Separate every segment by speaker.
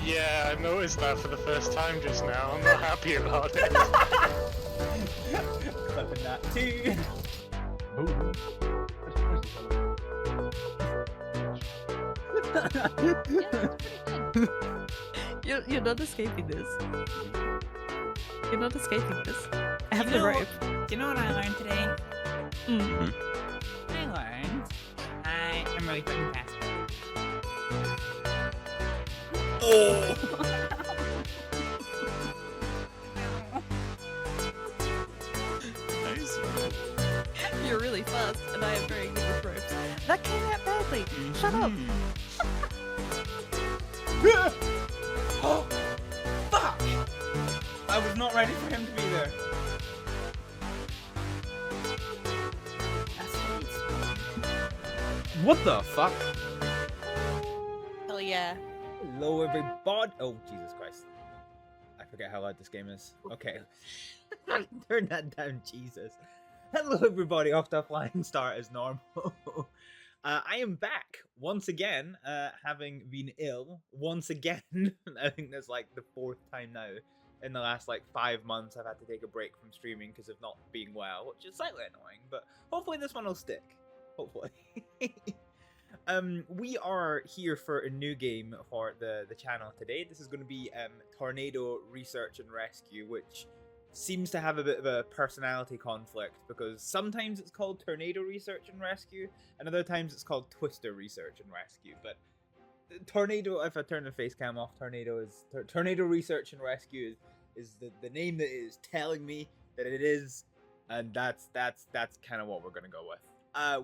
Speaker 1: Yeah, I noticed that for the first time just now. I'm not happy about it.
Speaker 2: Clipping that too.
Speaker 3: You're not escaping this. You're not escaping this. I have the rope.
Speaker 2: Do you know what I learned today?
Speaker 3: Mm.
Speaker 2: I learned I am really fucking fast. Oh!
Speaker 3: You're really fast, and I am very good with ropes. That came out badly. Shut up.
Speaker 2: Oh! Fuck! I was not ready for him to be there. What the fuck?
Speaker 3: Hell yeah.
Speaker 2: Hello, everybody. Oh, Jesus Christ. I forget how loud this game is. Okay. Turn that down, Jesus. Hello, everybody. Off to a flying start as normal. I am back once again, having been ill once again. I think that's like the 4th time now in the last like 5 months I've had to take a break from streaming because of not being well, which is slightly annoying, but hopefully this one will stick. Hopefully. We are here for a new game for the channel today. This is going to be Tornado Research and Rescue, which seems to have a bit of a personality conflict because sometimes it's called Tornado Research and Rescue and other times it's called Twister Research and Rescue. But Tornado, if I turn the face cam off, Tornado Research and Rescue is the name that is telling me that it is, and that's kind of what we're gonna go with.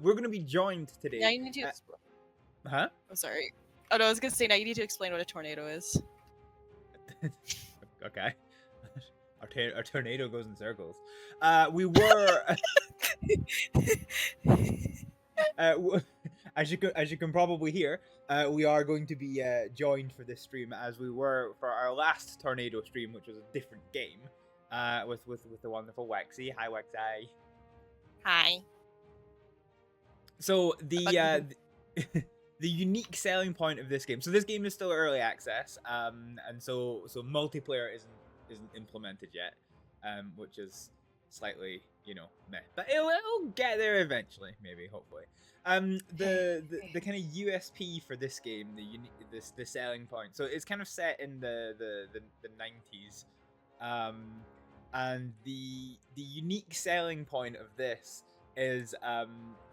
Speaker 2: We're gonna be joined today.
Speaker 3: Now you need to.
Speaker 2: Huh?
Speaker 3: Oh, sorry. Oh no, I was gonna say now you need to explain what a tornado is.
Speaker 2: Okay. Our tornado goes in circles. We were, as you can probably hear, we are going to be joined for this stream as we were for our last tornado stream, which was a different game, with the wonderful Wexy. Hi, Wexy.
Speaker 3: Hi.
Speaker 2: So the the unique selling point of this game. So this game is still early access, and so multiplayer isn't implemented yet, which is slightly, meh. But it'll get there eventually, maybe, hopefully. The kind of USP for this game, the selling point. So it's kind of set in the 90s, and the unique selling point of this is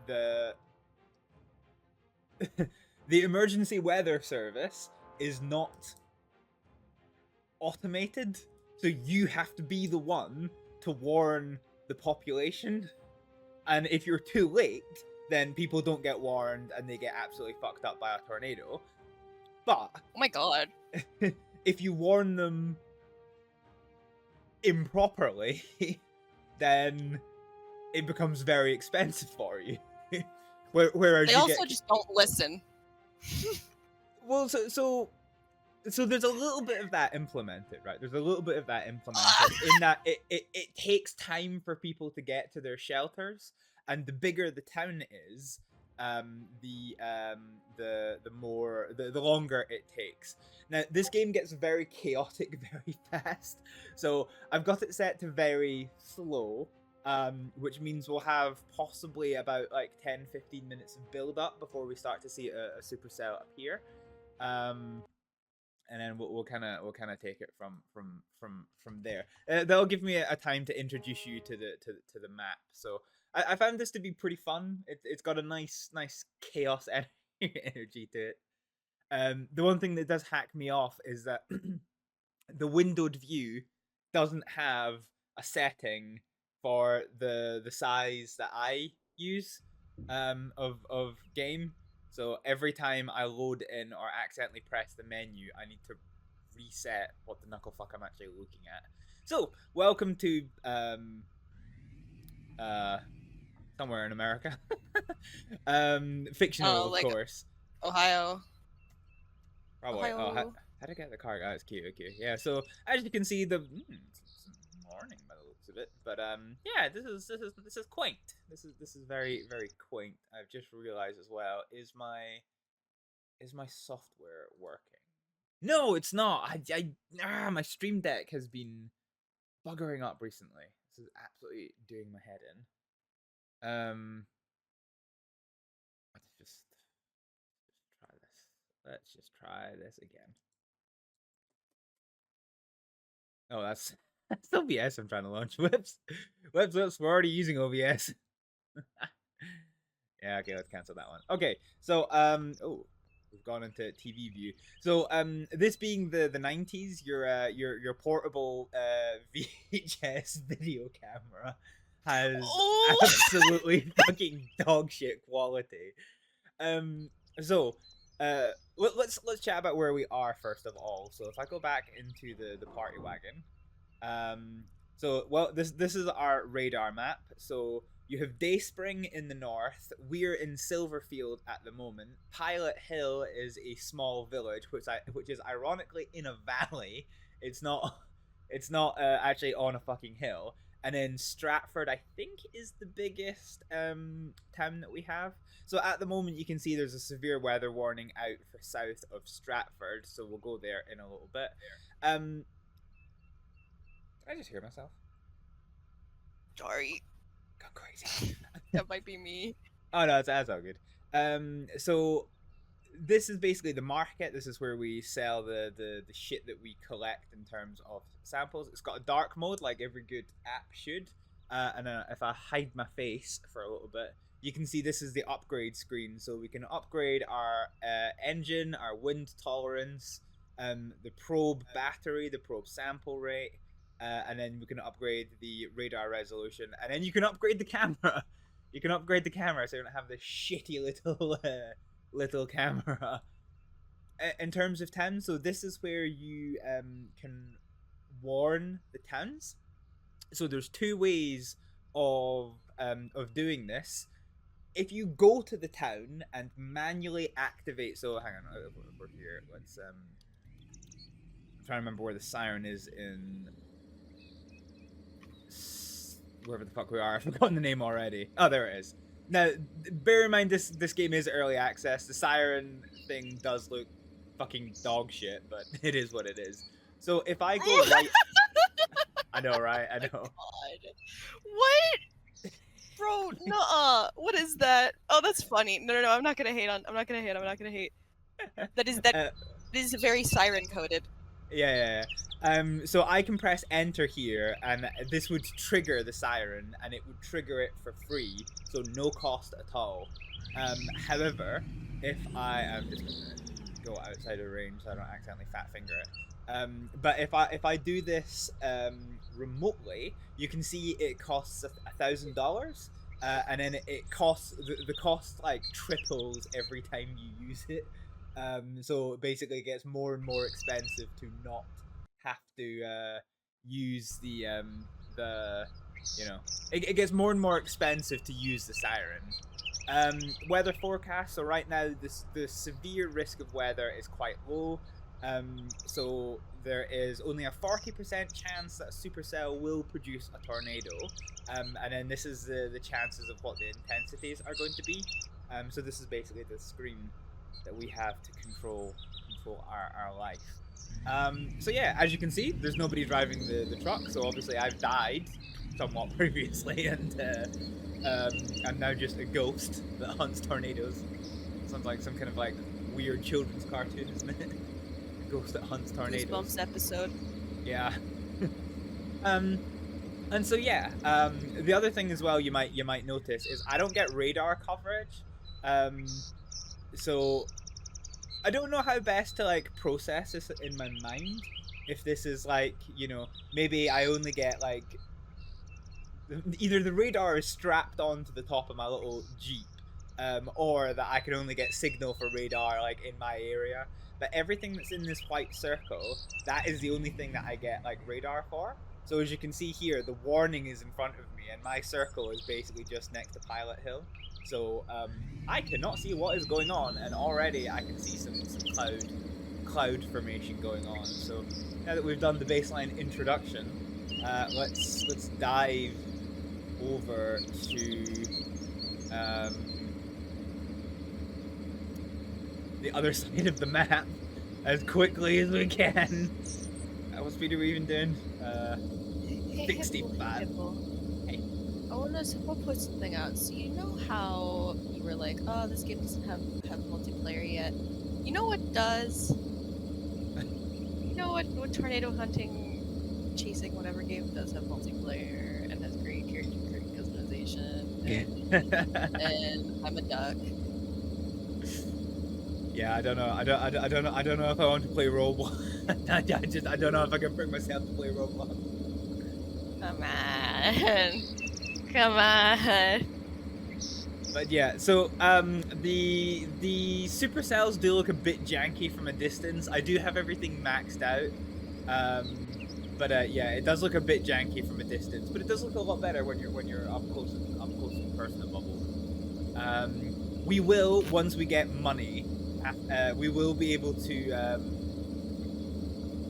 Speaker 2: the the emergency weather service is not automated, so you have to be the one to warn the population, and if you're too late then people don't get warned and they get absolutely fucked up by a tornado. But
Speaker 3: oh my god,
Speaker 2: if you warn them improperly then it becomes very expensive for you. Whereas
Speaker 3: they
Speaker 2: you
Speaker 3: also just don't listen.
Speaker 2: Well, so there's a little bit of that implemented, right? There's a little bit of that implemented in that it takes time for people to get to their shelters, and the bigger the town is, the longer it takes. Now, this game gets very chaotic very fast, so I've got it set to very slow, which means we'll have possibly about like 10-15 minutes of build up before we start to see a supercell appear, and then we'll kind of take it from there. That'll give me a time to introduce you to the map. So I found this to be pretty fun. It's got a nice chaos energy to it. The one thing that does hack me off is that the windowed view doesn't have a setting for the size that I use of game. So every time I load in or accidentally press the menu, I need to reset what the knucklefuck I'm actually looking at. So welcome to somewhere in America. Fictional,
Speaker 3: like
Speaker 2: of course.
Speaker 3: Ohio.
Speaker 2: Probably.
Speaker 3: Ohio.
Speaker 2: Oh, how to get the car? Oh, it's cute. Okay, yeah. So as you can see, the it's morning by the looks of it. But yeah, this is quaint. This is very quaint. I've just realized as well. Is my software working? No, it's not. My Stream Deck has been buggering up recently. This is absolutely doing my head in. Let's just try this. Let's just try this again. Oh, that's OBS I'm trying to launch. Whoops. Whoops, we're already using OBS. Yeah, okay, let's cancel that one. Okay, so oh, we've gone into TV view. So this being the 90s, your portable VHS video camera has absolutely fucking dog shit quality. So let's chat about where we are first of all. So if I go back into the party wagon, so well, this is our radar map. So you have Dayspring in the north. We're in Silverfield at the moment. Pilot Hill is a small village, which is ironically in a valley. It's not actually on a fucking hill. And then Stratford, I think, is the biggest town that we have. So at the moment, you can see there's a severe weather warning out for south of Stratford. So we'll go there in a little bit. Did I just hear myself?
Speaker 3: Sorry.
Speaker 2: Got crazy.
Speaker 3: That might be me.
Speaker 2: Oh no, that's all good. So this is basically the market. This is where we sell the shit that we collect in terms of samples. It's got a dark mode like every good app should. And if I hide my face for a little bit, you can see this is the upgrade screen. So we can upgrade our engine, our wind tolerance, the probe battery, the probe sample rate, and then we can upgrade the radar resolution, and then you can upgrade the camera. You can upgrade the camera so you don't have this shitty little camera. In terms of towns, so this is where you can warn the towns. So there's two ways of doing this. If you go to the town and manually activate, so hang on, over here. Let's I'm trying to remember where the siren is in wherever the fuck we are. I've forgotten the name already. Oh, there it is. Now, bear in mind this game is early access. The siren thing does look fucking dog shit, but it is what it is. So if I go right, I know, right? I know.
Speaker 3: God. What? Bro, nuh-uh. What is that? Oh, that's funny. No, I'm not gonna hate. I'm not gonna hate. That is very siren coded.
Speaker 2: Yeah. So I can press enter here, and this would trigger the siren, and it would trigger it for free, so no cost at all. However, if I'm just gonna go outside of range so I don't accidentally fat finger it. But if I do this remotely, you can see it costs $1,000, and then it costs the cost like triples every time you use it. So basically, it gets more and more expensive to not have to use the you know, it gets more and more expensive to use the siren. Weather forecast. So right now, the severe risk of weather is quite low. So there is only a 40% chance that a supercell will produce a tornado. And then this is the chances of what the intensities are going to be. So this is basically the screen that we have to control our life. So yeah, as you can see, there's nobody driving the truck, so obviously I've died somewhat previously, and I'm now just a ghost that hunts tornadoes. Sounds like some kind of like weird children's cartoon, isn't it? A ghost that hunts tornadoes.
Speaker 3: Goosebumps episode.
Speaker 2: Yeah. And so yeah, the other thing as well you might notice is I don't get radar coverage. So I don't know how best to like process this in my mind. If this is like, you know, maybe I only get like either the radar is strapped onto the top of my little Jeep, or that I can only get signal for radar like in my area. But everything that's in this white circle, that is the only thing that I get like radar for. So as you can see here, the warning is in front of me, and my circle is basically just next to Pilot Hill. So I cannot see what is going on, and already I can see some cloud formation going on. So now that we've done the baseline introduction, let's dive over to the other side of the map. as quickly as we can. What speed are we even doing?
Speaker 3: Hey,
Speaker 2: 65. Hey.
Speaker 3: I want to put something out. So you know how you were like, oh, this game doesn't have multiplayer yet. You know what does? You know what tornado hunting, chasing, whatever game does have multiplayer and has great character customization. And I'm a duck.
Speaker 2: Yeah, I don't know. I don't know if I want to play Roblox. I don't know if I can bring myself to play Roblox.
Speaker 3: Come on. Come on.
Speaker 2: But yeah, so the supercells do look a bit janky from a distance. I do have everything maxed out. But yeah, it does look a bit janky from a distance, but it does look a lot better when you're up close and personable. We will, once we get money, we will be able to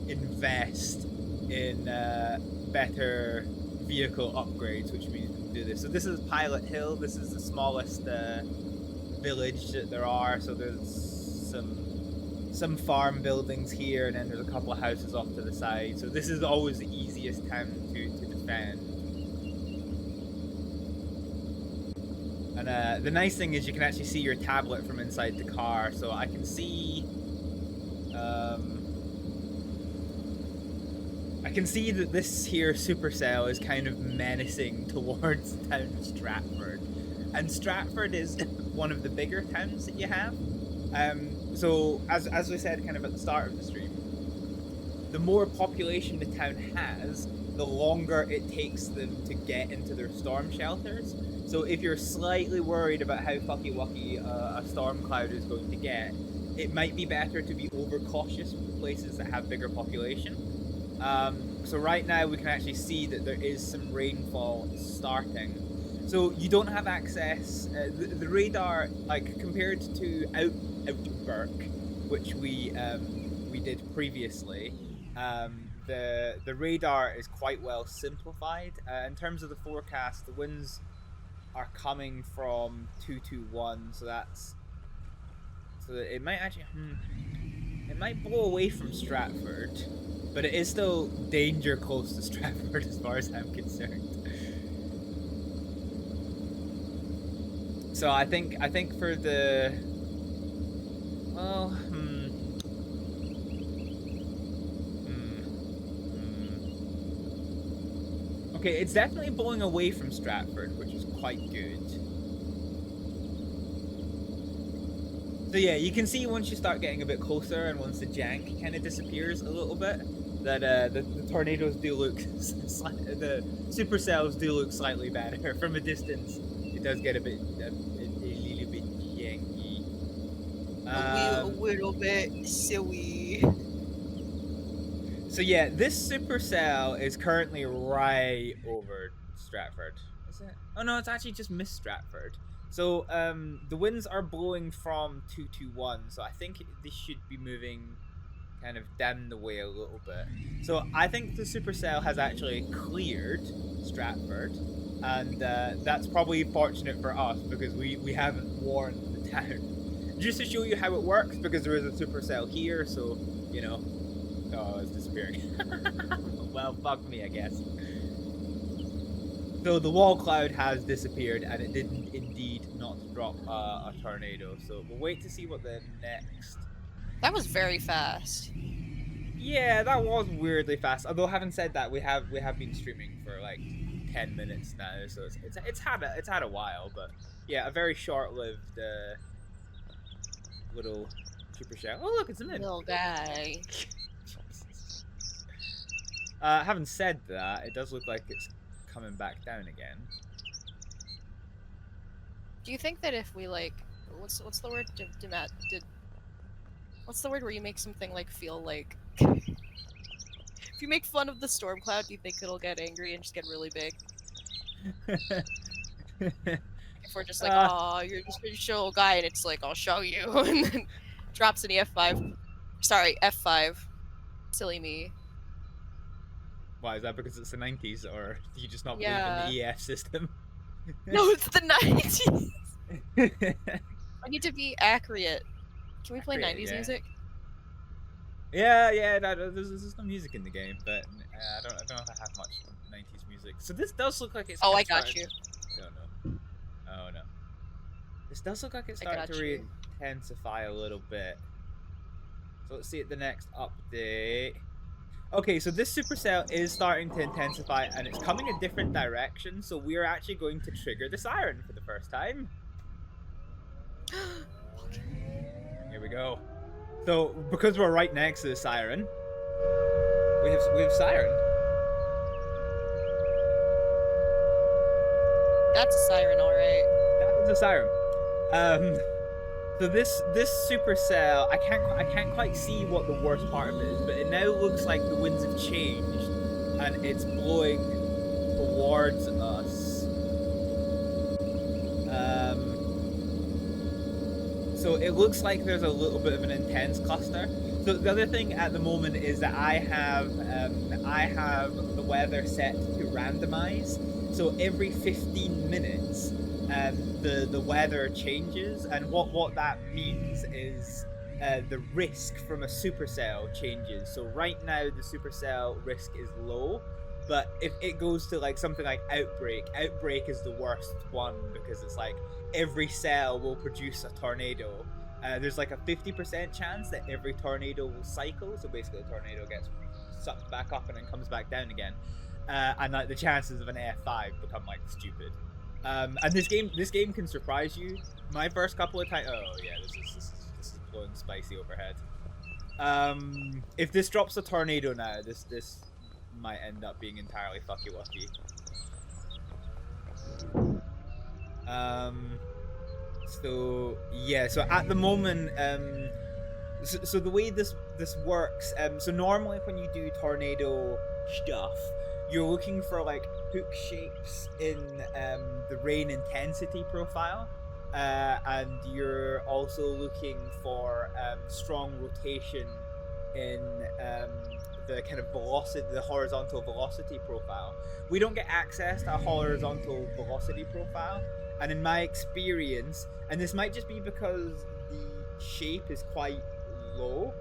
Speaker 2: invest in better vehicle upgrades, which means we can do this. So this is Pilot Hill. This is the smallest village that there are. So there's some farm buildings here, and then there's a couple of houses off to the side. So this is always the easiest town to defend. And the nice thing is you can actually see your tablet from inside the car, so I can see that this here supercell is kind of menacing towards town Stratford. And Stratford is one of the bigger towns that you have. So as we said kind of at the start of the stream, the more population the town has, the longer it takes them to get into their storm shelters. So if you're slightly worried about how fucky-wucky a storm cloud is going to get, it might be better to be overcautious with places that have bigger population. So right now we can actually see that there is some rainfall starting. So you don't have access, the radar, like compared to Outburk, which we did previously, the radar is quite well simplified. In terms of the forecast, the winds are coming from 221, so that it might actually it might blow away from Stratford, but it is still danger close to Stratford as far as I'm concerned. So I think for the okay, it's definitely blowing away from Stratford, which is quite good. So yeah, you can see once you start getting a bit closer and once the jank kind of disappears a little bit, that the tornadoes do look, the supercells do look slightly better from a distance. It does get a little bit janky.
Speaker 3: A little bit silly.
Speaker 2: So yeah, this supercell is currently right over Stratford. Is it? Oh no, it's actually just missed Stratford. So the winds are blowing from 221, so I think they should be moving kind of down the way a little bit. So I think the supercell has actually cleared Stratford, and that's probably fortunate for us because we haven't warned the town. Just to show you how it works, because there is a supercell here, so you know. Oh, it's disappearing. Well, fuck me, I guess. So the wall cloud has disappeared, and it didn't indeed not drop a tornado. So we'll wait to see what the next.
Speaker 3: That was very fast.
Speaker 2: Yeah, that was weirdly fast. Although having said that, we have been streaming for like 10 minutes now, so it's had a while. But yeah, a very short-lived little super shell. Oh look, it's a moon.
Speaker 3: Little guy.
Speaker 2: Having said that, it does look like it's coming back down again.
Speaker 3: Do you think that if we like, what's the word? What's the word where you make something like feel like? If you make fun of the storm cloud, do you think it'll get angry and just get really big? If we're just like, oh, you're just a show guy, and it's like, I'll show you, and then drops an F5. Sorry, F5. Silly me.
Speaker 2: Why, is that because it's the 90s, or do you just not believe in the EF system?
Speaker 3: No, it's the 90s! I need to be accurate. Can we play 90s music?
Speaker 2: Yeah. There's no music in the game, but I don't know if I have much 90s music. So this does look like it's.
Speaker 3: Oh,
Speaker 2: kinda
Speaker 3: I got
Speaker 2: starting-
Speaker 3: you.
Speaker 2: Oh no. Oh no. This does look like it's
Speaker 3: I
Speaker 2: starting
Speaker 3: got
Speaker 2: to
Speaker 3: you.
Speaker 2: intensify a little bit. So let's see at the next update. Okay, so this supercell is starting to intensify and it's coming a different direction, so we're actually going to trigger the siren for the first time. Here we go. So because we're right next to the siren, we have siren.
Speaker 3: That's a siren, alright.
Speaker 2: That is a siren. So this supercell, I can't quite see what the worst part of it is, but it now looks like the winds have changed and it's blowing towards us. So it looks like there's a little bit of an intense cluster. So the other thing at the moment is that I have the weather set to randomize. So every 15 minutes, the weather changes, and what that means is the risk from a supercell changes. So right now the supercell risk is low, but if it goes to like something like outbreak is the worst one because it's like every cell will produce a tornado. There's like a 50% chance that every tornado will cycle. So basically a tornado gets sucked back up and then comes back down again. And like the chances of an F5 become like stupid. And this game can surprise you. My first couple of times, oh yeah, this is blowing spicy overhead. If this drops a tornado now, this might end up being entirely fucky wucky. So yeah, so at the moment, so the way this works, so normally when you do tornado stuff, you're looking for like hook shapes in the rain intensity profile, and you're also looking for strong rotation in the kind of velocity, the horizontal velocity profile. We don't get access to a horizontal velocity profile, and in my experience, and this might just be because the shape is quite low,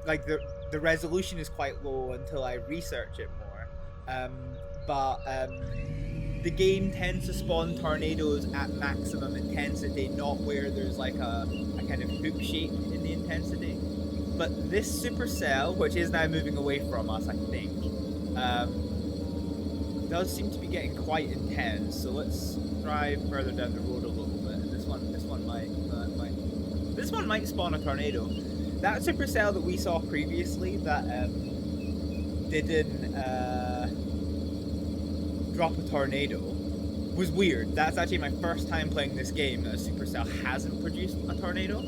Speaker 2: like the resolution is quite low until I research it more. The game tends to spawn tornadoes at maximum intensity, not where there's like a kind of hook shape in the intensity. But this supercell, which is now moving away from us, I think, does seem to be getting quite intense. So let's drive further down the road a little bit. And this one might spawn a tornado. That supercell that we saw previously that didn't drop a tornado was weird. That's actually my first time playing this game that a supercell hasn't produced a tornado.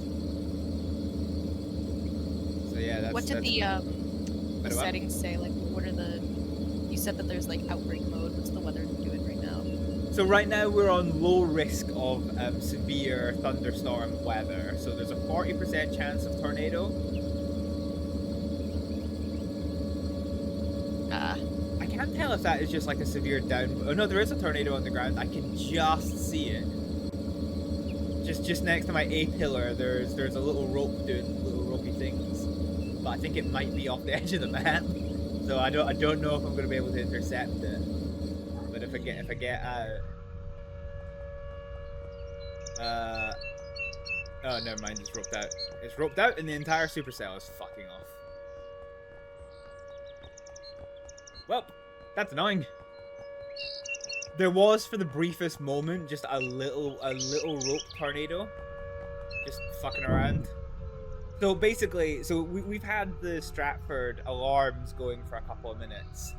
Speaker 2: So yeah, that's...
Speaker 3: What did the settings say? Like, what are the... You said that there's like outbreak mode. What's the weather doing right now?
Speaker 2: So right now we're on low risk of severe thunderstorm weather. So there's a 40% chance of tornado. I can't tell if that is just like a severe down... Oh no, there is a tornado on the ground. I can just see it. Just next to my A pillar, there's a little rope doing little ropey things. But I think it might be off the edge of the map. So I don't know if I'm gonna be able to intercept it. But if I get out... oh, never mind, it's roped out. It's roped out and the entire supercell is fucking off. Well, that's annoying. There was, for the briefest moment, just a little rope tornado. Just fucking around. So basically, we've had the Stratford alarms going for a couple of minutes.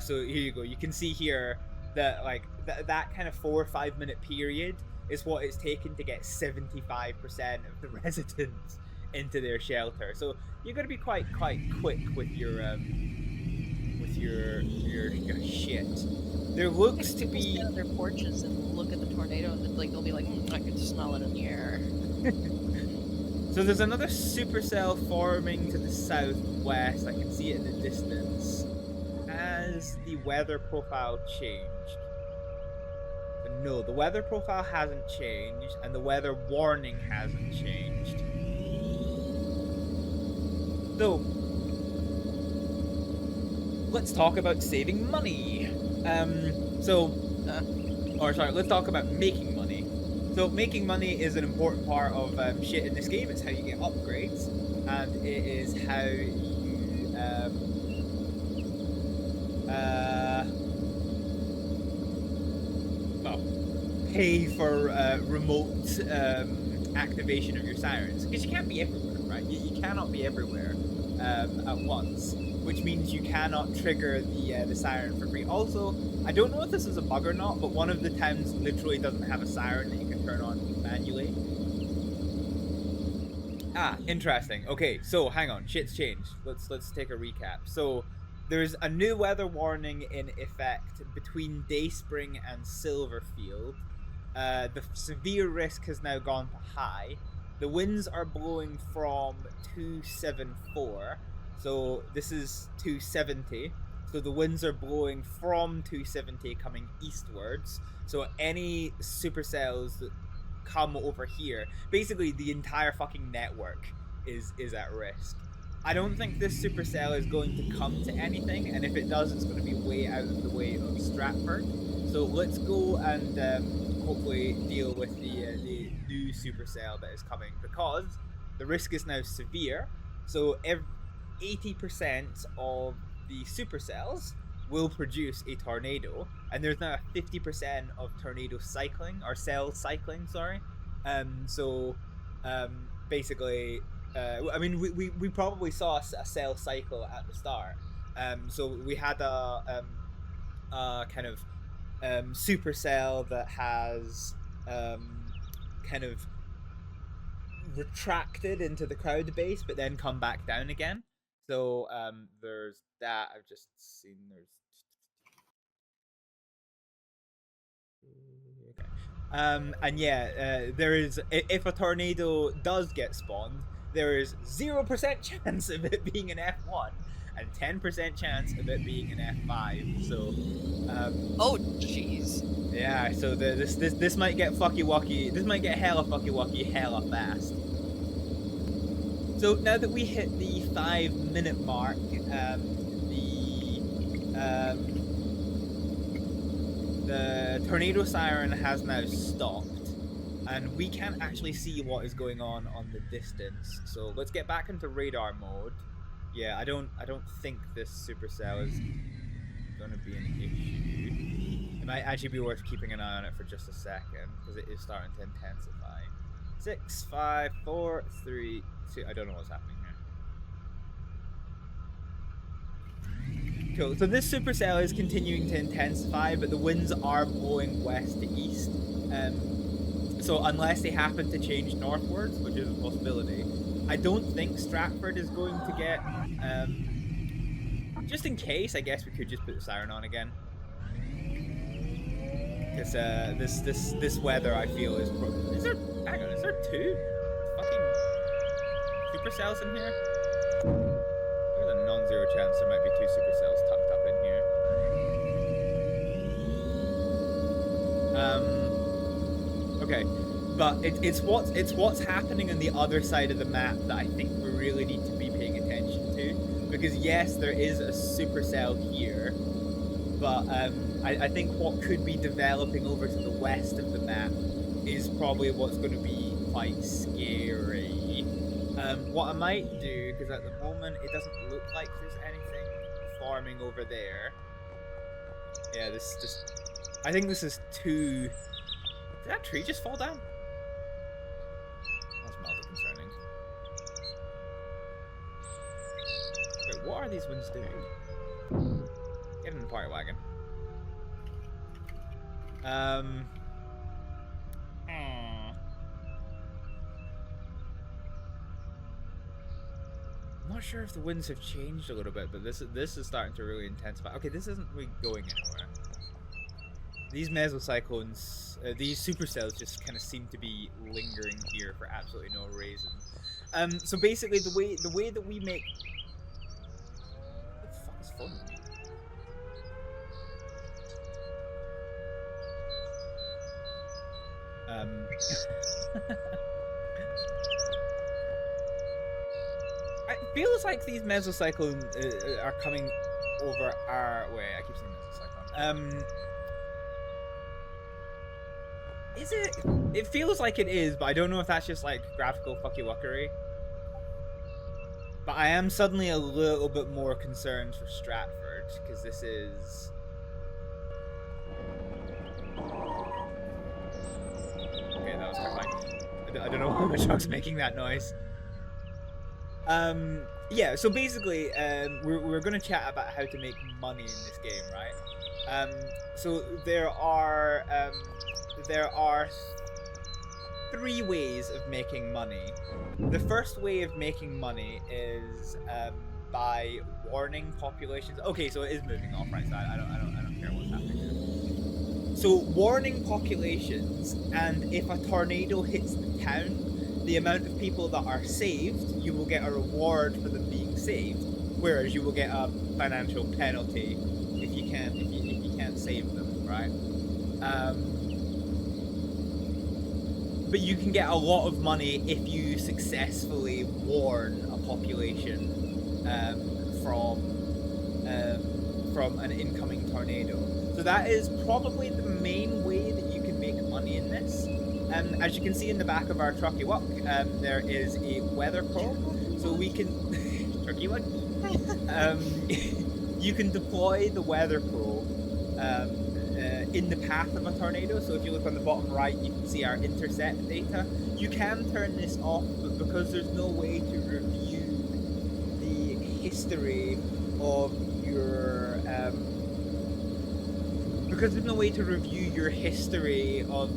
Speaker 2: So here you go. You can see here that like that kind of 4 or 5 minute period is what it's taken to get 75% of the residents into their shelter. So you're gonna be quite quick with your shit. There looks to be...
Speaker 3: Stand on their porches and look at the tornado, and then like they'll be like, I can smell it in the air.
Speaker 2: So there's another supercell forming to the southwest. I can see it in the distance. Has the weather profile changed? But no, the weather profile hasn't changed, and the weather warning hasn't changed. So, let's talk about saving money. Let's talk about making money. So, making money is an important part of shit in this game. It's how you get upgrades, and it is how you pay for remote activation of your sirens, because you can't be everywhere, right? You cannot be everywhere at once, which means you cannot trigger the siren for free. Also, I don't know if this is a bug or not, but one of the towns literally doesn't have a siren that you can turn on manually. Ah, interesting. Okay, so hang on, shit's changed. Let's take a recap. So there's a new weather warning in effect between Dayspring and Silverfield. The severe risk has now gone to high. The winds are blowing from 274. So this is 270. So the winds are blowing from 270 coming eastwards. So any supercells that come over here, basically the entire fucking network is at risk. I don't think this supercell is going to come to anything, and if it does, it's going to be way out of the way of Stratford. So let's go and hopefully deal with the new supercell that is coming, because the risk is now severe. So 80% of the supercells will produce a tornado, and there's now a 50% of tornado cycling, or cell cycling, sorry. Basically, I mean, we probably saw a cell cycle at the start. So we had a kind of supercell that has kind of retracted into the crowd base, but then come back down again. So there's that. I've just seen there's. Okay. And yeah, there is, if a tornado does get spawned, there is 0% chance of it being an F1 and 10% chance of it being an F5. So,
Speaker 3: oh jeez.
Speaker 2: Yeah, so this might get fucky wucky. This might get hella fucky wucky hella fast. So now that we hit the 5-minute mark, the tornado siren has now stopped, and we can't actually see what is going on the distance. So let's get back into radar mode. Yeah, I don't think this supercell is going to be an issue. It might actually be worth keeping an eye on it for just a second, because it is starting to intensify. 6, 5, 4, 3, 2. I don't know what's happening here. Cool. So this supercell is continuing to intensify, but the winds are blowing west to east. So unless they happen to change northwards, which is a possibility, I don't think Stratford is going to get. Just in case, I guess we could just put the siren on again. Because this weather, I feel, is. Is there? Hang on, is there 2 fucking supercells in here? There's a non-zero chance there might be 2 supercells tucked up in here. Okay, but it's what's happening on the other side of the map that I think we really need to be paying attention to. Because yes, there is a supercell here, but I think what could be developing over to the west of the map is probably what's going to be quite scary. What I might do, because at the moment it doesn't look like there's anything forming over there. Yeah, I think this is too. Did that tree just fall down? That's mildly concerning. Wait, what are these winds doing? Get in the party wagon. I'm not sure if the winds have changed a little bit, but this is starting to really intensify. Okay, this isn't really going anywhere. These mesocyclones, these supercells just kind of seem to be lingering here for absolutely no reason. So basically, the way that we make. What the fuck is phoning me? I feels like these mesocyclones are coming over our way. I keep saying mesocyclone. Is it? It feels like it is, but I don't know if that's just like graphical fucky-wuckery. But I am suddenly a little bit more concerned for Stratford, because this is... Okay, that was terrifying. I don't know why my truck's making that noise. Yeah, so basically, we're going to chat about how to make money in this game, right? So there are 3 ways of making money. The first way of making money is by warning populations. Okay, so it is moving off, right? So I don't care what's happening there. So warning populations, and if a tornado hits the town, the amount of people that are saved, you will get a reward for them being saved, whereas you will get a financial penalty if you can't save them, right? But you can get a lot of money if you successfully warn a population from an incoming tornado. So that is probably the main way that you can make money in this. As you can see in the back of our trucky walk, there is a weather pro, so we can trucky walk. You can deploy the weather pro in the path of a tornado. So if you look on the bottom right, you can see our intercept data. You can turn this off, but because there's no way to review the history of your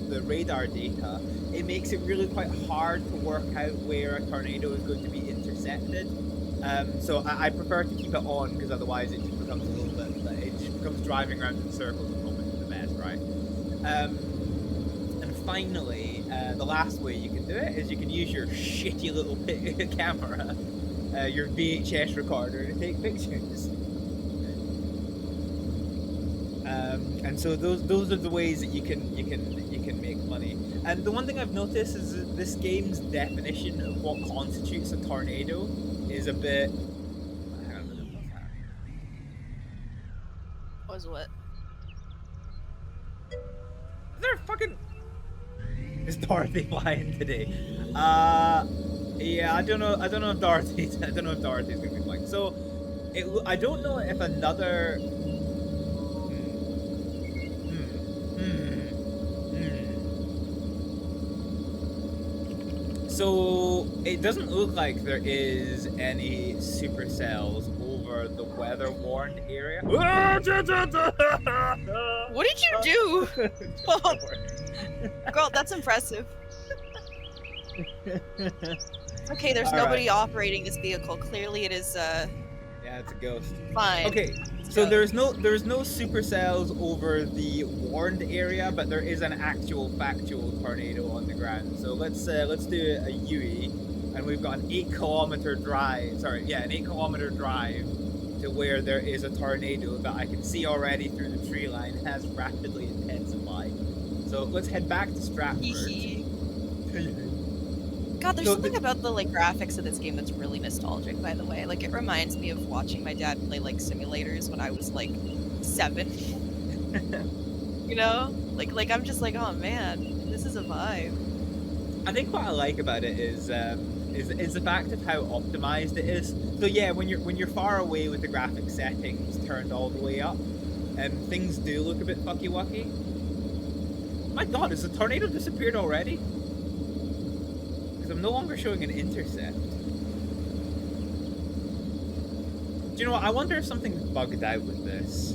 Speaker 2: the radar data, it makes it really quite hard to work out where a tornado is going to be intercepted. So I prefer to keep it on, because otherwise it just becomes a little bit, it just becomes driving around in circles and hoping for the best, right? And finally, the last way you can do it is you can use your shitty little camera, your VHS recorder, to take pictures. And so those are the ways that you can make money. And the one thing I've noticed is that this game's definition of what constitutes a tornado is a bit... Hang on a minute, what's happening?
Speaker 3: Was what?
Speaker 2: Is there a fucking... Is Dorothy flying today? Yeah, I don't know if Dorothy's gonna be flying. So I don't know if another... So it doesn't look like there is any supercells over the weather warned area.
Speaker 3: What did you do? Girl, that's impressive. Okay, there's nobody operating this vehicle. Clearly it is
Speaker 2: yeah, it's a ghost.
Speaker 3: Fine.
Speaker 2: Okay, so there's no supercells over the warned area, but there is an actual factual tornado on the ground. So let's do a UE, and we've got an 8-kilometer drive. Sorry, yeah, an 8-kilometer drive to where there is a tornado that I can see already through the tree line has rapidly intensified. So let's head back to Stratford.
Speaker 3: God, there's something about the graphics of this game that's really nostalgic, by the way. Like, it reminds me of watching my dad play simulators when I was 7. You know? Like I'm just like, oh man, this is a vibe.
Speaker 2: I think what I like about it is the fact of how optimized it is. So yeah, when you're far away with the graphic settings turned all the way up, things do look a bit fucky-wucky. My god, has the tornado disappeared already? I'm no longer showing an intercept. Do you know what? I wonder if something's bugged out with this.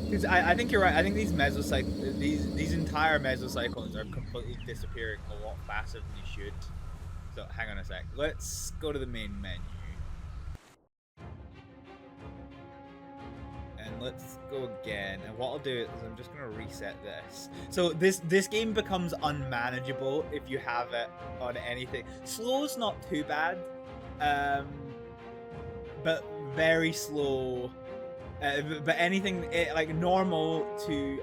Speaker 2: Because I think you're right. I think these entire mesocyclones are completely disappearing a lot faster than they should. So hang on a sec. Let's go to the main menu. And let's go again, and what I'll do is I'm just gonna reset this. So this game becomes unmanageable if you have it on anything. Slow's not too bad, but very slow. But anything normal to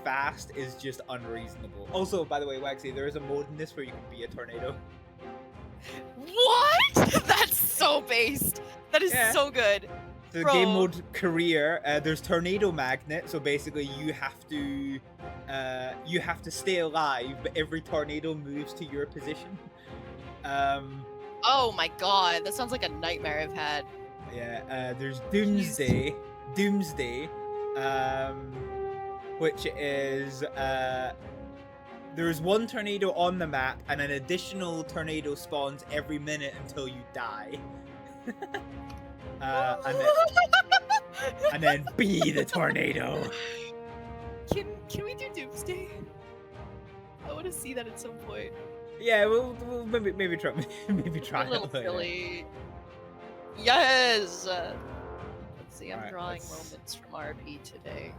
Speaker 2: fast is just unreasonable. Also, by the way, Waxy, there is a mode in this where you can be a tornado.
Speaker 3: What? That's so based. That is
Speaker 2: Yeah.
Speaker 3: so good.
Speaker 2: So
Speaker 3: Bro.
Speaker 2: game mode career, there's tornado magnet, so basically you have to stay alive, but every tornado moves to your position.
Speaker 3: Oh my god, that sounds like a nightmare I've had.
Speaker 2: Yeah, there's Doomsday, which is there's one tornado on the map, and an additional tornado spawns every minute until you die. And then be the tornado.
Speaker 3: Can we do Doomsday? I want to see that at some point.
Speaker 2: Yeah, we'll maybe try
Speaker 3: A little
Speaker 2: it later.
Speaker 3: silly. Yes. Let's see. I'm
Speaker 2: Alright,
Speaker 3: drawing
Speaker 2: let's-
Speaker 3: moments from RP today.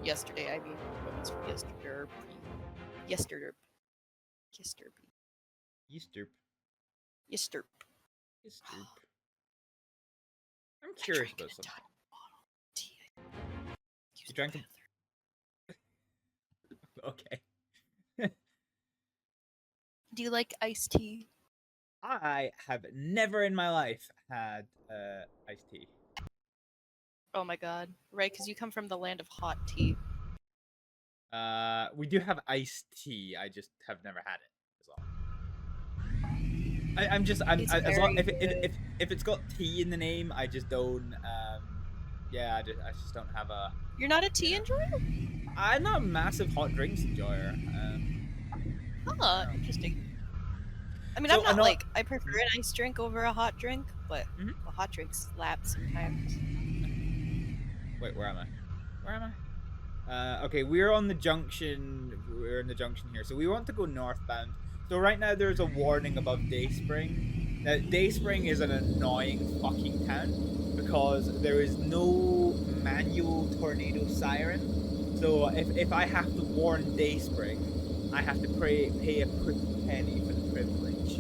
Speaker 3: Yesterday, I mean moments from yesterday. Yesterday.
Speaker 2: Easter.
Speaker 3: Yesterday.
Speaker 2: I'm
Speaker 3: I
Speaker 2: curious
Speaker 3: drank
Speaker 2: about
Speaker 3: an
Speaker 2: something.
Speaker 3: entire bottle of tea. Use
Speaker 2: You
Speaker 3: the
Speaker 2: drank
Speaker 3: bathroom.
Speaker 2: Okay.
Speaker 3: Do you like iced tea?
Speaker 2: I have never in my life had iced tea.
Speaker 3: Oh my god. Right, because you come from the land of hot tea.
Speaker 2: We do have iced tea. I just have never had it. Is all.
Speaker 3: It's
Speaker 2: as long
Speaker 3: very
Speaker 2: if it's got tea in the name, I just don't. Yeah, I just don't have a.
Speaker 3: You're not a tea enjoyer?
Speaker 2: I'm not a massive hot drinks enjoyer.
Speaker 3: Huh, interesting. I mean,
Speaker 2: So
Speaker 3: I'm not
Speaker 2: another-
Speaker 3: like, I prefer an iced drink over a hot drink, but
Speaker 2: Mhm.
Speaker 3: a hot drink slaps sometimes.
Speaker 2: Wait, where am I? Where am I? Okay, we're on the junction. We're in the junction here, so we want to go northbound. So right now there's a warning above Dayspring. Now Dayspring is an annoying fucking town because there is no manual tornado siren. So if I have to warn Dayspring, I have to pay a pretty penny for the privilege.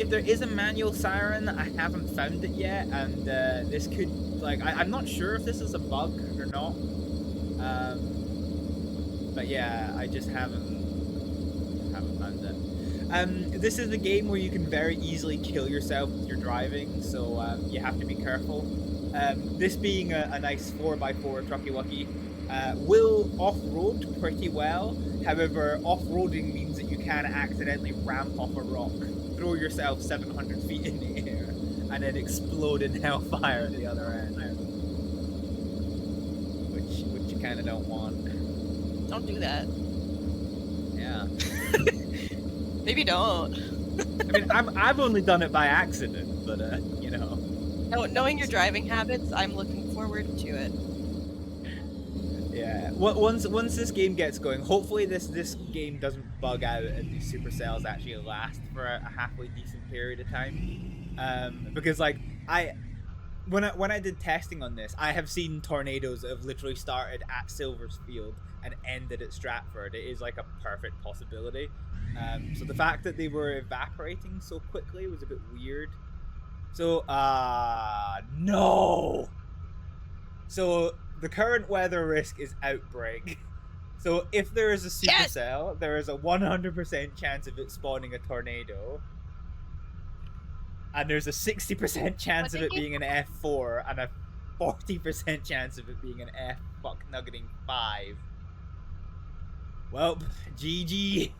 Speaker 2: If there is a manual siren, I haven't found it yet, and this could, like, I'm not sure if this is a bug or not. But yeah, I just haven't found it. This is a game where you can very easily kill yourself with your driving, so you have to be careful. This being a nice 4x4 trucky wucky, will off-road pretty well. However, off-roading means that you can accidentally ramp off a rock, throw yourself 700 feet in the air, and then explode in hellfire at the other end. Which you kind of don't want.
Speaker 3: Don't do that.
Speaker 2: Yeah.
Speaker 3: Maybe don't.
Speaker 2: I mean, I've only done it by accident, but you know.
Speaker 3: Knowing your driving habits, I'm looking forward to it.
Speaker 2: Yeah. Once this game gets going, hopefully this game doesn't bug out and these supercells actually last for a halfway decent period of time. Because like when I did testing on this, I have seen tornadoes that have literally started at Silver's Field and ended at Stratford. It is like a perfect possibility. So the fact that they were evaporating so quickly was a bit weird. So no. So the current weather risk is outbreak. So if there is a supercell, there is a 100% chance of it spawning a tornado. And there's a 60% chance of it being an F4 and a 40% chance of it being an F-fuck-nuggeting 5. Well, GG.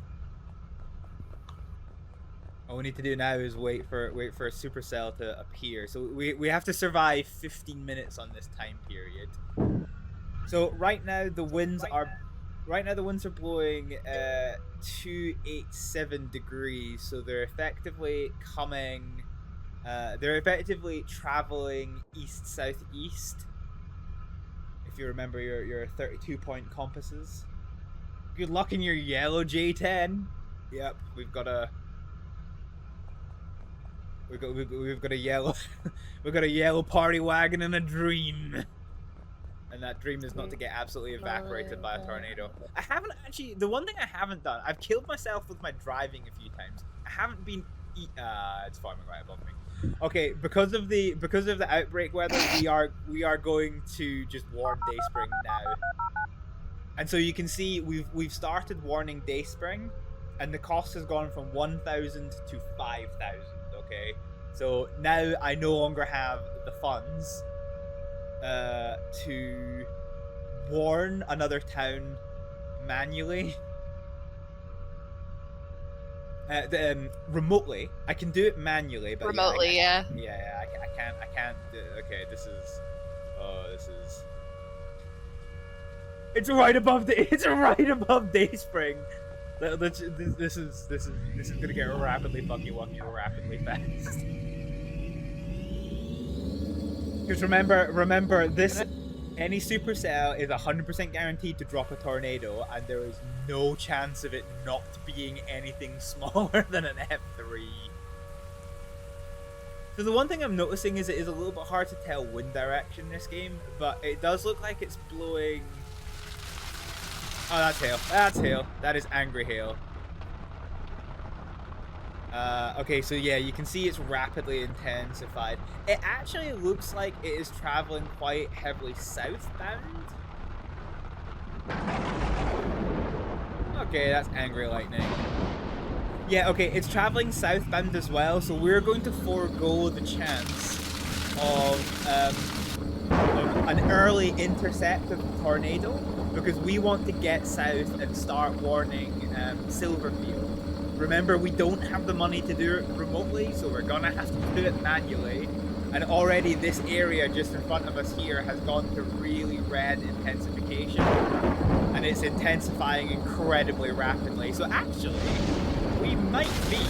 Speaker 2: All we need to do now is wait for a supercell to appear. So we have to survive 15 minutes on this time period. So right now the winds are blowing 287 degrees. So they're effectively coming. They're effectively traveling east-southeast. If you remember your 32-point compasses. Good luck in your yellow J10. Yep, we've got a yellow we've got a yellow party wagon and a dream. And that dream is not to get absolutely evaporated by a tornado. I haven't actually, the one thing I haven't done, I've killed myself with my driving a few times. I haven't been it's farming right above me. Okay, because of the outbreak weather, we are going to just warn Dayspring now. And so you can see we've started warning Dayspring. and the cost has gone from 1,000 to 5,000. Okay, so now I no longer have the funds to warn another town manually. Remotely. I can do it manually, but
Speaker 3: remotely,
Speaker 2: yeah. I can't. Okay, this is. Oh, this is. It's right above It's right above Dayspring. This is gonna get rapidly fucky wucky rapidly fast. Because remember this. Any supercell is 100% guaranteed to drop a tornado, and there is no chance of it not being anything smaller than an F3. So the one thing I'm noticing is it is a little bit hard to tell wind direction in this game, but it does look like it's blowing... Oh, that's hail. That's hail. That is angry hail. Okay, so yeah, you can see it's rapidly intensified. It actually looks like it is traveling quite heavily southbound. Okay, that's angry lightning. Yeah, okay, it's traveling southbound as well, so we're going to forego the chance of an early intercept of the tornado, because we want to get south and start warning Silverfield. Remember, we don't have the money to do it remotely, so we're gonna have to do it manually. And already this area just in front of us here has gone to really red intensification. And it's intensifying incredibly rapidly. So actually, we might be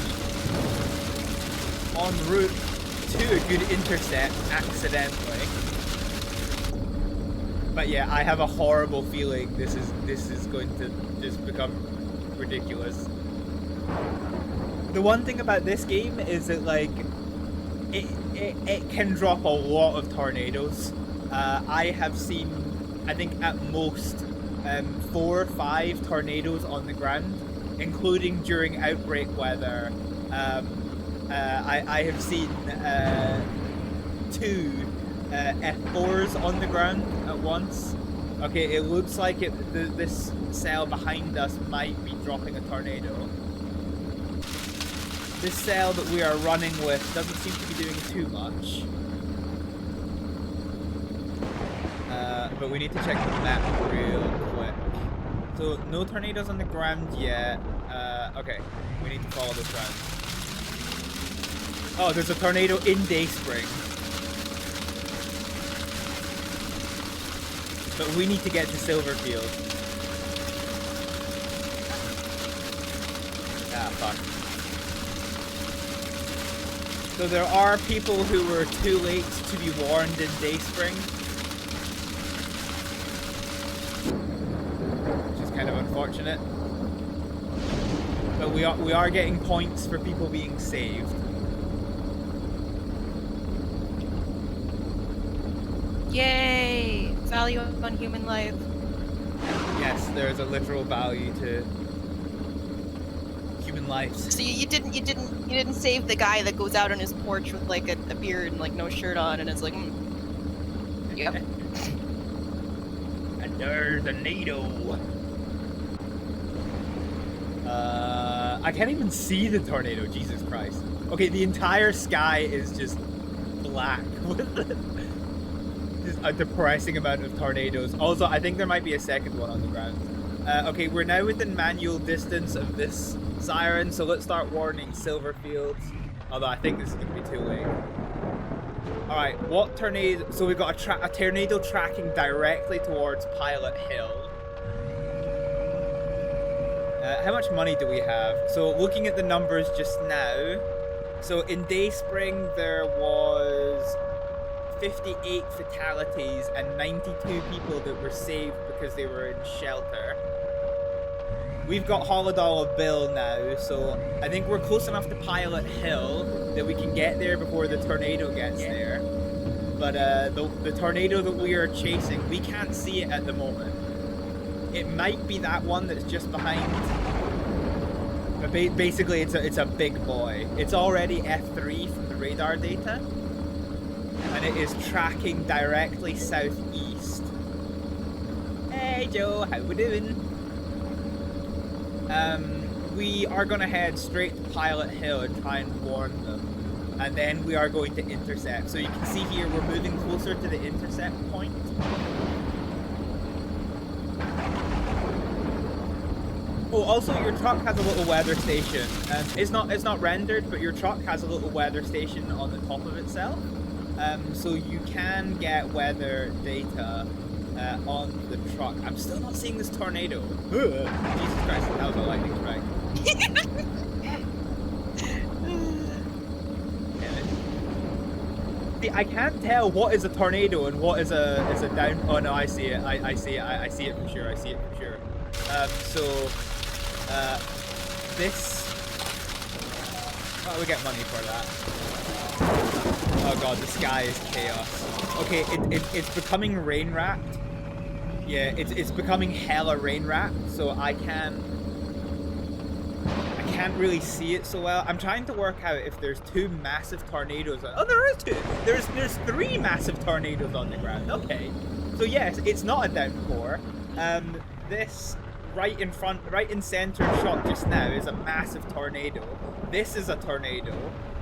Speaker 2: en route to a good intercept accidentally. But yeah, I have a horrible feeling this is going to just become ridiculous. The one thing about this game is that, like, it can drop a lot of tornadoes. I have seen, I think, at most 4 or 5 tornadoes on the ground, including during outbreak weather. I have seen 2 F4s on the ground at once. Okay, it looks like this cell behind us might be dropping a tornado. This cell that we are running with doesn't seem to be doing too much. But we need to check the map real quick. So, no tornadoes on the ground yet. Okay, we need to follow this round. Oh, there's a tornado in Dayspring. But we need to get to Silverfield. Ah, fuck. So there are people who were too late to be warned in Dayspring. Which is kind of unfortunate. But we are getting points for people being saved.
Speaker 3: Yay! Value on human life.
Speaker 2: Yes, there is a literal value to human lives.
Speaker 3: So you didn't save the guy that goes out on his porch with like a beard and like no shirt on and is like, yep.
Speaker 2: And there's a tornado. I can't even see the tornado. Jesus Christ. Okay, the entire sky is just black with just a depressing amount of tornadoes. Also, I think there might be a second one on the ground. Okay, we're now within manual distance of this siren, so let's start warning Silverfield. Although I think this is going to be too late. Alright, what tornado... So we've got a tornado tracking directly towards Pilot Hill. How much money do we have? So looking at the numbers just now... So in Dayspring there was 58 fatalities and 92 people that were saved because they were in shelter. We've got Holodollar Bill now, so I think we're close enough to Pilot Hill that we can get there before the tornado gets there. But the tornado that we are chasing, we can't see it at the moment. It might be that one that's just behind. But basically, it's a big boy. It's already F3 from the radar data. And it is tracking directly southeast. Hey Joe, how we doing? we are going to head straight to Pilot Hill and try and warn them. And then we are going to intercept. So you can see here we're moving closer to the intercept point. Oh, also your truck has a little weather station. It's not rendered, but your truck has a little weather station on the top of itself. So you can get weather data on the truck. I'm still not seeing this tornado. Jesus Christ, that was a lightning strike. See, I can't tell what is a tornado and what is a down. Oh no, I see it. I see it. I see it for sure. I see it for sure. This. Oh, we get money for that. Oh god, the sky is chaos. Okay, it's becoming rain wrapped. Yeah, it's becoming hella rain wrapped, so I can't really see it so well. I'm trying to work out if there's two massive tornadoes. Oh, there is two. There's three massive tornadoes on the ground. Okay, so yes, it's not a downpour. This right in center shot just now is a massive tornado. This is a tornado,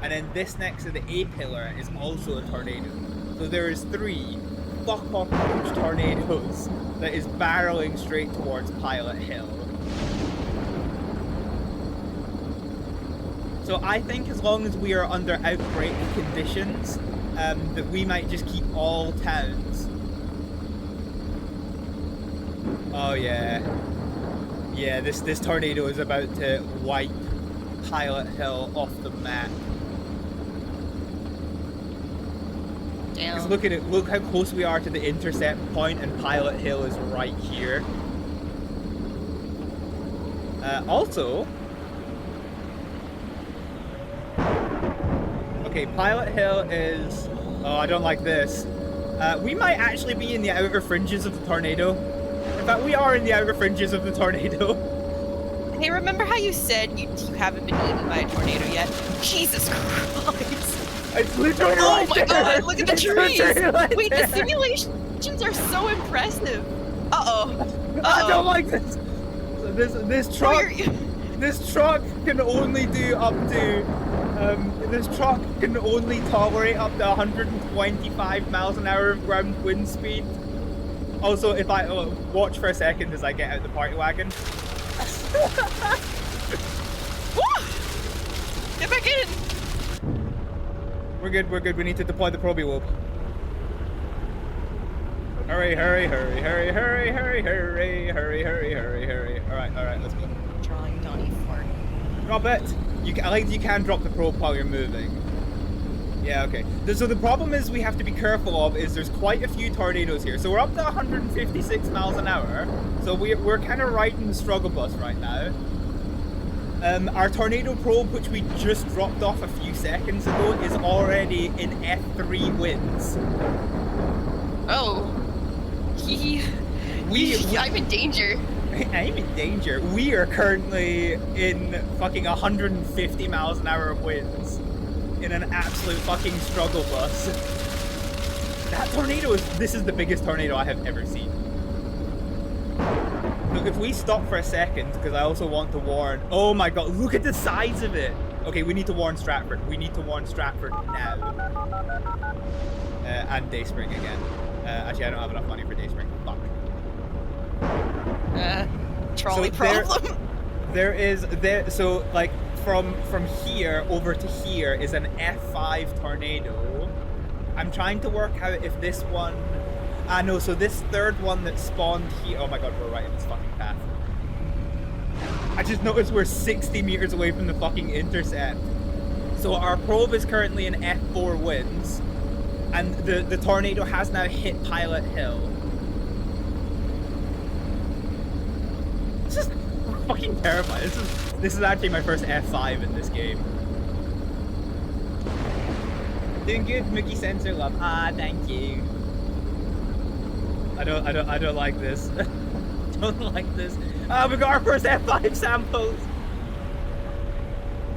Speaker 2: and then this next to the A pillar is also a tornado. So there is three fuck-off huge tornadoes that is barreling straight towards Pilot Hill. So I think as long as we are under outbreak conditions, that we might just keep all towns. Oh yeah. Yeah, this tornado is about to wipe Pilot Hill off the map. Because look at it, look how close we are to the intercept point, and Pilot Hill is right here. Also, okay, Pilot Hill is, oh, I don't like this. We might actually be in the outer fringes of the tornado. In fact, we are in the outer fringes of the tornado.
Speaker 3: Hey, remember how you said you haven't been eaten by a tornado yet? Jesus Christ.
Speaker 2: It's literally
Speaker 3: oh
Speaker 2: right
Speaker 3: my
Speaker 2: there.
Speaker 3: god, look at the trees!
Speaker 2: Right
Speaker 3: Wait,
Speaker 2: there.
Speaker 3: the simulations are so impressive. Uh-oh.
Speaker 2: I don't like this. So this truck can only do up to this truck can only tolerate up to 125 miles an hour of ground wind speed. Also, if I watch for a second as I get out the party wagon.
Speaker 3: Get back in!
Speaker 2: We're good, we need to deploy the proby-whoop. Hurry. Alright, let's go.
Speaker 3: Drawing Donnie Fort.
Speaker 2: Drop it! I like that you can drop the probe while you're moving. Yeah, okay. So the problem is we have to be careful of is there's quite a few tornadoes here. So we're up to 156 miles an hour. So we're kind of riding the struggle bus right now. Our tornado probe, which we just dropped off a few seconds ago, is already in F3 winds.
Speaker 3: Oh. I'm in danger.
Speaker 2: I'm in danger. We are currently in fucking 150 miles an hour of winds. In an absolute fucking struggle bus. That tornado this is the biggest tornado I have ever seen. Look, if we stop for a second, because I also want to warn, oh my god, look at the size of it. Okay, we need to warn Stratford. We need to warn Stratford now. And Dayspring again. Actually, I don't have enough money for Dayspring. Fuck.
Speaker 3: Trolley problem.
Speaker 2: So like from here over to here is an F5 tornado. I'm trying to work out if this one. No, so this third one that spawned here. Oh my god, we're right in this fucking path. I just noticed we're 60 meters away from the fucking intercept. So our probe is currently in F4 winds, and the tornado has now hit Pilot Hill. This is fucking terrifying. This is actually my first F5 in this game. Doing good, Mickey Sensor Love. Ah, thank you. I don't like this. Don't like this. We got our first F5 samples.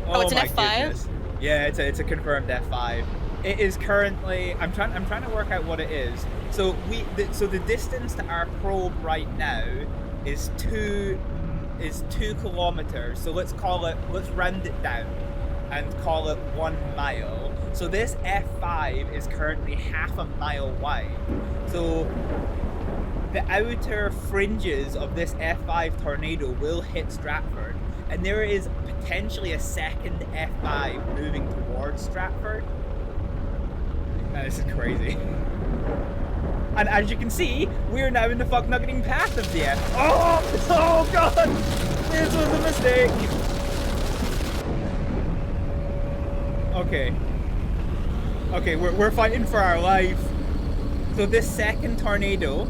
Speaker 3: Oh, it's an F5?
Speaker 2: Goodness. Yeah, it's a confirmed F5. It is currently. I'm trying to work out what it is. So the distance to our probe right now is 2 is 2 kilometers. So let's round it down and call it 1 mile. So this F5 is currently half a mile wide. So the outer fringes of this F5 tornado will hit Stratford, and there is potentially a second F5 moving towards Stratford. Man, this is crazy. And as you can see, we're now in the fuck nuggeting path of the F. Oh god! This was a mistake! Okay, we're fighting for our life. So this second tornado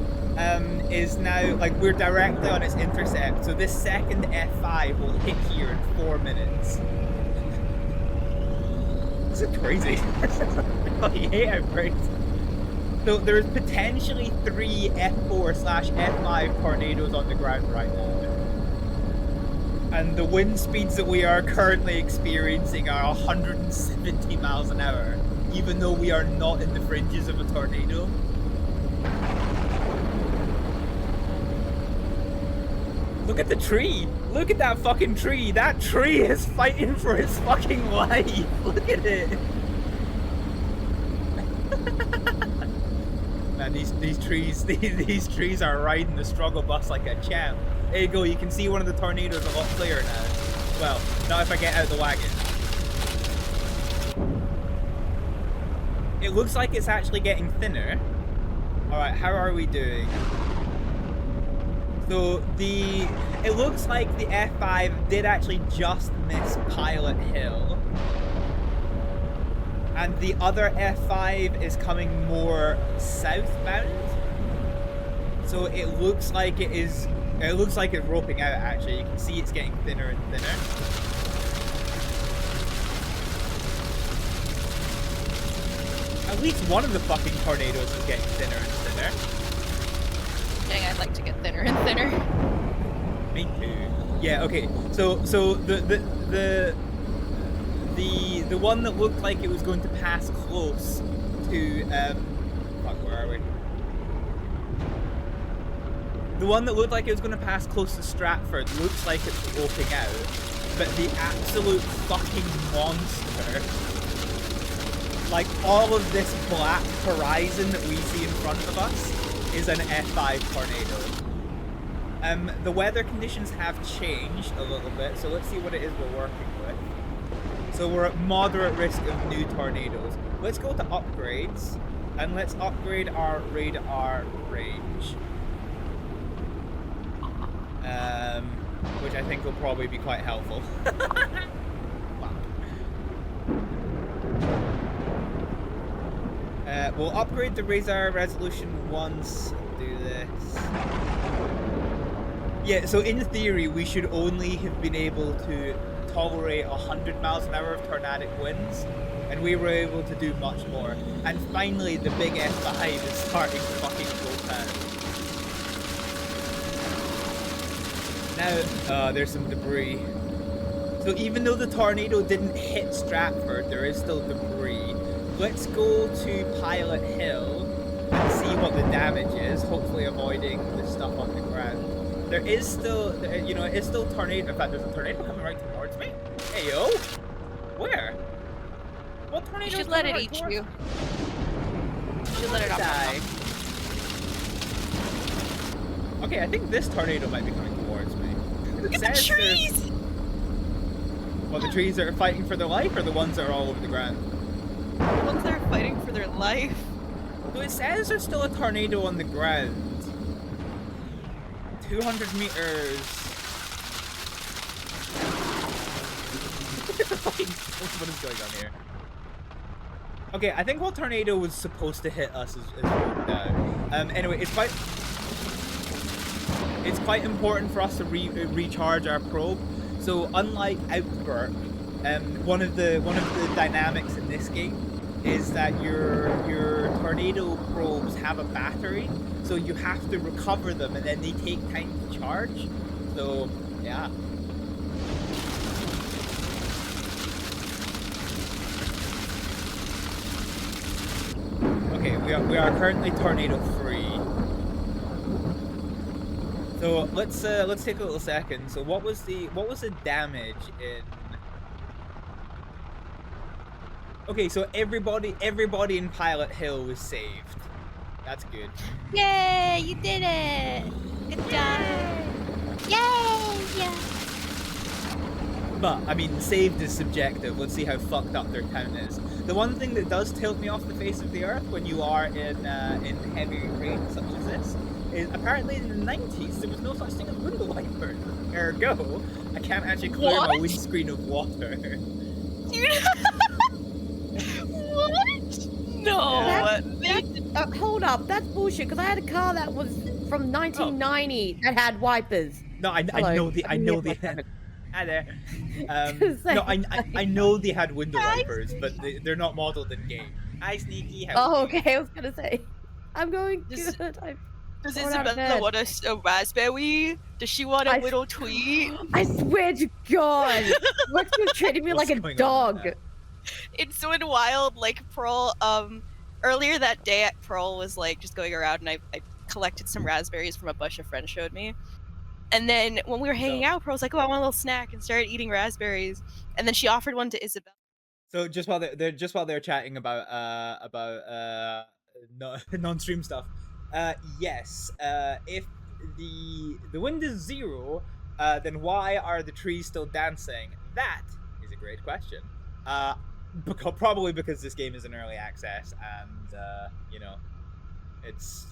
Speaker 2: is now, like, we're directly on its intercept. So this second F5 will hit here in 4 minutes. This is crazy. I hate how crazy. So there's potentially 3 F4/F5 tornadoes on the ground right now. And the wind speeds that we are currently experiencing are 170 miles an hour, even though we are not in the fringes of a tornado. Look at the tree! Look at that fucking tree! That tree is fighting for its fucking life! Look at it! Man, these trees are riding the struggle bus like a champ. There you go, you can see one of the tornadoes a lot clearer now. Well, not if I get out the wagon. It looks like it's actually getting thinner. Alright, how are we doing? So it looks like the F5 did actually just miss Pilot Hill. And the other F5 is coming more southbound. So it looks like it's roping out actually. You can see it's getting thinner and thinner. At least one of the fucking tornadoes is getting thinner and thinner.
Speaker 3: Dang, I'd like to get thinner and thinner.
Speaker 2: Me too. Yeah, okay. So the one that looked like it was going to pass close to fuck, where are we? The one that looked like it was going to pass close to Stratford looks like it's roping out, but the absolute fucking monster, like all of this black horizon that we see in front of us, is an F5 tornado. The weather conditions have changed a little bit, so let's see what it is we're working with. So we're at moderate risk of new tornadoes. Let's go to upgrades, and let's upgrade our radar range. Which I think will probably be quite helpful. We'll upgrade the radar resolution once. Do this. Yeah, so in theory, we should only have been able to tolerate 100 miles an hour of tornadic winds, and we were able to do much more. And finally, the big F5 is starting to fucking roll down. Now, there's some debris. So even though the tornado didn't hit Stratford, there is still debris. Let's go to Pilot Hill and see what the damage is, hopefully avoiding the stuff on the ground. There is still, you know, it's still tornado. In fact, there's a tornado coming right towards me. Hey, yo! Where? What tornado?
Speaker 3: You should let it eat you. You should let it die.
Speaker 2: Okay, I think this tornado might be coming towards me.
Speaker 3: Look at the trees!
Speaker 2: Well, the trees that are fighting for their life, or the ones that are all over the ground?
Speaker 3: The ones that are fighting for their life.
Speaker 2: So it says there's still a tornado on the ground. 200 meters. What is going on here? Okay, I think what tornado was supposed to hit us is worked out. Anyway, it's quite important for us to recharge our probe. So unlike Outburst, one of the dynamics in this game is that your tornado probes have a battery, so you have to recover them and then they take time to charge. So yeah. Okay, we are currently tornado free. So let's take a little second. So what was the damage in? Okay, so everybody in Pilot Hill was saved. That's good.
Speaker 3: Yay! You did it. Good job. Yay! Yeah.
Speaker 2: But I mean, saved is subjective. Let's see how fucked up their town is. The one thing that does tilt me off the face of the earth when you are in heavy rain such as this is apparently in the 90s there was no such thing as window wipers. Ergo, I can't actually clear my windscreen of water.
Speaker 3: What? No.
Speaker 4: Hold up, that's bullshit. Because I had a car that was from 1990 that had wipers.
Speaker 2: No, I know they had. Hi there. No, I know they had window wipers, but they're not modeled in game. Hi, Sneaky.
Speaker 4: Oh, okay. I was gonna say, I'm going good.
Speaker 3: Does Isabella want a raspberry? Does she want a little tweet?
Speaker 4: I swear to God, Rex's treating me like a dog.
Speaker 3: It's so wild. Like Pearl, earlier that day, Pearl was like just going around, and I collected some raspberries from a bush a friend showed me. And then when we were hanging out, Pearl was like, "Oh, I want a little snack," and started eating raspberries. And then she offered one to Isabella.
Speaker 2: So just while they're chatting about non-stream stuff, yes, if the wind is 0, then why are the trees still dancing? That is a great question. Probably because this game is in early access, and you know, it's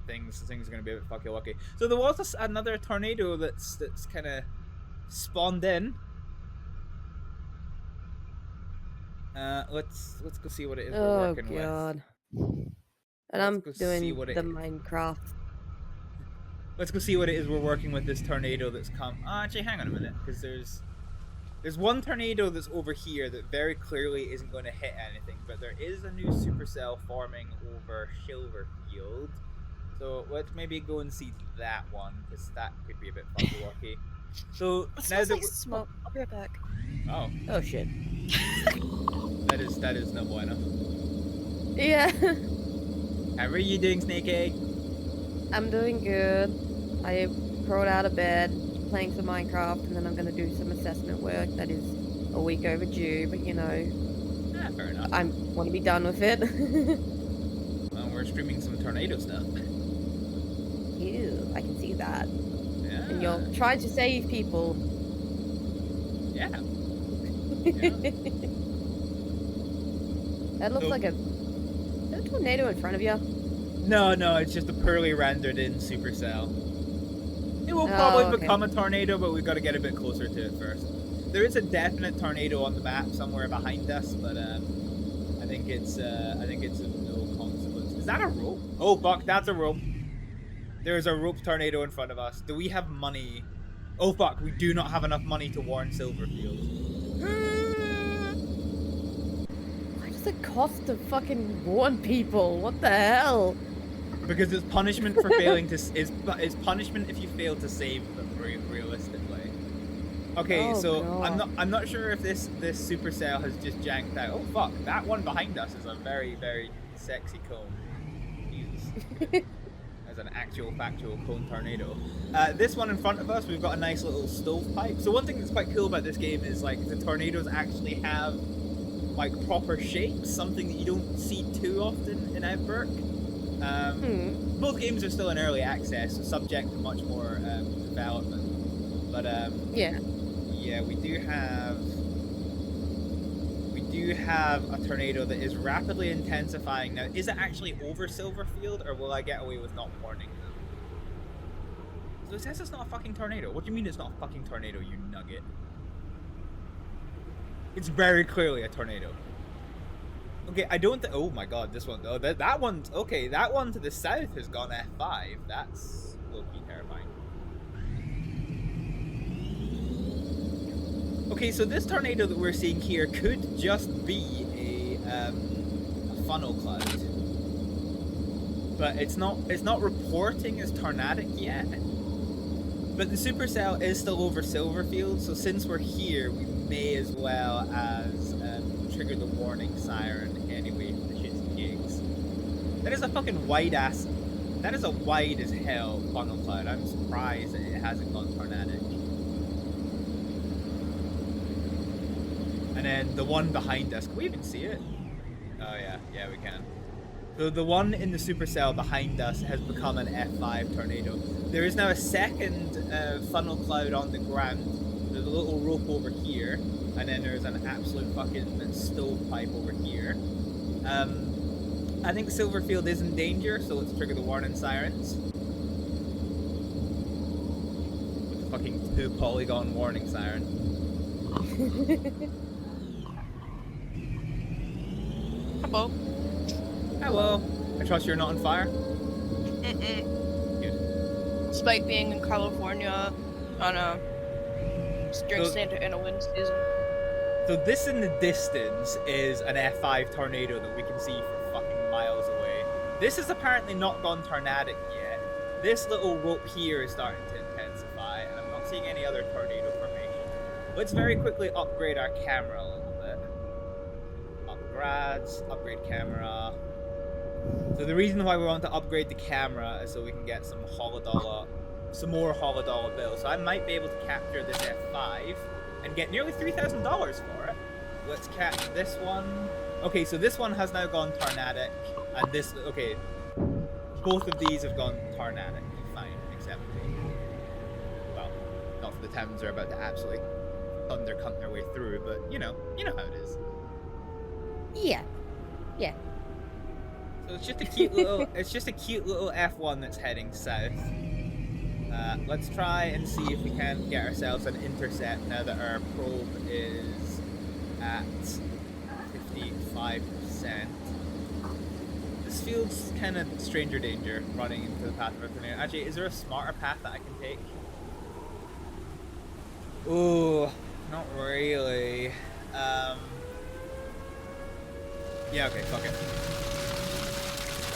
Speaker 2: things are gonna be a bit fucky lucky. So there was another tornado that's kind of spawned in. Let's go see what it is we're working with.
Speaker 4: Oh God! And I'm doing the Minecraft.
Speaker 2: Let's go see what it is we're working with. This tornado that's come. Actually, hang on a minute, because there's one tornado that's over here that very clearly isn't going to hit anything, but there is a new supercell forming over Silverfield. So let's maybe go and see that one, because that could be a bit fucky lucky. So now that
Speaker 3: smoke. I'll be right back.
Speaker 2: Oh
Speaker 4: Shit.
Speaker 2: that is no bueno.
Speaker 4: Yeah.
Speaker 2: How are you doing, Snake Egg?
Speaker 4: I'm doing good. I crawled out of bed, playing some Minecraft, and then I'm gonna do some assessment work that is a week overdue, but you know,
Speaker 2: Fair enough.
Speaker 4: I want to be done with it.
Speaker 2: Well, we're streaming some tornado stuff.
Speaker 4: Ew, I can see that.
Speaker 2: Yeah.
Speaker 4: And you're trying to save people.
Speaker 2: Yeah.
Speaker 4: That looks like a tornado in front of you.
Speaker 2: No, it's just a poorly rendered in supercell. It will probably become a tornado, but we've got to get a bit closer to it first. There is a definite tornado on the map somewhere behind us, but I think it's of no consequence. Is that a rope? Oh fuck, that's a rope. There's a rope tornado in front of us. Do we have money? Oh fuck, we do not have enough money to warn Silverfield.
Speaker 4: Why does it cost to fucking warn people? What the hell?
Speaker 2: Because it's punishment for failing to it's punishment if you fail to save them realistically. Okay, so God. I'm not sure if this supercell has just janked out. Oh fuck, that one behind us is a very, very sexy cone. Jesus. As an actual factual cone tornado. This one in front of us, we've got a nice little stovepipe. So one thing that's quite cool about this game is like the tornadoes actually have like proper shapes, something that you don't see too often in Outbreak. Both games are still in early access, so subject to much more development. But yeah, we do have a tornado that is rapidly intensifying. Now, is it actually over Silverfield, or will I get away with not warning them? So it says it's not a fucking tornado. What do you mean it's not a fucking tornado, you nugget? It's very clearly a tornado. Okay, I don't think. Oh my god, this one. Oh, that one's okay. That one to the south has gone F5. That's low-key terrifying. Okay, so this tornado that we're seeing here could just be a funnel cloud, but it's not reporting as tornadic yet. But the supercell is still over Silverfield, so since we're here, we may as well as trigger the warning siren anyway for the shits and gigs. That is a fucking wide ass That is a wide as hell funnel cloud. I'm surprised that it hasn't gone tornadic. And then the one behind us, can we even see it? Oh yeah, yeah we can. So the one in the supercell behind us has become an F5 tornado. There is now a second funnel cloud on the ground. There's a little rope over here, and then there's an absolute fucking stovepipe over here. I think Silverfield is in danger, so let's trigger the warning sirens. With the fucking 2-polygon warning siren.
Speaker 3: Hello.
Speaker 2: Hello. I trust you're not on fire?
Speaker 3: Mm-mm.
Speaker 2: Good.
Speaker 3: Despite being in California on a during Santa Ana wind season.
Speaker 2: So this in the distance is an F5 tornado that we can see for fucking miles away. This has apparently not gone tornadic yet. This little rope here is starting to intensify, and I'm not seeing any other tornado formation. Let's very quickly upgrade our camera a little bit. Upgrade camera. So the reason why we want to upgrade the camera is so we can get some more holodollar bills. So I might be able to capture this F5 and get nearly $3,000 for it. Let's catch this one. Okay, so this one has now gone tornadic, and this, okay, both of these have gone tornadic. Fine, except well, not for the times they're about to absolutely thunder-cunt their way through, but you know how it is.
Speaker 4: Yeah. Yeah.
Speaker 2: So it's just a cute little, F1 that's heading south. Let's try and see if we can get ourselves an intercept now that our probe is at 55%. This feels kind of stranger danger running into the path of a tornado. Actually, is there a smarter path that I can take? Ooh, not really. Yeah, okay, fuck it.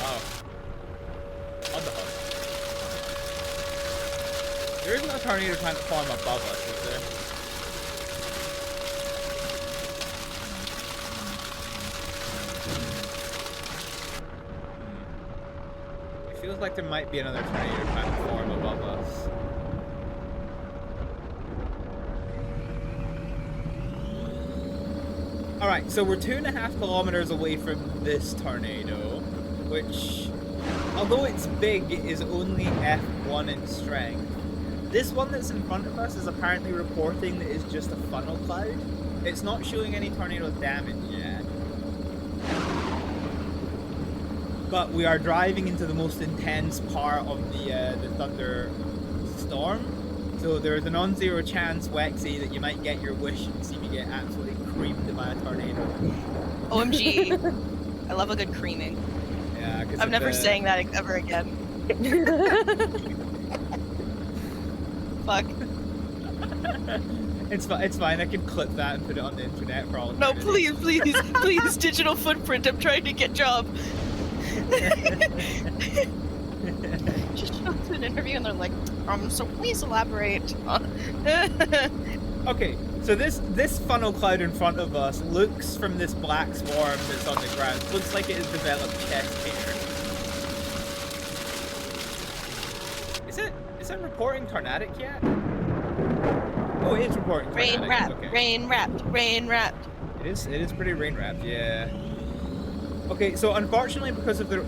Speaker 2: Oh. On the hook. There isn't a tornado trying to form above us, is there? It feels like there might be another tornado trying to form above us. Alright, so we're 2.5 kilometers away from this tornado, which, although it's big, is only F1 in strength. This one that's in front of us is apparently reporting that it's just a funnel cloud. It's not showing any tornado damage yet. But we are driving into the most intense part of the thunder storm. So there's a non-zero chance, Wexy, that you might get your wish and see me get absolutely creamed by a tornado.
Speaker 3: OMG. I love a good creaming.
Speaker 2: Yeah, because
Speaker 3: I'm never saying that ever again. Fuck.
Speaker 2: It's fine. I can clip that and put it on the internet for all.
Speaker 3: No,
Speaker 2: eternity.
Speaker 3: please, digital footprint. I'm trying to get job. Just show up to an interview and they're like, so please elaborate.
Speaker 2: Okay, so this funnel cloud in front of us looks, from this black swarm that's on the ground, looks like it has developed chest hair. Is it reporting tornadic yet? Oh, it is reporting tornadic.
Speaker 3: Rain wrapped.
Speaker 2: It is pretty rain wrapped, yeah. Okay, so unfortunately because of the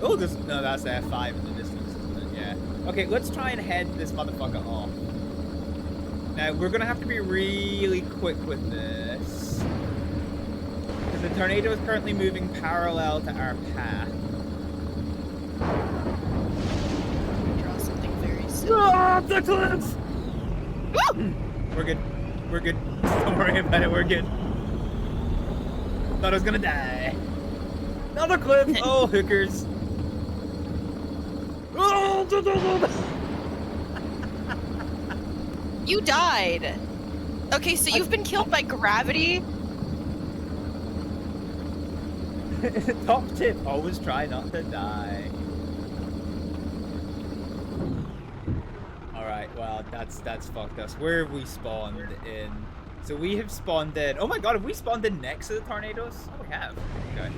Speaker 2: that's the F5 in the distance, isn't it? Yeah. Okay, let's try and head this motherfucker off. Now we're gonna have to be really quick with this, because the tornado is currently moving parallel to our path.
Speaker 3: Draw something very simple.
Speaker 2: Ah, the cliff! We're good. We're good. Don't worry about it. We're good. Thought I was gonna die. Another cliff! Oh, hookers. Oh,
Speaker 3: You died. Okay, so you've been killed by gravity?
Speaker 2: Top tip, always try not to die. Alright, well, that's fucked us. Where have we spawned in? So we have spawned in... Oh my god, have we spawned in next to the tornadoes? Oh, we have. Okay.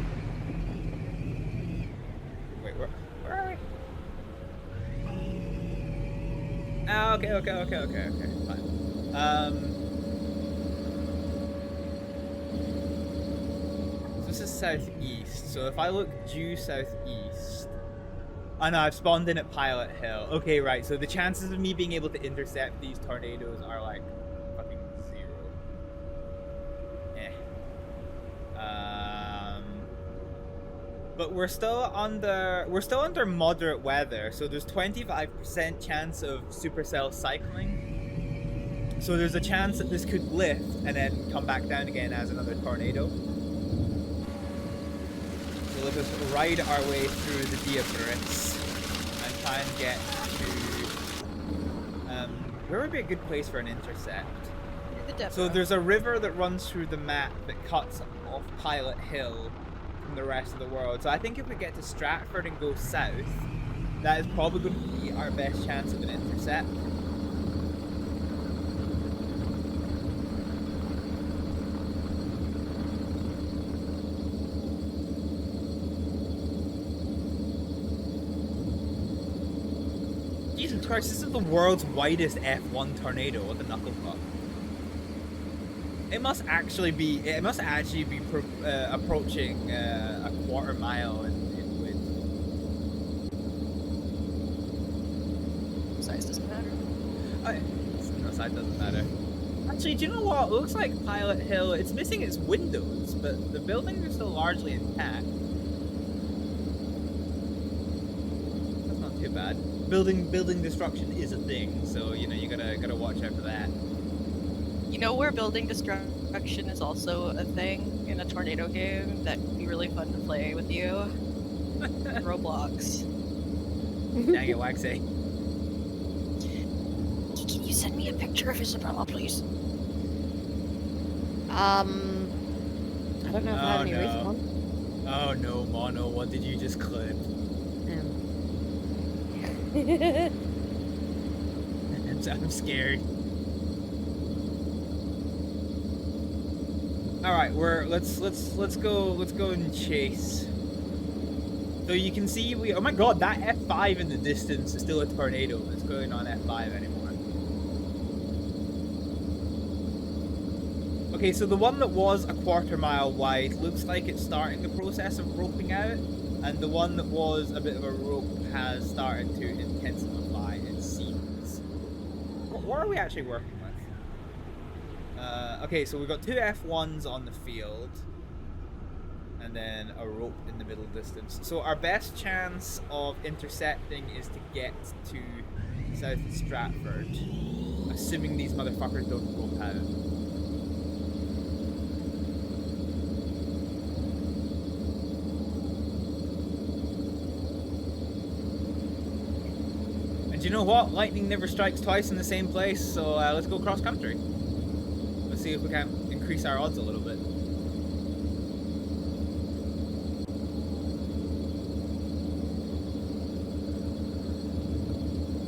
Speaker 2: Wait, where are we? Okay. Fine. So this is southeast. So if I look due southeast. Oh no, I've spawned in at Pilot Hill. Okay, right. So the chances of me being able to intercept these tornadoes are like fucking 0. But we're still under moderate weather, so there's 25% chance of supercell cycling. So there's a chance that this could lift and then come back down again as another tornado. So let us ride our way through the Diabris and try and get to where would be a good place for an intercept? So there's a river that runs through the map that cuts off Pilot Hill from the rest of the world. So I think if we get to Stratford and go south, that is probably going to be our best chance of an intercept. Jesus Christ, this is the world's widest F1 tornado with a knuckle puck. It must actually be approaching a quarter mile in width.
Speaker 3: Size doesn't matter.
Speaker 2: No, size doesn't matter. Actually, do you know what? It looks like Pilot Hill, it's missing its windows, but the buildings are still largely intact. That's not too bad. Building destruction is a thing, so you know you gotta watch out for that.
Speaker 3: You know where building destruction is also a thing in a tornado game that would be really fun to play with you? Roblox.
Speaker 2: Dang it, Waxy.
Speaker 3: Can you send me a picture of Isabella, please?
Speaker 4: I don't know if I have any recent one.
Speaker 2: Oh no, Mono, what did you just clip? I'm scared. All right, let's go and chase. So you can see oh my god, that F5 in the distance is still a tornado that's going on F5 anymore. Okay, so the one that was a quarter mile wide looks like it's starting the process of roping out, and the one that was a bit of a rope has started to intensify, it seems. What are we actually working with? Okay, so we've got 2 F1s on the field, and then a rope in the middle distance. So our best chance of intercepting is to get to South Stratford, assuming these motherfuckers don't rope out. And you know what? Lightning never strikes twice in the same place, so let's go cross country. Let's see if we can increase our odds a little bit.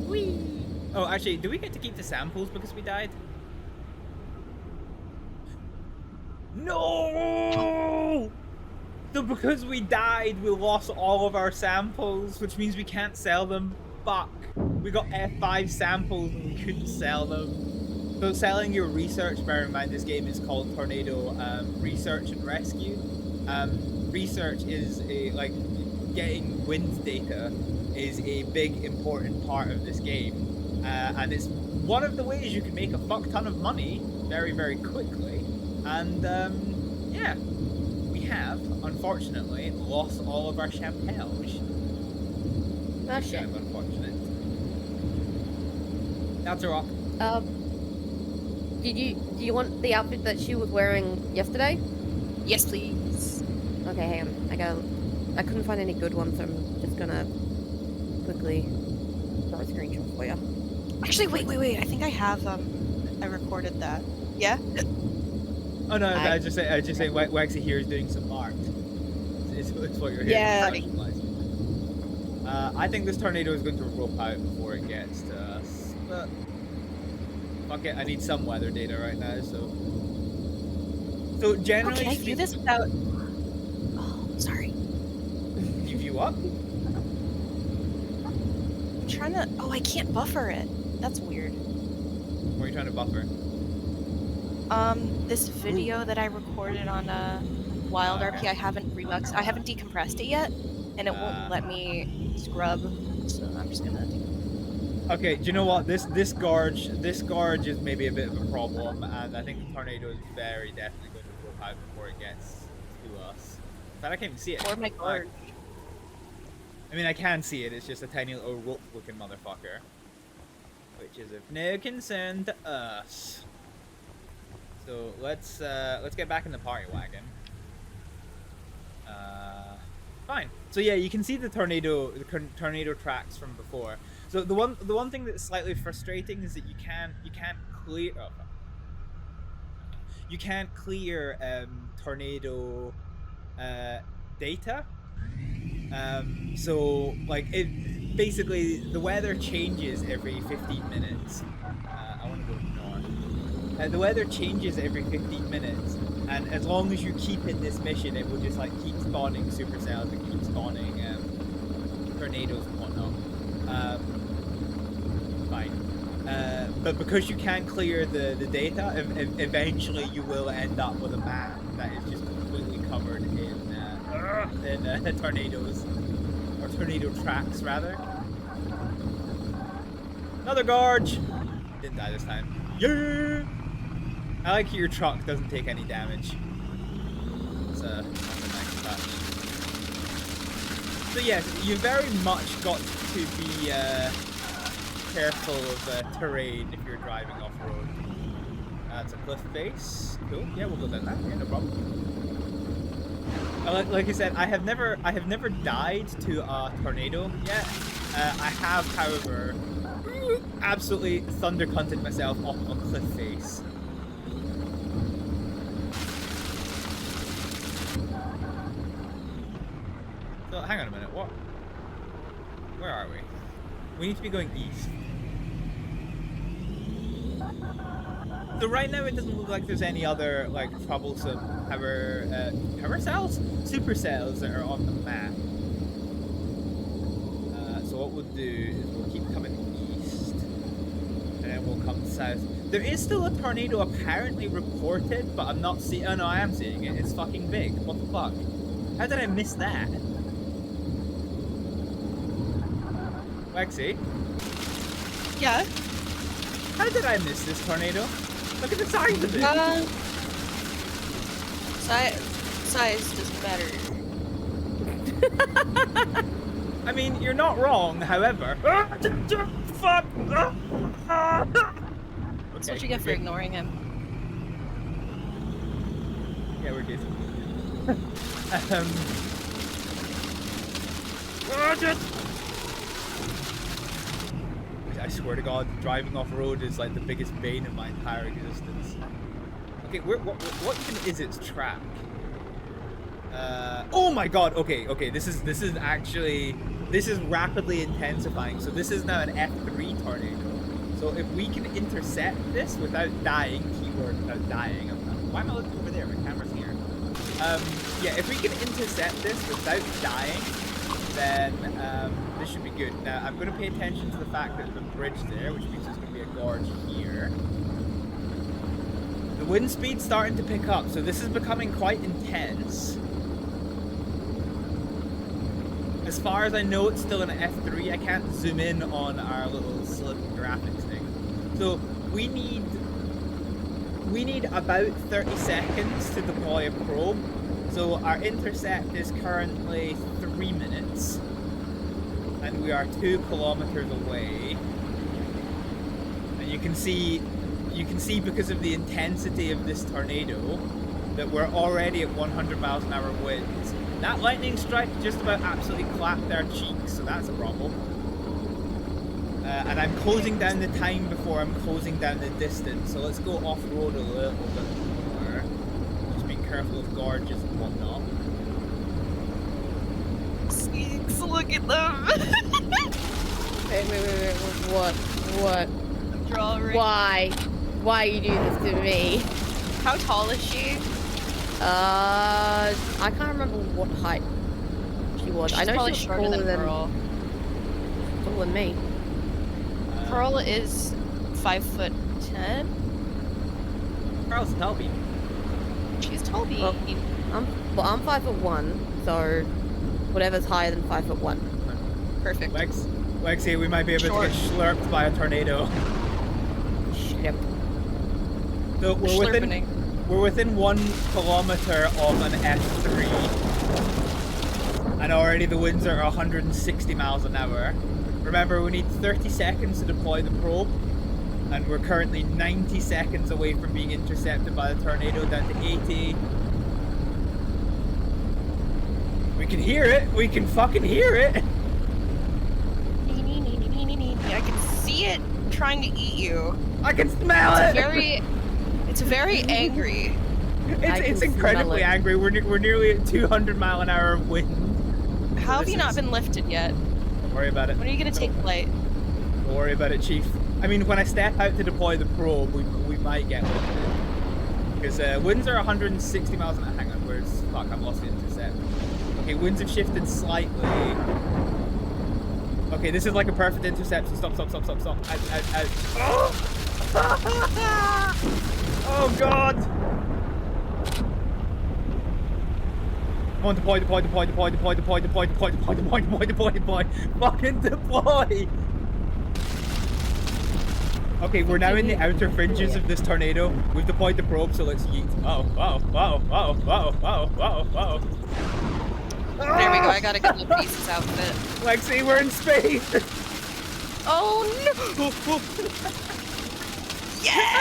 Speaker 2: Whee! Oh, actually, do we get to keep the samples because we died? No! So because we died, we lost all of our samples, which means we can't sell them. Fuck. We got F5 samples and we couldn't sell them. So selling your research, bear in mind this game is called Tornado Research and Rescue. Research is getting wind data is a big important part of this game. And it's one of the ways you can make a fuck ton of money very, very quickly. And yeah, we have, unfortunately, lost all of our champels.
Speaker 4: That's
Speaker 2: kind of unfortunate. That's a rock.
Speaker 4: Do you want the outfit that she was wearing yesterday?
Speaker 3: Yes, please.
Speaker 4: Okay, hang on. I couldn't find any good ones, so I'm just gonna quickly throw a screenshot for you.
Speaker 3: Actually, wait. I think I have I recorded that. Yeah?
Speaker 2: Oh no, I just say Waxy here is doing some art. It's what you're hearing.
Speaker 3: Yeah.
Speaker 2: I think this tornado is going to rope out before it gets to us. But fuck it, I need some weather data right now, so generally
Speaker 3: can I do this without... Oh, sorry.
Speaker 2: You view up?
Speaker 3: I'm trying to... Oh, I can't buffer it. That's weird.
Speaker 2: What are you trying to buffer?
Speaker 3: This video that I recorded on Wild
Speaker 2: Okay.
Speaker 3: RP, I haven't decompressed it yet, and it won't let me scrub. So I'm just gonna.
Speaker 2: Okay, do you know what? This gorge is maybe a bit of a problem, and I think the tornado is very definitely going to flip out before it gets to us. But I can't even see it.
Speaker 3: Or my gorge.
Speaker 2: I mean, I can see it. It's just a tiny little rope-looking motherfucker, which is of no concern to us. So let's get back in the party wagon. Fine. So yeah, you can see the tornado tracks from before. So the one thing that's slightly frustrating is that you can't clear tornado data. So like it basically the weather changes every 15 minutes. I want to go north. The weather changes every 15 minutes, and as long as you keep in this mission, it will just like keep spawning supercells and keep spawning tornadoes and whatnot. Fine. But because you can't clear the data, eventually you will end up with a map that is just completely covered in tornadoes, or tornado tracks rather. Another gorge. Didn't die this time. Yeah. I like your truck doesn't take any damage. It's a nice touch. So yes, you very much got to be careful of terrain if you're driving off-road. That's a cliff face. Cool. Yeah, we'll go down that. Yeah, no problem. Like I said, I have never died to a tornado yet. I have, however, absolutely thunder cunted myself off of a cliff face. So hang on a minute. What? Where are we? We need to be going east. So right now it doesn't look like there's any other like troublesome power cells? Supercells that are on the map. So what we'll do is we'll keep coming east, and then we'll come south. There is still a tornado apparently reported, but I'm not seeing. Oh no, I am seeing it. It's fucking big. What the fuck? How did I miss that? Lexi?
Speaker 3: Yeah?
Speaker 2: How did I miss this tornado? Look at the size of it!
Speaker 3: Size doesn't matter.
Speaker 2: I mean, you're not wrong, however. Fuck!
Speaker 3: That's what you get for ignoring him.
Speaker 2: Yeah, we're good. I swear to God, driving off road is like the biggest bane of my entire existence. Okay, what even is its track? Oh my God! Okay. This is rapidly intensifying. So this is now an F3 tornado. So if we can intercept this without dying, keyword without dying. Why am I looking over there? My camera's here. Yeah, if we can intercept this without dying, then this should be good. Now, I'm going to pay attention to the fact that there's a bridge there, which means there's going to be a gorge here. The wind speed's starting to pick up, so this is becoming quite intense. As far as I know, it's still an F3. I can't zoom in on our little slip graphics thing. So we need about 30 seconds to deploy a probe. So our intercept is currently 3 minutes, and we are 2 kilometers away. And you can see because of the intensity of this tornado that we're already at 100 miles an hour winds. That lightning strike just about absolutely clapped our cheeks, so that's a problem. And I'm closing down the time before I'm closing down the distance, so let's go off-road a little bit more. Just be careful of gorges and whatnot.
Speaker 3: Sneaks, look at them!
Speaker 4: Wait, what?
Speaker 3: I'm drawing.
Speaker 4: Why you do this to me?
Speaker 3: How tall is she?
Speaker 4: I can't remember what height she was.
Speaker 3: She's
Speaker 4: I know
Speaker 3: probably
Speaker 4: she's
Speaker 3: shorter
Speaker 4: taller
Speaker 3: than a girl.
Speaker 4: me.
Speaker 3: Pearl is 5'10".
Speaker 2: Pearl's tall baby.
Speaker 3: She's tall bean.
Speaker 4: Well, I'm 5'1", so whatever's higher than 5'1".
Speaker 3: Perfect.
Speaker 2: Lexi, we might be able to get slurped by a tornado.
Speaker 4: Yep.
Speaker 2: So we're within 1 kilometer of an F3, and already the winds are 160 miles an hour. Remember, we need 30 seconds to deploy the probe, and we're currently 90 seconds away from being intercepted by the tornado, down to 80. We can hear it. We can fucking hear it.
Speaker 3: I can see it trying to eat you.
Speaker 2: I can smell it.
Speaker 3: It's very angry.
Speaker 2: It's incredibly angry. We're nearly at 200 mile an hour of wind.
Speaker 3: How have you not been lifted yet?
Speaker 2: Don't worry about it.
Speaker 3: When are you gonna take flight?
Speaker 2: Don't worry about it, Chief. I mean, when I step out to deploy the probe, we might get lifted. Because winds are 160 miles an hour. Hang on, where's... Fuck, I've lost the intercept. Okay, winds have shifted slightly. Okay, this is like a perfect interception. Stop. Out. Oh! Oh, God! Come on, deploy. Fucking deploy! Okay, we're now in the outer fringes of this tornado. We've deployed the probe, so let's yeet. Oh.
Speaker 3: There we go, I gotta get the Beast's outfit.
Speaker 2: Lexi, we're in space!
Speaker 3: Oh no! Yeah!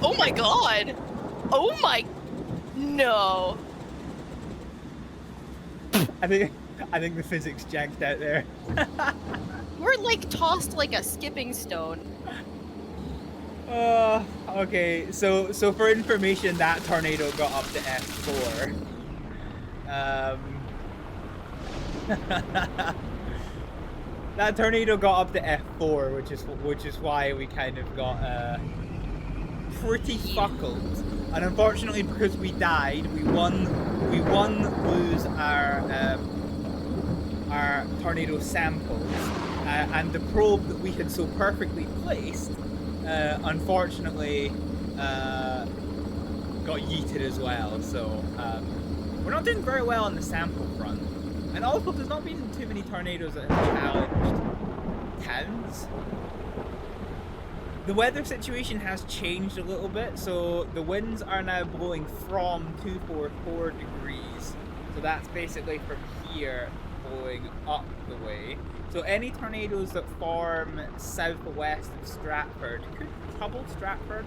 Speaker 3: Oh my god! Oh my... No.
Speaker 2: I think the physics janked out there.
Speaker 3: We're like tossed like a skipping stone.
Speaker 2: Okay, so for information, that tornado got up to F4. That tornado got up to F4, which is why we kind of got pretty fuckled. And unfortunately, because we died, we lose our tornado samples, and the probe that we had so perfectly placed, unfortunately, got yeeted as well. So we're not doing very well on the sample front. And also, there's not been too many tornadoes that have challenged towns. The weather situation has changed a little bit, so the winds are now blowing from 244 degrees. So that's basically from here blowing up the way. So any tornadoes that form southwest of Stratford could trouble Stratford.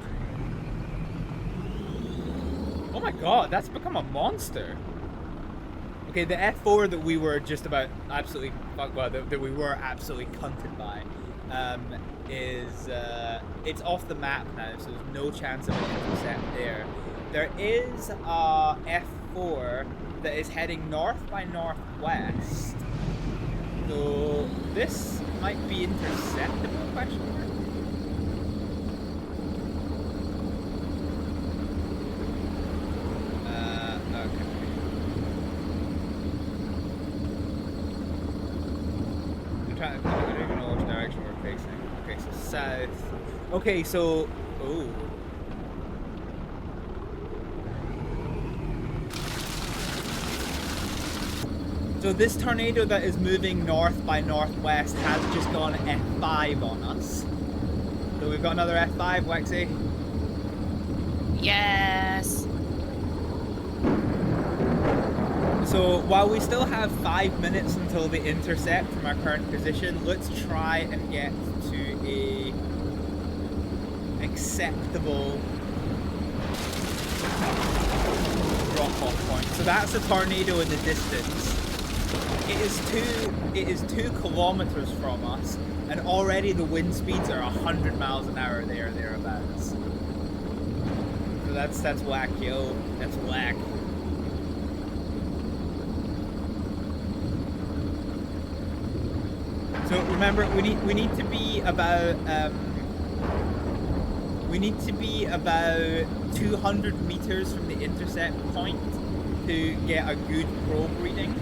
Speaker 2: Oh my god, that's become a monster. Okay, the F4 that we were just about absolutely that we were absolutely cunted by, it's off the map now, so there's no chance of an intercept there. There is a F4 that is heading north by northwest, so this might be interceptable, question mark? Okay. I don't even know which direction we're facing. Okay, so south. Okay, so... Oh. So this tornado that is moving north by northwest has just gone F5 on us. So we've got another F5, Lexi.
Speaker 3: Yes!
Speaker 2: So while we still have 5 minutes until the intercept from our current position, let's try and get to a acceptable drop-off point. So that's a tornado in the distance. It is 2 kilometers from us, and already the wind speeds are 100 miles an hour there or thereabouts. So that's whack, yo. That's whack. So remember, we need to be about 200 meters from the intercept point to get a good probe reading.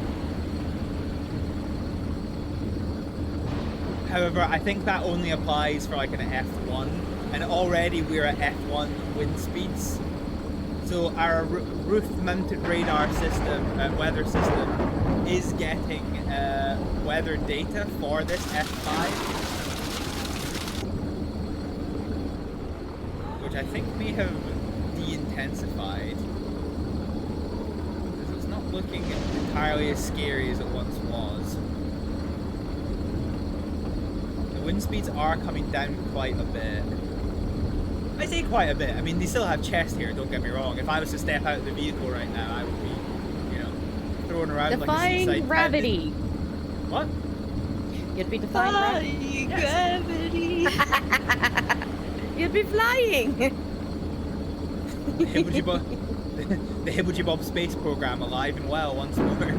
Speaker 2: However, I think that only applies for like an F1, and already we're at F1 wind speeds. So our roof-mounted radar system, weather system, is getting weather data for this F5, which I think may have de-intensified. Because it's not looking entirely as scary as it once was. The wind speeds are coming down quite a bit. I say quite a bit. I mean, they still have chest here, don't get me wrong. If I was to step out of the vehicle right now, I would be, you know, thrown around
Speaker 4: Defying
Speaker 2: like a seaside
Speaker 4: gravity.
Speaker 2: pounded. What?
Speaker 4: You'd be defying gravity.
Speaker 3: Gravity.
Speaker 4: You'd be flying.
Speaker 2: The Hibblejaybob space program alive and well once more.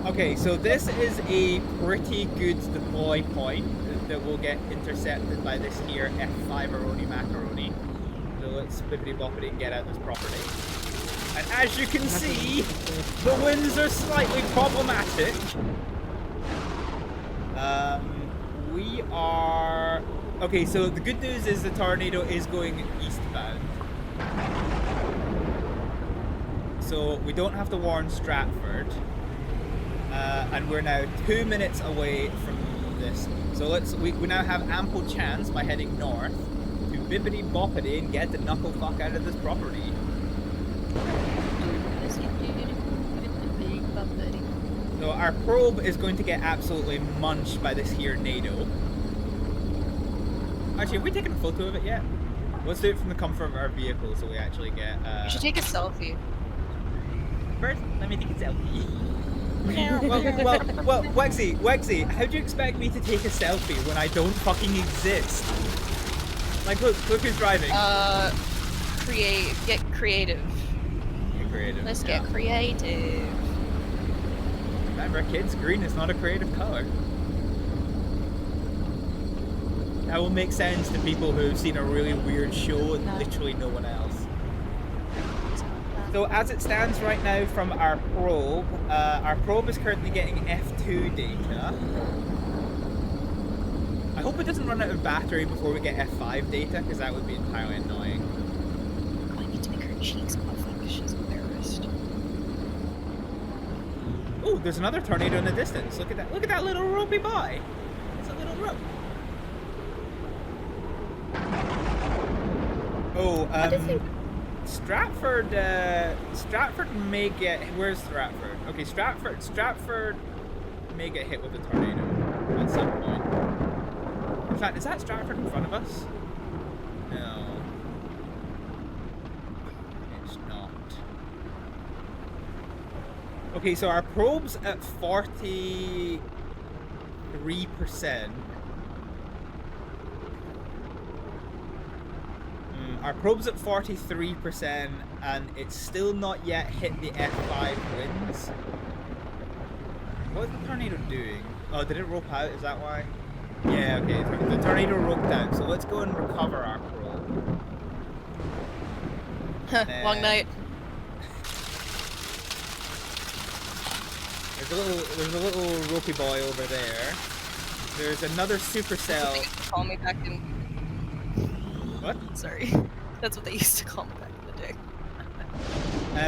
Speaker 2: Okay, so this is a pretty good deploy point that will get intercepted by this here F5 macaroni. So let's bippity boppity and get out this property. And as you can see, the winds are slightly problematic. We are... Okay, so the good news is the tornado is going eastbound. So we don't have to warn Stratford. And we're now 2 minutes away from this. So we now have ample chance by heading north to bippity boppity and get the knuckle fuck out of this property. So our probe is going to get absolutely munched by this here NATO. Actually, have we taken a photo of it yet? Let's do it from the comfort of our vehicle so we actually get...
Speaker 3: You should take a selfie.
Speaker 2: First, let me take a selfie. well, Wexy, how do you expect me to take a selfie when I don't fucking exist? Like, look who's driving.
Speaker 3: Get creative.
Speaker 2: Get creative.
Speaker 3: Let's get creative.
Speaker 2: Remember, kids, green is not a creative color. That will make sense to people who've seen a really weird show and literally no one else. So as it stands right now from our probe is currently getting F2 data. I hope it doesn't run out of battery before we get F5 data, because that would be entirely annoying.
Speaker 3: I need to make her cheeks puff because she's embarrassed.
Speaker 2: Oh, there's another tornado in the distance. Look at that! Look at that little ropey boy. It's a little rope. Oh, Stratford may get... Where's Stratford? Okay, Stratford may get hit with a tornado at some point. In fact, is that Stratford in front of us? No. It's not. Okay, so our probe's at 43%. Our probe's at 43%, and it's still not yet hit the F5 winds. What's the tornado doing? Oh, did it rope out? Is that why? Yeah, okay. The tornado roped out, so let's go and recover our probe.
Speaker 3: Long night.
Speaker 2: There's a little ropey boy over there. There's another supercell.
Speaker 3: Call me back in.
Speaker 2: What?
Speaker 3: Sorry. That's what they used to call me back in the day.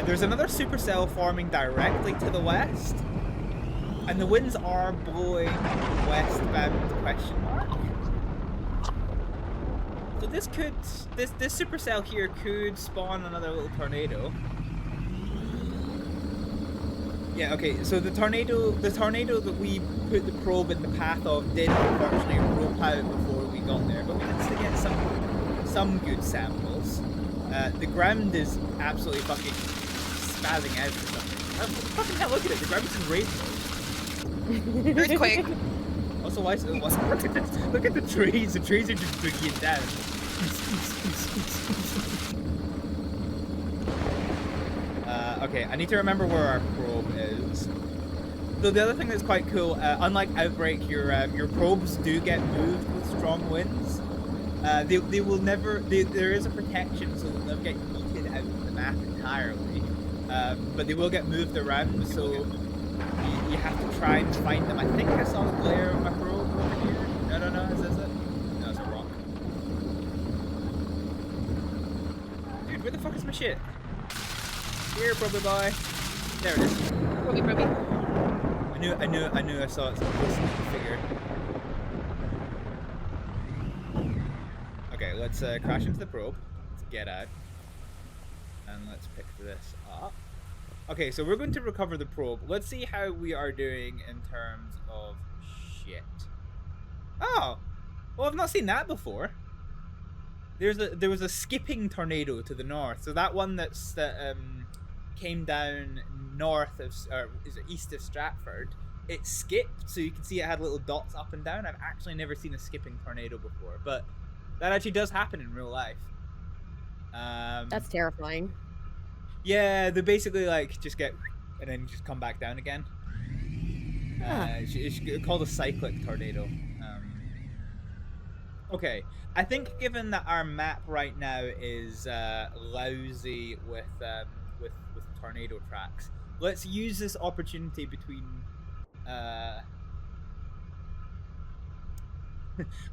Speaker 2: There's another supercell forming directly to the west. And the winds are blowing westbound, question mark. So this supercell here could spawn another little tornado. Yeah, okay, so the tornado that we put the probe in the path of did unfortunately rope out before we got there, but we managed to get some good samples. The ground is absolutely fucking spazzing out for something. Oh, fucking hell, look at it, the ground is in raid mode.
Speaker 3: Earthquake.
Speaker 2: Also, look at the trees are just boogie down. Okay, I need to remember where our probe is. So the other thing that's quite cool, unlike Outbreak, your probes do get moved with strong winds. They will never. There is a protection, so they'll never get yeeted out of the map entirely. But they will get moved around, so you have to try and find them. I think I saw the glare of my probe over here. No, is this it? No, it's a rock. Dude, where the fuck is my shit? Here, probably boy. There it is.
Speaker 3: Probably.
Speaker 2: I knew I saw it. So figure. Okay, let's crash into the probe. Let's get out. And let's pick this up. Okay, so we're going to recover the probe. Let's see how we are doing in terms of shit. Oh! Well, I've not seen that before. There was a skipping tornado to the north. So that one that came down north of, or is it east of Stratford, it skipped, so you can see it had little dots up and down. I've actually never seen a skipping tornado before, but that actually does happen in real life.
Speaker 4: That's terrifying.
Speaker 2: Yeah, they basically like just get and then just come back down again. It's called a cyclic tornado. Okay, I think given that our map right now is lousy with tornado tracks, let's use this opportunity between.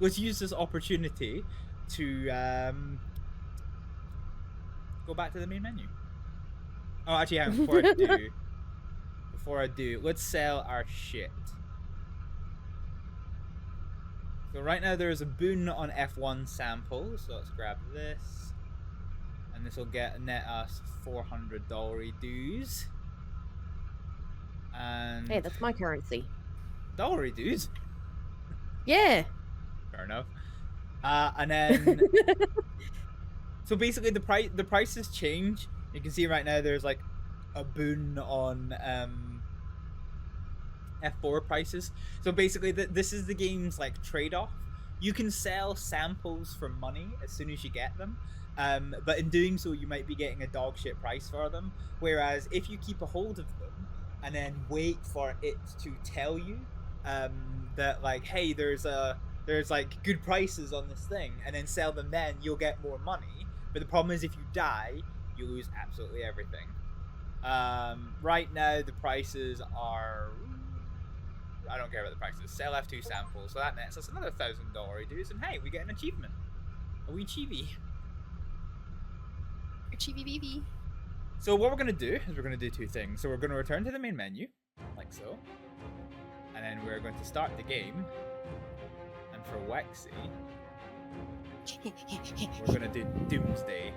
Speaker 2: Let's use this opportunity to go back to the main menu. Oh, actually, hang on, before I do, let's sell our shit. So right now there is a boon on F1 samples, so let's grab this. And this will net us $400 dues. And
Speaker 4: Hey, that's my currency.
Speaker 2: $1 dues?
Speaker 4: Yeah.
Speaker 2: Fair enough. And then so basically the prices change. You can see right now there's like a boon on F4 prices. So basically this is the game's like trade-off. You can sell samples for money as soon as you get them. But in doing so you might be getting a dog shit price for them. Whereas if you keep a hold of them and then wait for it to tell you that like, hey, there's like good prices on this thing, and then sell them, then you'll get more money. But the problem is if you die, you lose absolutely everything. Right now the prices are, I don't care about the prices. Sell F2 samples, so that nets us another $1,000 dues, and hey, we get an achievement. A wee chibi.
Speaker 3: A chibi BB.
Speaker 2: So what we're gonna do is we're gonna do two things. So we're gonna return to the main menu, like so, and then we're going to start the game. And for Wexy, we're gonna do Doomsday.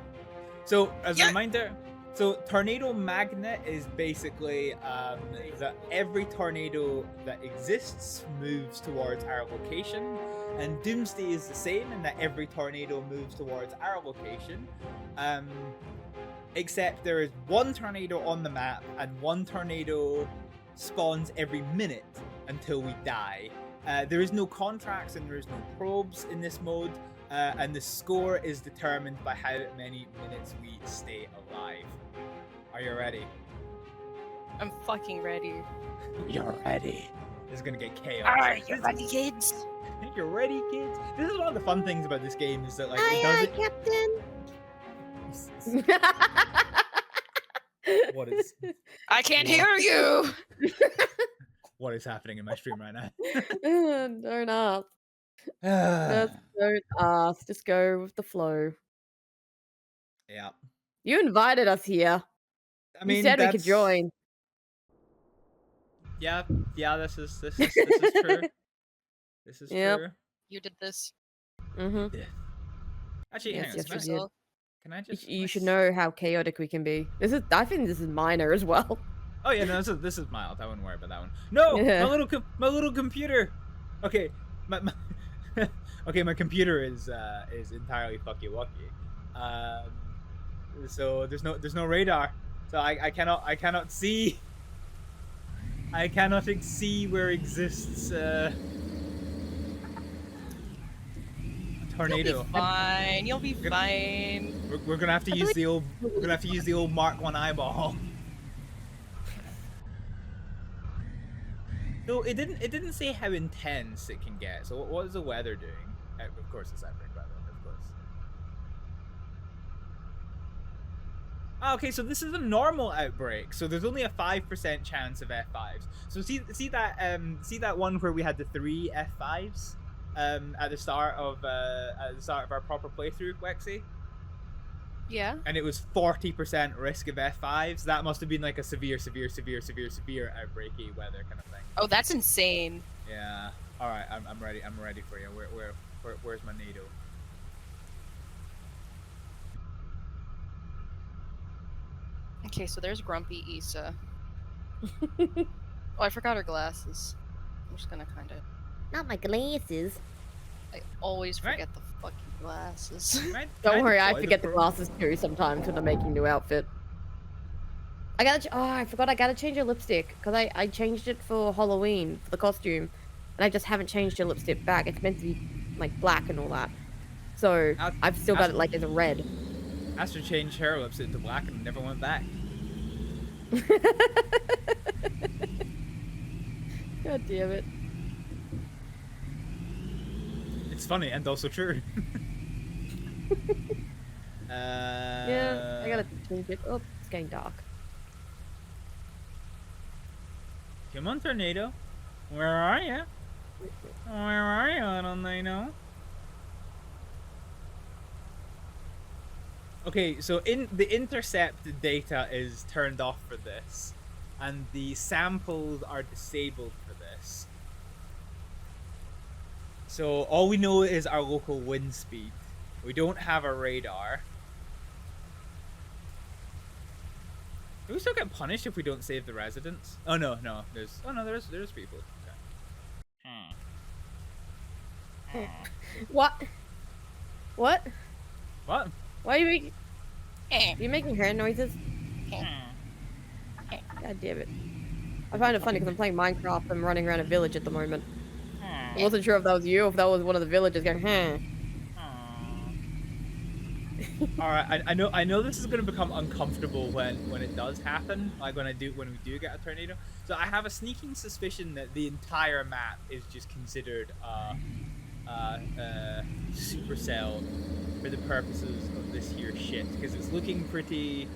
Speaker 2: So as a reminder, so Tornado Magnet is basically that every tornado that exists moves towards our location, and Doomsday is the same in that every tornado moves towards our location. Except there is one tornado on the map, and one tornado spawns every minute until we die. There is no contracts and there is no probes in this mode, and the score is determined by how many minutes we stay alive. Are you ready?
Speaker 3: I'm fucking ready.
Speaker 2: You're ready. This is gonna get chaos.
Speaker 3: Are you ready, kids?
Speaker 2: You're ready, kids? This is one of the fun things about this game, is that like it
Speaker 4: Aye,
Speaker 2: doesn't.
Speaker 4: Captain.
Speaker 2: What is?
Speaker 3: I can't hear you.
Speaker 2: What is happening in my stream right now?
Speaker 4: Don't ask. Just don't ask. Just go with the flow.
Speaker 2: Yeah.
Speaker 4: You invited us here.
Speaker 2: I mean,
Speaker 4: you said we could join.
Speaker 2: Yeah, this is true. This is true.
Speaker 3: You did this.
Speaker 4: Mm-hmm.
Speaker 2: Yeah. Actually,
Speaker 4: Yes,
Speaker 2: hang on.
Speaker 4: yes,
Speaker 2: Can
Speaker 4: you did.
Speaker 2: can I just?
Speaker 4: You should know how chaotic we can be. I think this is minor as well.
Speaker 2: Oh yeah, no, this is mild. I wouldn't worry about that one. No,
Speaker 4: Yeah.
Speaker 2: my little computer. Okay, my okay, my computer is entirely fucky wucky. So there's no radar. So I cannot see. I cannot see where exists a tornado.
Speaker 3: You'll be fine. You'll be fine.
Speaker 2: We're gonna have to use the old Mark 1 eyeball. So it didn't say how intense it can get. So what is the weather doing? Of course it's epic weather, of course. Okay, so this is a normal outbreak, so there's only a 5% chance of F5s. So see that one where we had the 3 F5s at the start of our proper playthrough, Wexy?
Speaker 3: Yeah.
Speaker 2: And it was 40% risk of F5s. That must have been like a severe outbreaky weather kind of thing.
Speaker 3: Oh, that's insane.
Speaker 2: Yeah. All right, I'm ready. I'm ready for you. Where's my NATO?
Speaker 3: Okay, so there's Grumpy Issa. Oh, I forgot her glasses. I'm just gonna kind of.
Speaker 4: Not my glasses.
Speaker 3: I always
Speaker 2: Right.
Speaker 3: forget the fucking glasses.
Speaker 2: Right?
Speaker 4: Don't worry, I
Speaker 2: deploy
Speaker 4: forget the
Speaker 2: program?
Speaker 4: glasses too sometimes when I'm making a new outfit. I gotta. Oh, I forgot. I gotta change your lipstick because I changed it for Halloween for the costume, and I just haven't changed your lipstick back. It's meant to be like black and all that, so I've still got it like as a red.
Speaker 2: Astrid changed her lipstick to black and never went back.
Speaker 4: God damn it.
Speaker 2: It's funny and also true.
Speaker 4: Yeah, I gotta change it. Oh, it's getting dark.
Speaker 2: Come on, Tornado. Where are you? Where are you, little Nino? Okay, so in the intercept data is turned off for this, and the samples are disabled for this. So all we know is our local wind speed. We don't have a radar. Do we still get punished if we don't save the residents? Oh no, there's people. Okay.
Speaker 4: What? What?
Speaker 2: What?
Speaker 4: Why are you making? Are you making hand noises? God damn it! I find it funny because I'm playing Minecraft. I'm running around a village at the moment. I wasn't sure if that was you, or if that was one of the villagers going,
Speaker 2: Alright, I know this is gonna become uncomfortable when it does happen, like when we do get a tornado. So I have a sneaking suspicion that the entire map is just considered supercell for the purposes of this here shit, because it's looking pretty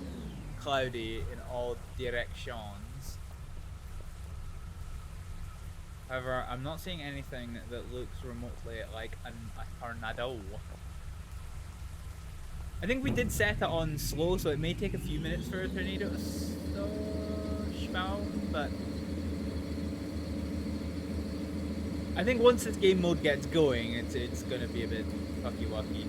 Speaker 2: cloudy in all directions. However, I'm not seeing anything that looks remotely like a tornado. I think we did set it on slow, so it may take a few minutes for a tornado to spawn, but I think once this game mode gets going, it's gonna be a bit fucky-wucky.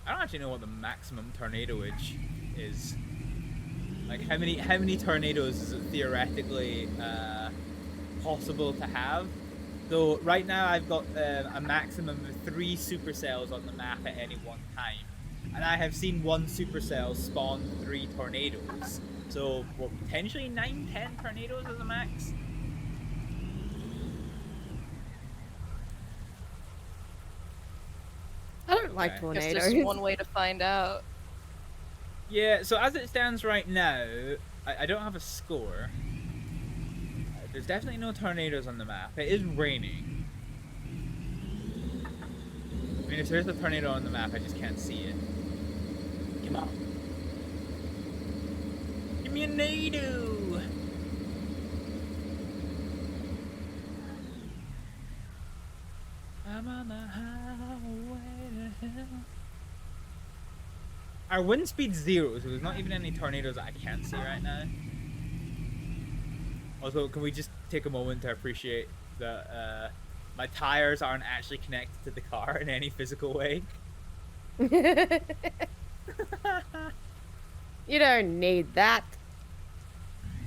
Speaker 2: I don't actually know what the maximum tornadoage is. Like how many tornadoes is it theoretically possible to have? So right now I've got a maximum of 3 supercells on the map at any one time, and I have seen one supercell spawn 3 tornadoes. So what, potentially 9-10 tornadoes as a max.
Speaker 4: I don't like
Speaker 2: Okay.
Speaker 4: tornadoes.
Speaker 3: Guess there's one way to find out.
Speaker 2: Yeah. So as it stands right now, I don't have a score. There's definitely no tornadoes on the map. It is raining. I mean, if there's a tornado on the map, I just can't see it. Come on. Give me a nado! I'm on the highway to hell. Our wind speed's 0, so there's not even any tornadoes that I can't see right now. Also, can we just take a moment to appreciate that my tires aren't actually connected to the car in any physical way?
Speaker 4: You don't need that.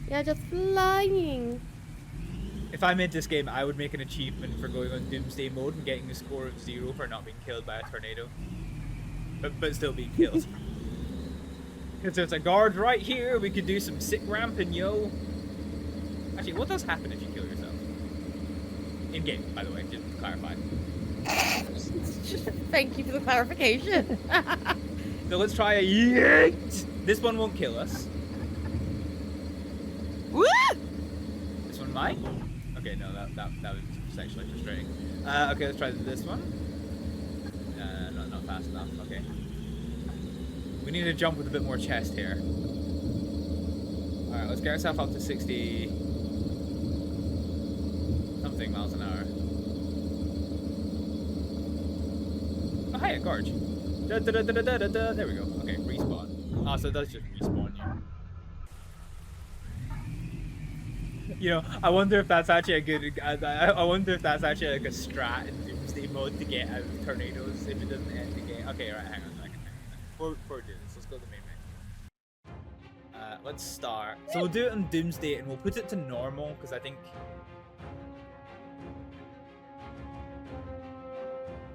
Speaker 4: You're just flying.
Speaker 2: If I made this game, I would make an achievement for going on Doomsday mode and getting a score of 0 for not being killed by a tornado. But still being killed. Because there's a guard right here, we could do some sick ramping, yo. Actually, what does happen if you kill yourself? In game, by the way, just to clarify.
Speaker 4: Thank you for the clarification.
Speaker 2: So let's try a yeet! This one won't kill us.
Speaker 3: Woo!
Speaker 2: This one might? Okay, no, that was sexually frustrating. Okay, let's try this one. Not fast enough. Okay. We need to jump with a bit more chest here. Alright, let's get ourselves up to 60 something miles an hour. Oh, hiya, Gorge. There we go. Okay, respawn. Oh, so it does just respawn you. You know, I wonder if that's actually a good. I wonder if that's actually like a strat in Doomsday mode to get out of tornadoes if it doesn't end the game. Okay, right, hang on a second. Before we do this, let's go to the main menu. Let's start. So we'll do it on Doomsday and we'll put it to normal because I think.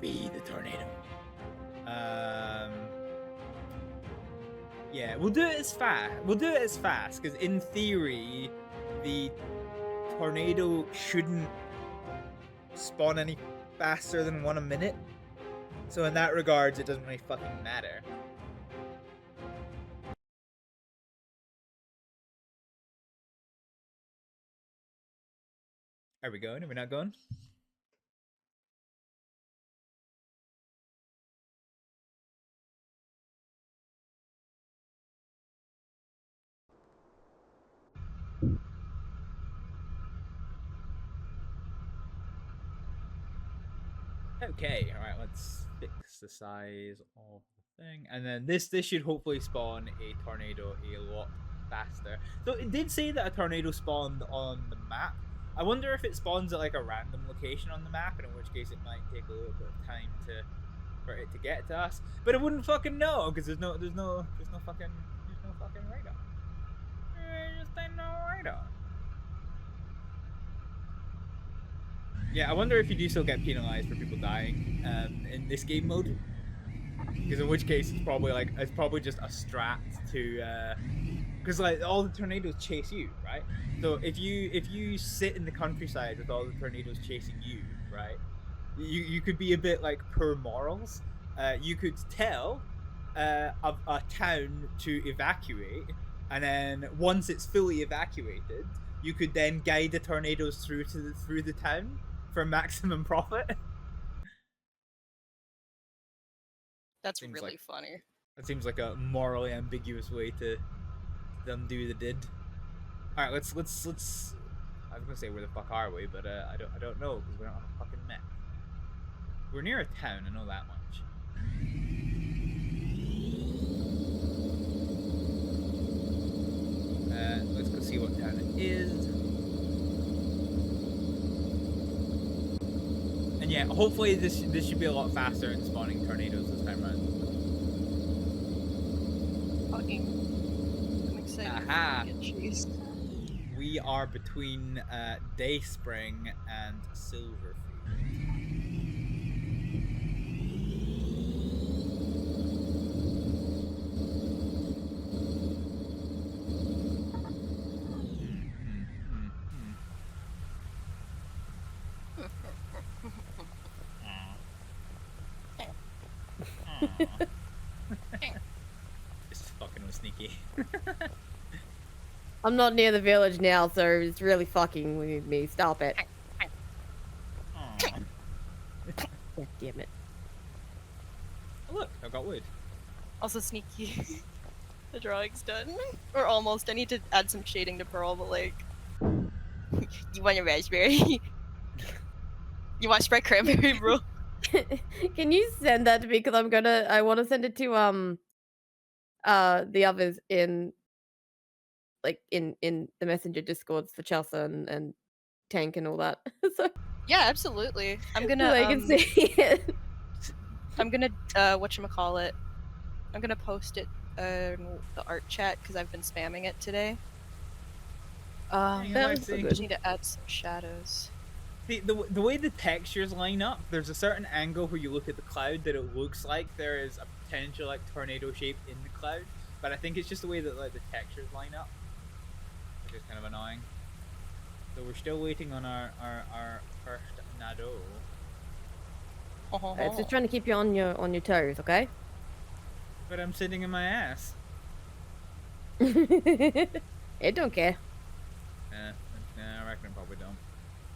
Speaker 2: Be the tornado. Yeah, we'll do it as fast. We'll do it as fast because in theory, the tornado shouldn't spawn any faster than 1 a minute. So in that regards, it doesn't really fucking matter. Are we going? Are we not going? Okay, alright, let's fix the size of the thing. And then this should hopefully spawn a tornado a lot faster. So it did say that a tornado spawned on the map. I wonder if it spawns at like a random location on the map, and in which case it might take a little bit of time for it to get to us. But I wouldn't fucking know, because there's no fucking radar. There's just ain't no radar. Yeah, I wonder if you do still get penalized for people dying in this game mode, because in which case it's probably just a strat to, because like all the tornadoes chase you, right? So if you sit in the countryside with all the tornadoes chasing you, right, you could be a bit like poor morals. You could tell a town to evacuate, and then once it's fully evacuated, you could then guide the tornadoes through the town for maximum profit.
Speaker 3: That's
Speaker 2: Seems
Speaker 3: really
Speaker 2: like-
Speaker 3: funny.
Speaker 2: That seems like a morally ambiguous way to undo the did. All right, let's. I was gonna say where the fuck are we, but I don't know because we don't have a fucking map. We're near a town, I know that much. Let's go see what town it is. And yeah, hopefully this should be a lot faster in spawning tornadoes this time around.
Speaker 3: Fucking. I'm excited
Speaker 2: Aha.
Speaker 3: to get chased.
Speaker 2: We are between Dayspring and Silverfield. Just fucking with Sneaky.
Speaker 4: I'm not near the village now, so it's really fucking with me. Stop it. God damn it.
Speaker 2: Oh, look, I got wood.
Speaker 3: Also sneaky. The drawing's done. Or almost. I need to add some shading to Pearl, but like... You want a raspberry? You want Sprite cranberry, bro?
Speaker 4: Can you send that to me? Because I want to send it to the others in the messenger discords for Chelsea and Tank and all that. So
Speaker 3: Yeah, absolutely. I'm gonna
Speaker 4: I can see it.
Speaker 3: I'm gonna whatchamacallit. I'm gonna post it in the art chat because I've been spamming it today.
Speaker 2: Yeah,
Speaker 4: that
Speaker 2: I
Speaker 4: was so
Speaker 2: see.
Speaker 3: I
Speaker 4: good.
Speaker 3: just need to add some shadows.
Speaker 2: See, the way the textures line up, there's a certain angle where you look at the cloud that it looks like there is a potential like tornado shape in the cloud, but I think it's just the way that like the textures line up, which is kind of annoying. So we're still waiting on our first nado.
Speaker 4: It's just trying to keep you on your toes, okay?
Speaker 2: But I'm sitting in my ass.
Speaker 4: It don't care.
Speaker 2: I reckon I probably don't.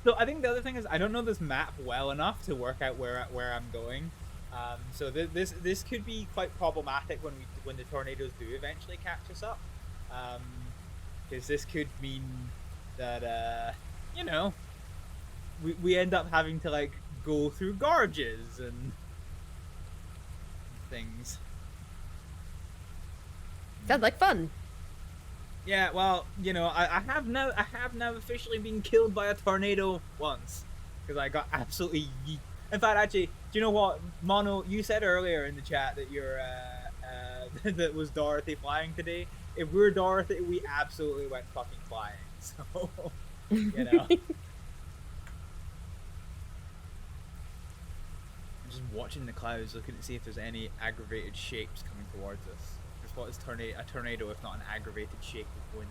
Speaker 2: So I think the other thing is I don't know this map well enough to work out where I'm going. So this could be quite problematic when the tornadoes do eventually catch us up, because this could mean that you know, we end up having to like go through gorges and things.
Speaker 4: Sounds like fun.
Speaker 2: Yeah, well, you know, I have now officially been killed by a tornado once, because I got absolutely yeet. In fact, actually, do you know what, Mono? You said earlier in the chat that you're that was Dorothy flying today. If we're Dorothy, we absolutely went fucking flying. So, you know. I'm just watching the clouds, looking to see if there's any aggravated shapes coming towards us. Just what is a tornado if not an aggravated shape of wind?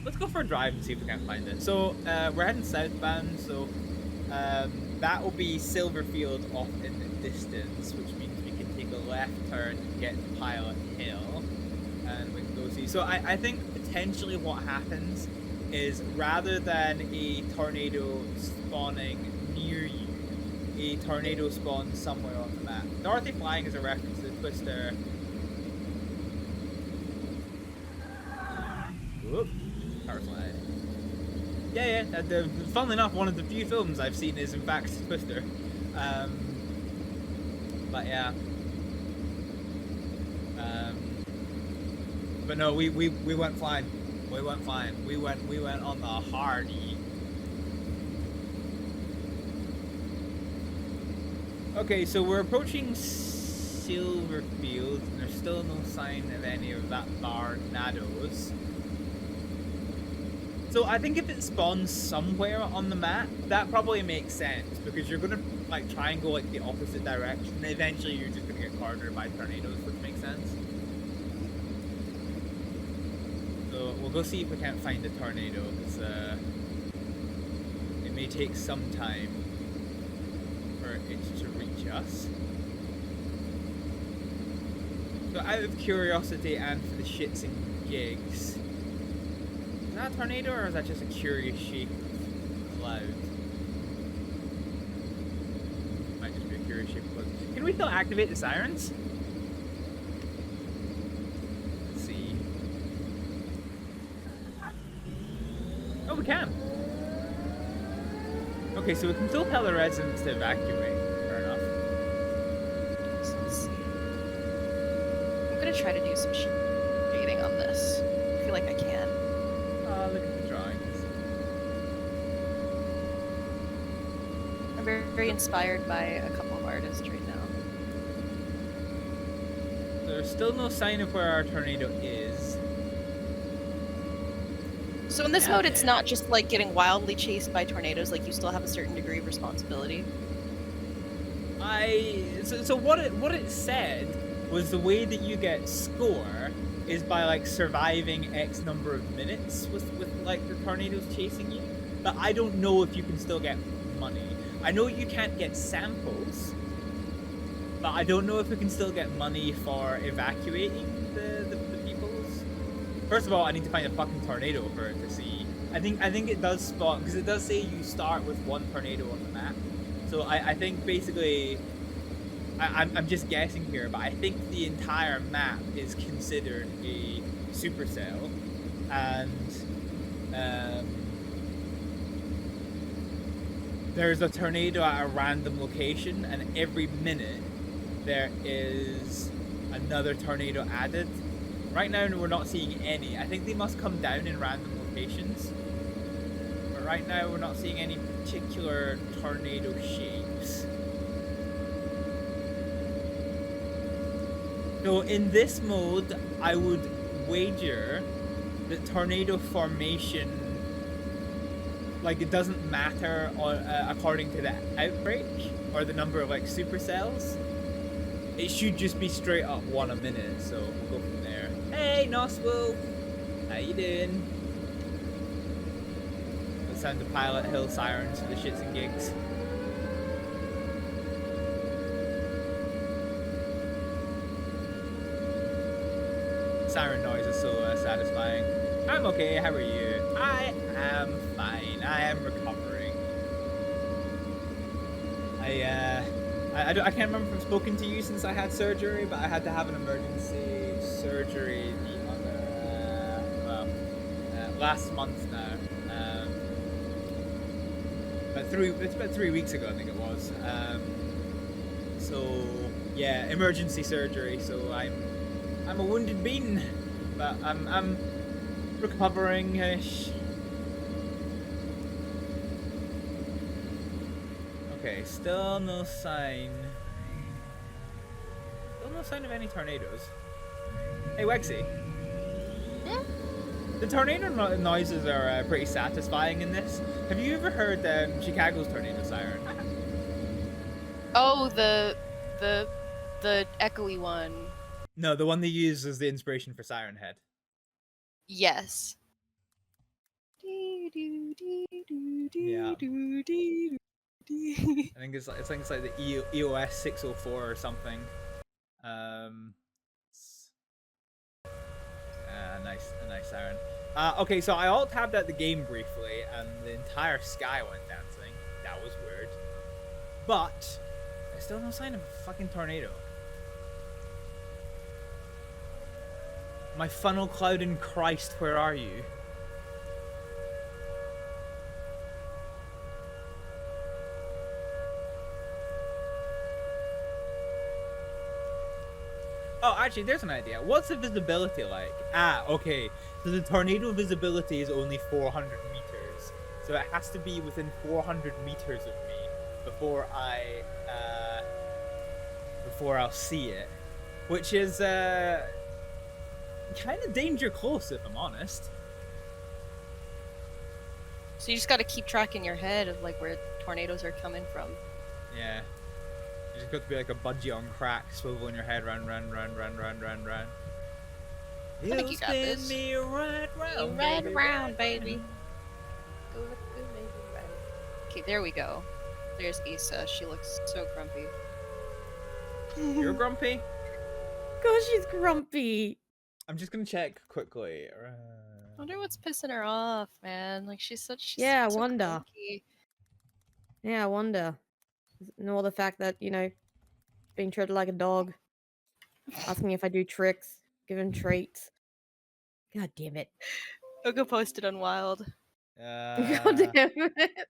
Speaker 2: Let's go for a drive and see if we can find it. So we're heading southbound, so that will be Silverfield off in the distance, which means we can take a left turn and get to Pilot Hill, and we can go see. So I think potentially what happens is, rather than a tornado spawning near you, a tornado spawns somewhere on the map. Dorothy flying is a reference to the Twister. Whoop. Power slide. Yeah. Funnily enough, one of the few films I've seen is in fact Twister. But yeah. But no, we went flying. We went flying. We went on the hard E. Okay, so we're approaching Silverfield, and there's still no sign of any of that tornadoes. So I think if it spawns somewhere on the map, that probably makes sense, because you're gonna like try and go like the opposite direction, and eventually you're just gonna get cornered by tornadoes, which makes sense. So we'll go see if we can't find a tornado, because it may take some time for it to reach us. So out of curiosity and for the shits and gigs, is that a tornado, or is that just a curious shape of cloud? Might just be a curious shape of cloud. Can we still activate the sirens? Let's see. Oh, we can. Okay, so we can still tell the residents to evacuate. Fair enough.
Speaker 3: So let's see. I'm gonna try to do some shading on this. I feel like I can.
Speaker 2: Look at the drawings.
Speaker 3: I'm very inspired by a couple of artists right now.
Speaker 2: There's still no sign of where our tornado is.
Speaker 3: So in this mode, it's not just like getting wildly chased by tornadoes. Like, you still have a certain degree of responsibility.
Speaker 2: So what it said was the way that you get score is by like surviving X number of minutes with like the tornadoes chasing you. But I don't know if you can still get money. I know you can't get samples, but I don't know if we can still get money for evacuating the peoples. First of all, I need to find a fucking tornado for it to see. I think it does spawn, because it does say you start with one tornado on the map. So I think basically, I'm just guessing here, but I think the entire map is considered a supercell, and there's a tornado at a random location, and every minute there is another tornado added. Right now we're not seeing any. I think they must come down in random locations, but right now we're not seeing any particular tornado shapes. So in this mode, I would wager that tornado formation, like, it doesn't matter according to the outbreak or the number of like supercells. It should just be straight up one a minute. So we'll go from there. Hey, Noswolf, how you doing? Let's sound the Pilot Hill sirens for the shits and gigs. satisfying. I'm okay, how are you? I am fine. I am recovering. I can't remember if I've spoken to you since I had surgery, but I had to have an emergency surgery the other, last month now. It's about 3 weeks ago, I think it was. So yeah, emergency surgery. So I'm a wounded bean, but I'm recovering-ish. Okay, still no sign. Still no sign of any tornadoes. Hey, Wexy.
Speaker 3: Yeah?
Speaker 2: The tornado noises are pretty satisfying in this. Have you ever heard Chicago's tornado siren?
Speaker 3: Oh, the echoey one.
Speaker 2: No, the one they use as the inspiration for Siren Head.
Speaker 3: Yes.
Speaker 2: Yeah. I think it's like the EOS 604 or something. A nice siren. Okay, so I alt-tabbed out the game briefly, and the entire sky went dancing. That was weird. But there's still no sign of a fucking tornado. My funnel cloud in Christ, where are you? Oh, actually, there's an idea. What's the visibility like? Ah, okay. So the tornado visibility is only 400 meters. So it has to be within 400 meters of me before I'll see it. Which is, kind of danger close, if I'm honest.
Speaker 3: So you just gotta keep track in your head of like where tornadoes are coming from.
Speaker 2: Yeah. You just got to be like a budgie on crack, swivel in your head, run.
Speaker 3: I think you got this.
Speaker 2: Me right round,
Speaker 3: Right
Speaker 2: baby,
Speaker 3: round, baby. Go look good, baby. Right. Okay, there we go. There's Issa. She looks so grumpy.
Speaker 2: You're grumpy?
Speaker 4: Gosh, she's grumpy.
Speaker 2: I'm just gonna check quickly.
Speaker 3: I wonder what's pissing her off, man. Like she's
Speaker 4: Yeah, I
Speaker 3: so
Speaker 4: wonder.
Speaker 3: cranky.
Speaker 4: Yeah, I wonder. Nor the fact that, you know, being treated like a dog. Asking if I do tricks. Giving treats. God damn it.
Speaker 3: Oka posted on Wild.
Speaker 4: God damn it.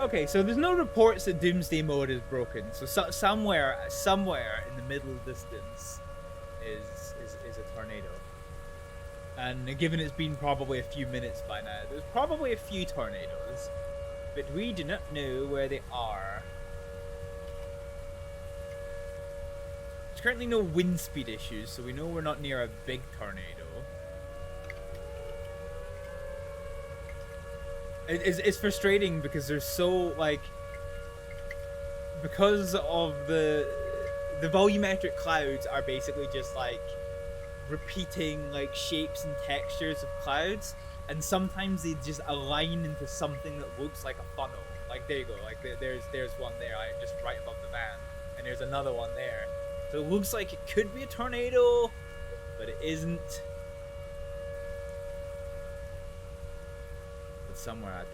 Speaker 2: Okay, so there's no reports that Doomsday Mode is broken. So, somewhere in the middle distance is a tornado. And given it's been probably a few minutes by now, there's probably a few tornadoes, but we do not know where they are. There's currently no wind speed issues, so we know we're not near a big tornado. It's frustrating because there's so, like, because of the volumetric clouds are basically just like repeating like shapes and textures of clouds, and sometimes they just align into something that looks like a funnel. Like there you go, like there's one there, like, just right above the van, and there's another one there. So it looks like it could be a tornado, but it isn't. But somewhere out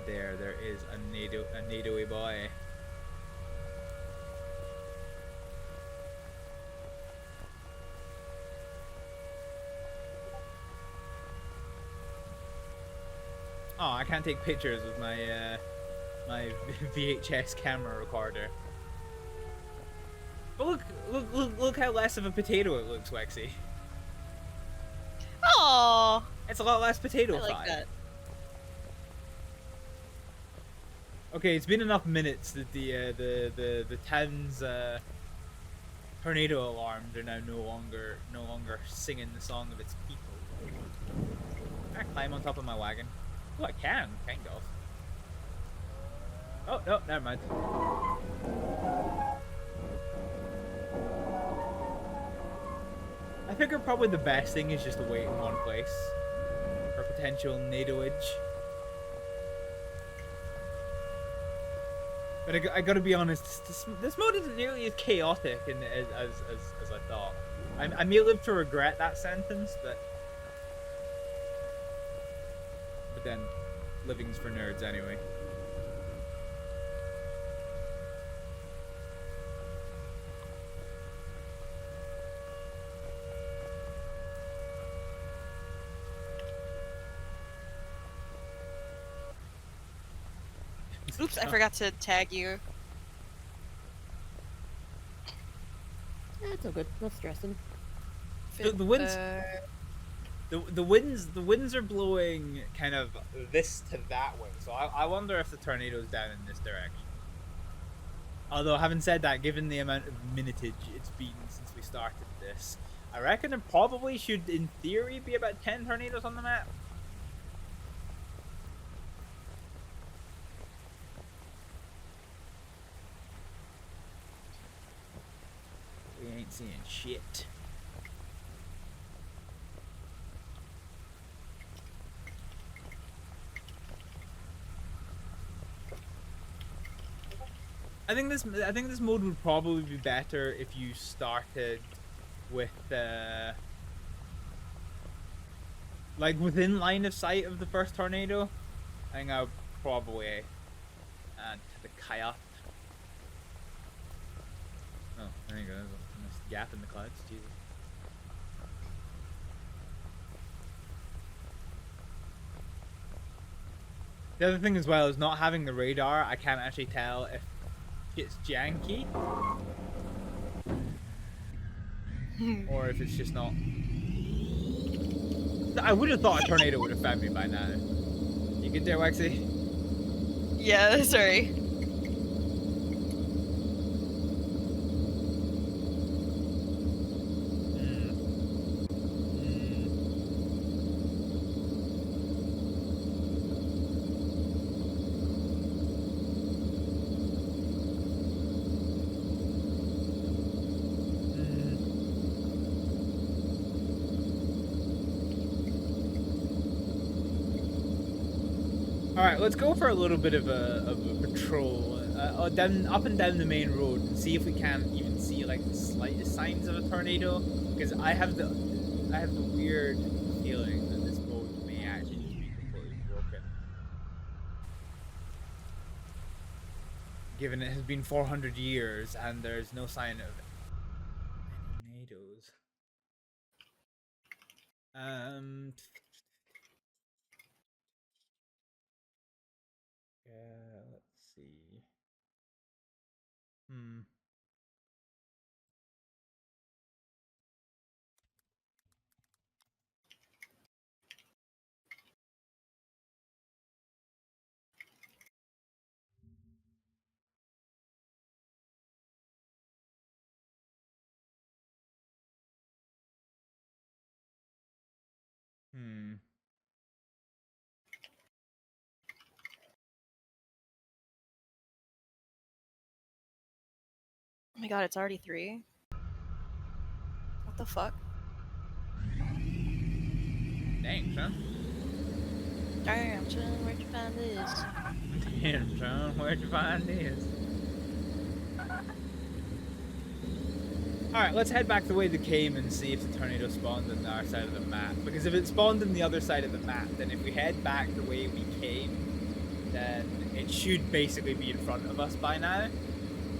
Speaker 2: there, there is a NATO-y boy. Oh, I can't take pictures with my my VHS camera recorder. But look how less of a potato it looks, Wexy.
Speaker 3: Oh,
Speaker 2: It's a lot less potato
Speaker 3: I like
Speaker 2: fight.
Speaker 3: that.
Speaker 2: Okay, it's been enough minutes that the town's tornado alarms are now no longer singing the song of its people. Can I climb on top of my wagon? Oh, I can, kind of. Oh, no, never mind. I figure probably the best thing is just to wait in one place for potential NATO-age. But I gotta be honest, this mode isn't nearly as chaotic as I thought. I may live to regret that sentence, but then living's for nerds anyway.
Speaker 3: Oops, I forgot to tag you.
Speaker 4: That's all good. No stressing.
Speaker 2: The winds, the winds are blowing kind of this to that way. So I wonder if the tornado's down in this direction. Although having said that, given the amount of minutage it's been since we started this, I reckon there probably should, in theory, be about 10 tornadoes on the map. We ain't seeing shit. I think this mode would probably be better if you started with like within line of sight of the first tornado. I think I would probably add to the kayak. Oh, there you go. There's a nice gap in the clouds. Jesus. The other thing as well is not having the radar. I can't actually tell if it's janky or if it's just not. I would have thought a tornado would have found me by now. You good there, Waxy?
Speaker 3: Yeah, sorry.
Speaker 2: Alright, let's go for a little bit of a patrol up and down the main road and see if we can even see like the slightest signs of a tornado, because I have the weird feeling that this mode may actually just be completely broken, given it has been 400 years and there's no sign of any tornadoes. Yeah, let's see.
Speaker 3: Oh my god, it's already 3. What the fuck?
Speaker 2: Thanks, huh?
Speaker 3: Damn, son, where'd you find this?
Speaker 2: Damn, son, where'd you find this? Alright, let's head back the way they came and see if the tornado spawned on our side of the map. Because if it spawned on the other side of the map, then if we head back the way we came, then it should basically be in front of us by now.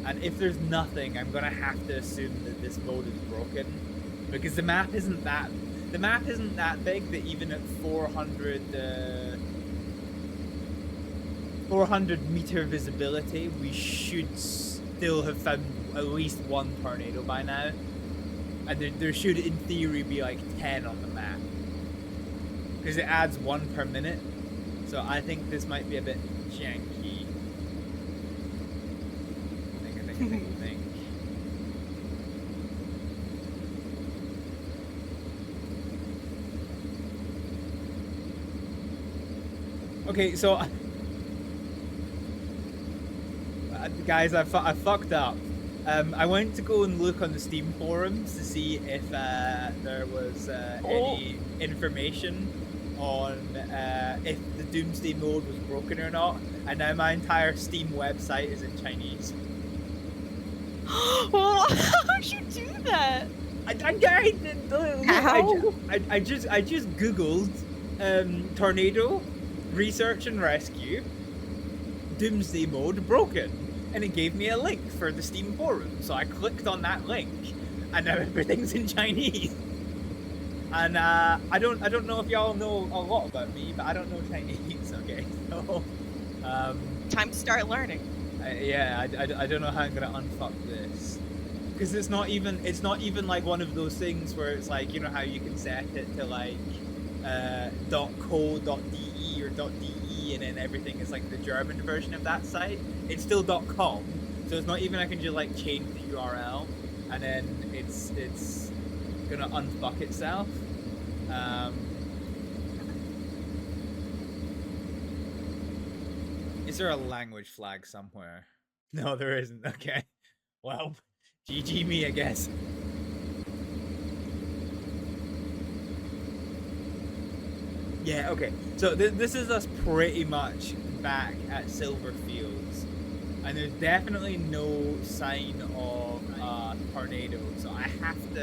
Speaker 2: And if there's nothing, I'm gonna have to assume that this mode is broken. Because the map isn't that big that even at 400 meter visibility, we should still have found at least one tornado by now. And there should, in theory, be like 10 on the map. Because it adds 1 per minute. So I think this might be a bit janky. I think. Okay, so guys, I fucked up. I went to go and look on the Steam forums to see if there was any information on if the Doomsday mode was broken or not, and now my entire Steam website is in Chinese.
Speaker 3: Well, how'd you do that?
Speaker 2: I just googled tornado research and rescue Doomsday mode broken, and it gave me a link for the Steam forum. So I clicked on that link, and now everything's in Chinese. And I don't know if y'all know a lot about me, but I don't know Chinese. Okay, so
Speaker 3: Time to start learning.
Speaker 2: yeah, I don't know how I'm gonna unfuck this, because it's not even like one of those things where it's like, you know how you can set it to like .co.de or .de, and then everything is like the German version of that site. It's still .com, so it's not even I can just like change the URL and then it's gonna unfuck itself. Is there a language flag somewhere? No, there isn't. Okay. Well, GG me, I guess. Yeah, okay. So this is us pretty much back at Silverfields. And there's definitely no sign of a tornado. So I have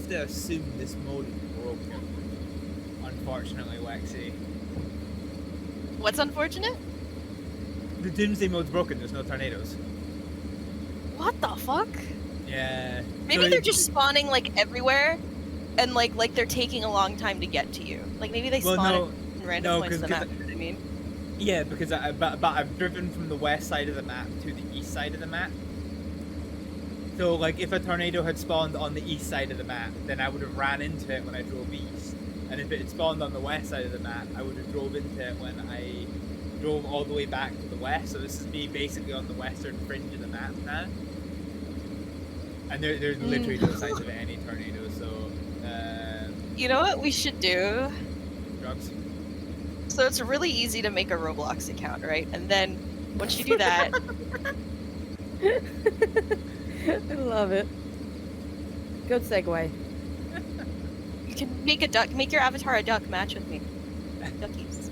Speaker 2: to assume this mode is broken. Unfortunately, Lexi.
Speaker 3: What's unfortunate?
Speaker 2: The Doomsday mode's broken, there's no tornadoes.
Speaker 3: What the fuck?
Speaker 2: Yeah.
Speaker 3: Maybe
Speaker 2: So
Speaker 3: they're just spawning like everywhere, and like they're taking a long time to get to you. Like maybe they spawn in random points of the map. You know what I mean?
Speaker 2: Yeah, because but I've driven from the west side of the map to the east side of the map. So like if a tornado had spawned on the east side of the map, then I would have ran into it when I drove east. And if it had spawned on the west side of the map, I would have drove into it when I drove all the way back to the west. So this is me basically on the western fringe of the map now. And there's literally no signs of any tornado, so...
Speaker 3: You know what we should do?
Speaker 2: Drugs?
Speaker 3: So it's really easy to make a Roblox account, right? And then once you do that...
Speaker 4: I love it. Good segue.
Speaker 3: You can make a duck, make your avatar a duck, match with me. Duckies.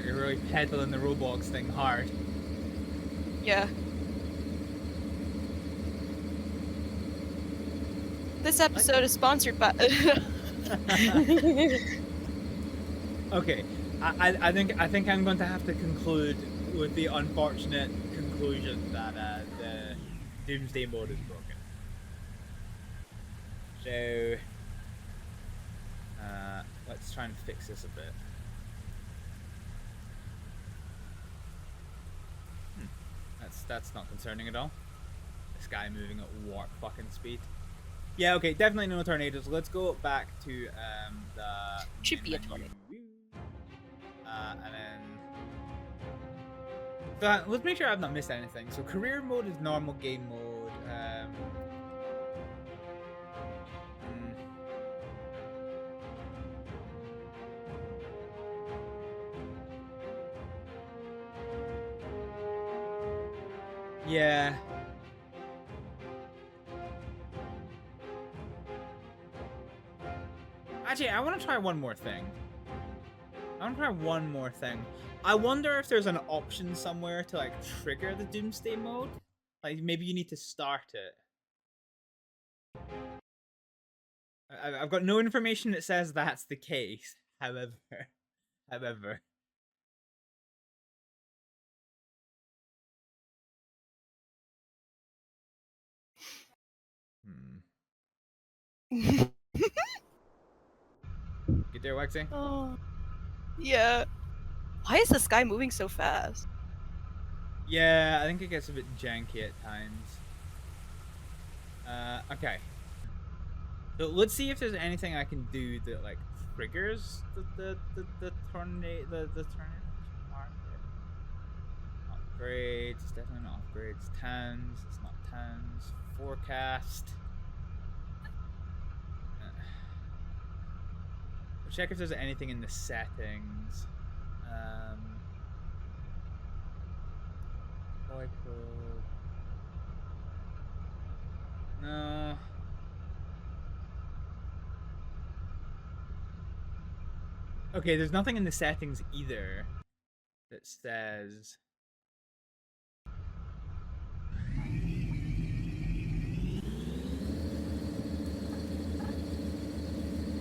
Speaker 2: You're really peddling the Roblox thing hard.
Speaker 3: Yeah. This episode is sponsored by...
Speaker 2: Okay, I think I'm going to have to conclude with the unfortunate conclusion that the Doomsday mode is broken. So let's try and fix this a bit. That's not concerning at all. This guy moving at warp fucking speed. Yeah, okay, definitely no tornadoes. Let's go back to the
Speaker 3: Should be a
Speaker 2: menu.
Speaker 3: tornado.
Speaker 2: And then let's make sure I've not missed anything. So career mode is normal game mode. Yeah. Actually, I want to try one more thing. I wonder if there's an option somewhere to like trigger the Doomsday mode. Like maybe you need to start it. I've got no information that says that's the case. However. Get there, Waxy?
Speaker 3: Oh. Yeah. Why is this guy moving so fast?
Speaker 2: Yeah, I think it gets a bit janky at times. Okay. So let's see if there's anything I can do that like triggers the tornado Upgrades, it's definitely not upgrades. Tens, it's not tens. Forecast. We'll check if there's anything in the settings. Boy probe. No. Okay, there's nothing in the settings either that says.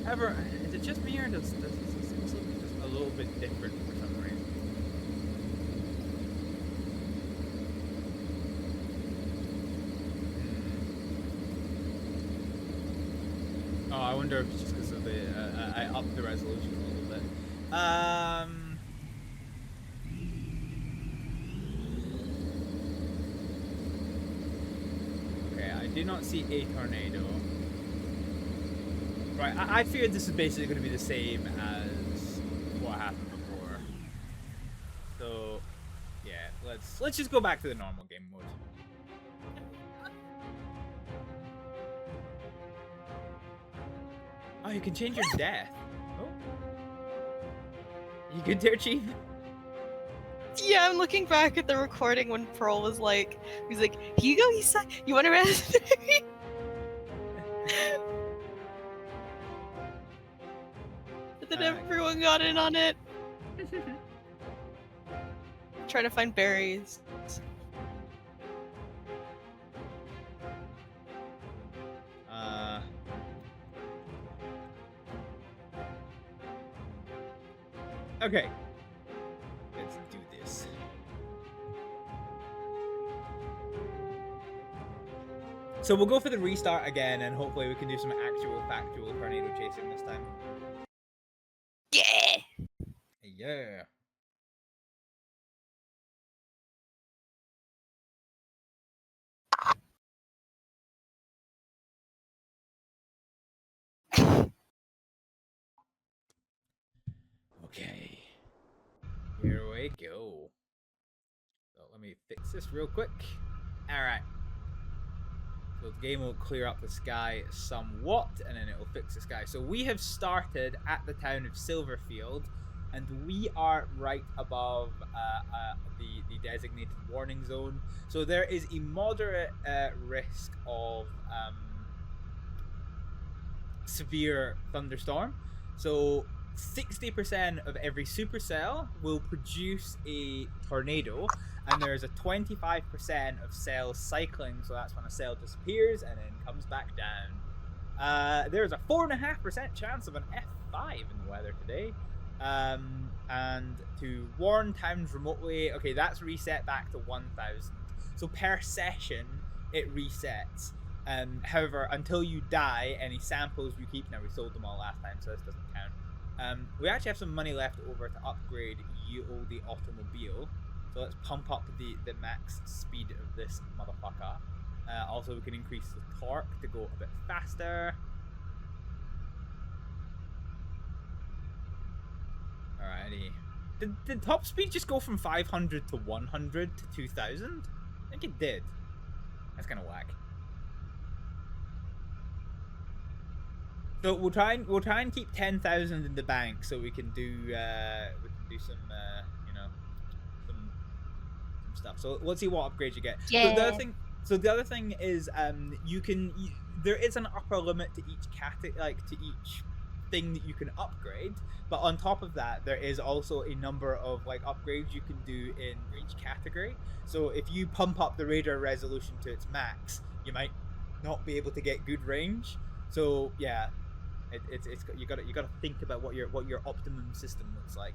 Speaker 2: However, is it just me or does it seems like it's just a little bit different for some reason? Oh, I wonder if it's just because of the I upped the resolution a little bit. Okay, I do not see a tornado. Right, I feared this is basically going to be the same as what happened before. So, yeah, let's just go back to the normal game mode. Oh, you can change your death. Oh, you good there, Chief?
Speaker 3: Yeah, I'm looking back at the recording when Pearl was like, he's like, Hugo, you want to rest? And then everyone got in on it. Trying to find berries.
Speaker 2: Okay. Let's do this. So we'll go for the restart again, and hopefully we can do some actual factual tornado chasing this time.
Speaker 3: Yeah!
Speaker 2: Yeah. Okay. Here we go. So let me fix this real quick. Alright. So the game will clear up the sky somewhat, and then it will fix the sky. So we have started at the town of Silverfield, and we are right above the designated warning zone. So there is a moderate risk of severe thunderstorm. So 60% of every supercell will produce a tornado, and there's a 25% of cells cycling, so that's when a cell disappears and then comes back down. There's a 4.5% chance of an F5 in the weather today. And to warn towns remotely, okay, that's reset back to 1,000. So per session, it resets. However, until you die, any samples we keep, now we sold them all last time, so this doesn't count. We actually have some money left over to upgrade the automobile. So let's pump up the max speed of this motherfucker. Also, we can increase the torque to go a bit faster. Alrighty. Did top speed just go from 500 to 100 to 2,000? I think it did. That's kind of whack. So we'll try and keep 10,000 in the bank so we can do some some stuff. So let's see what upgrades you get.
Speaker 4: Yeah.
Speaker 2: So the other thing is there is an upper limit to each to each thing that you can upgrade, but on top of that there is also a number of upgrades you can do in each category. So if you pump up the radar resolution to its max, you might not be able to get good range. So yeah, it's you gotta think about what your optimum system looks like.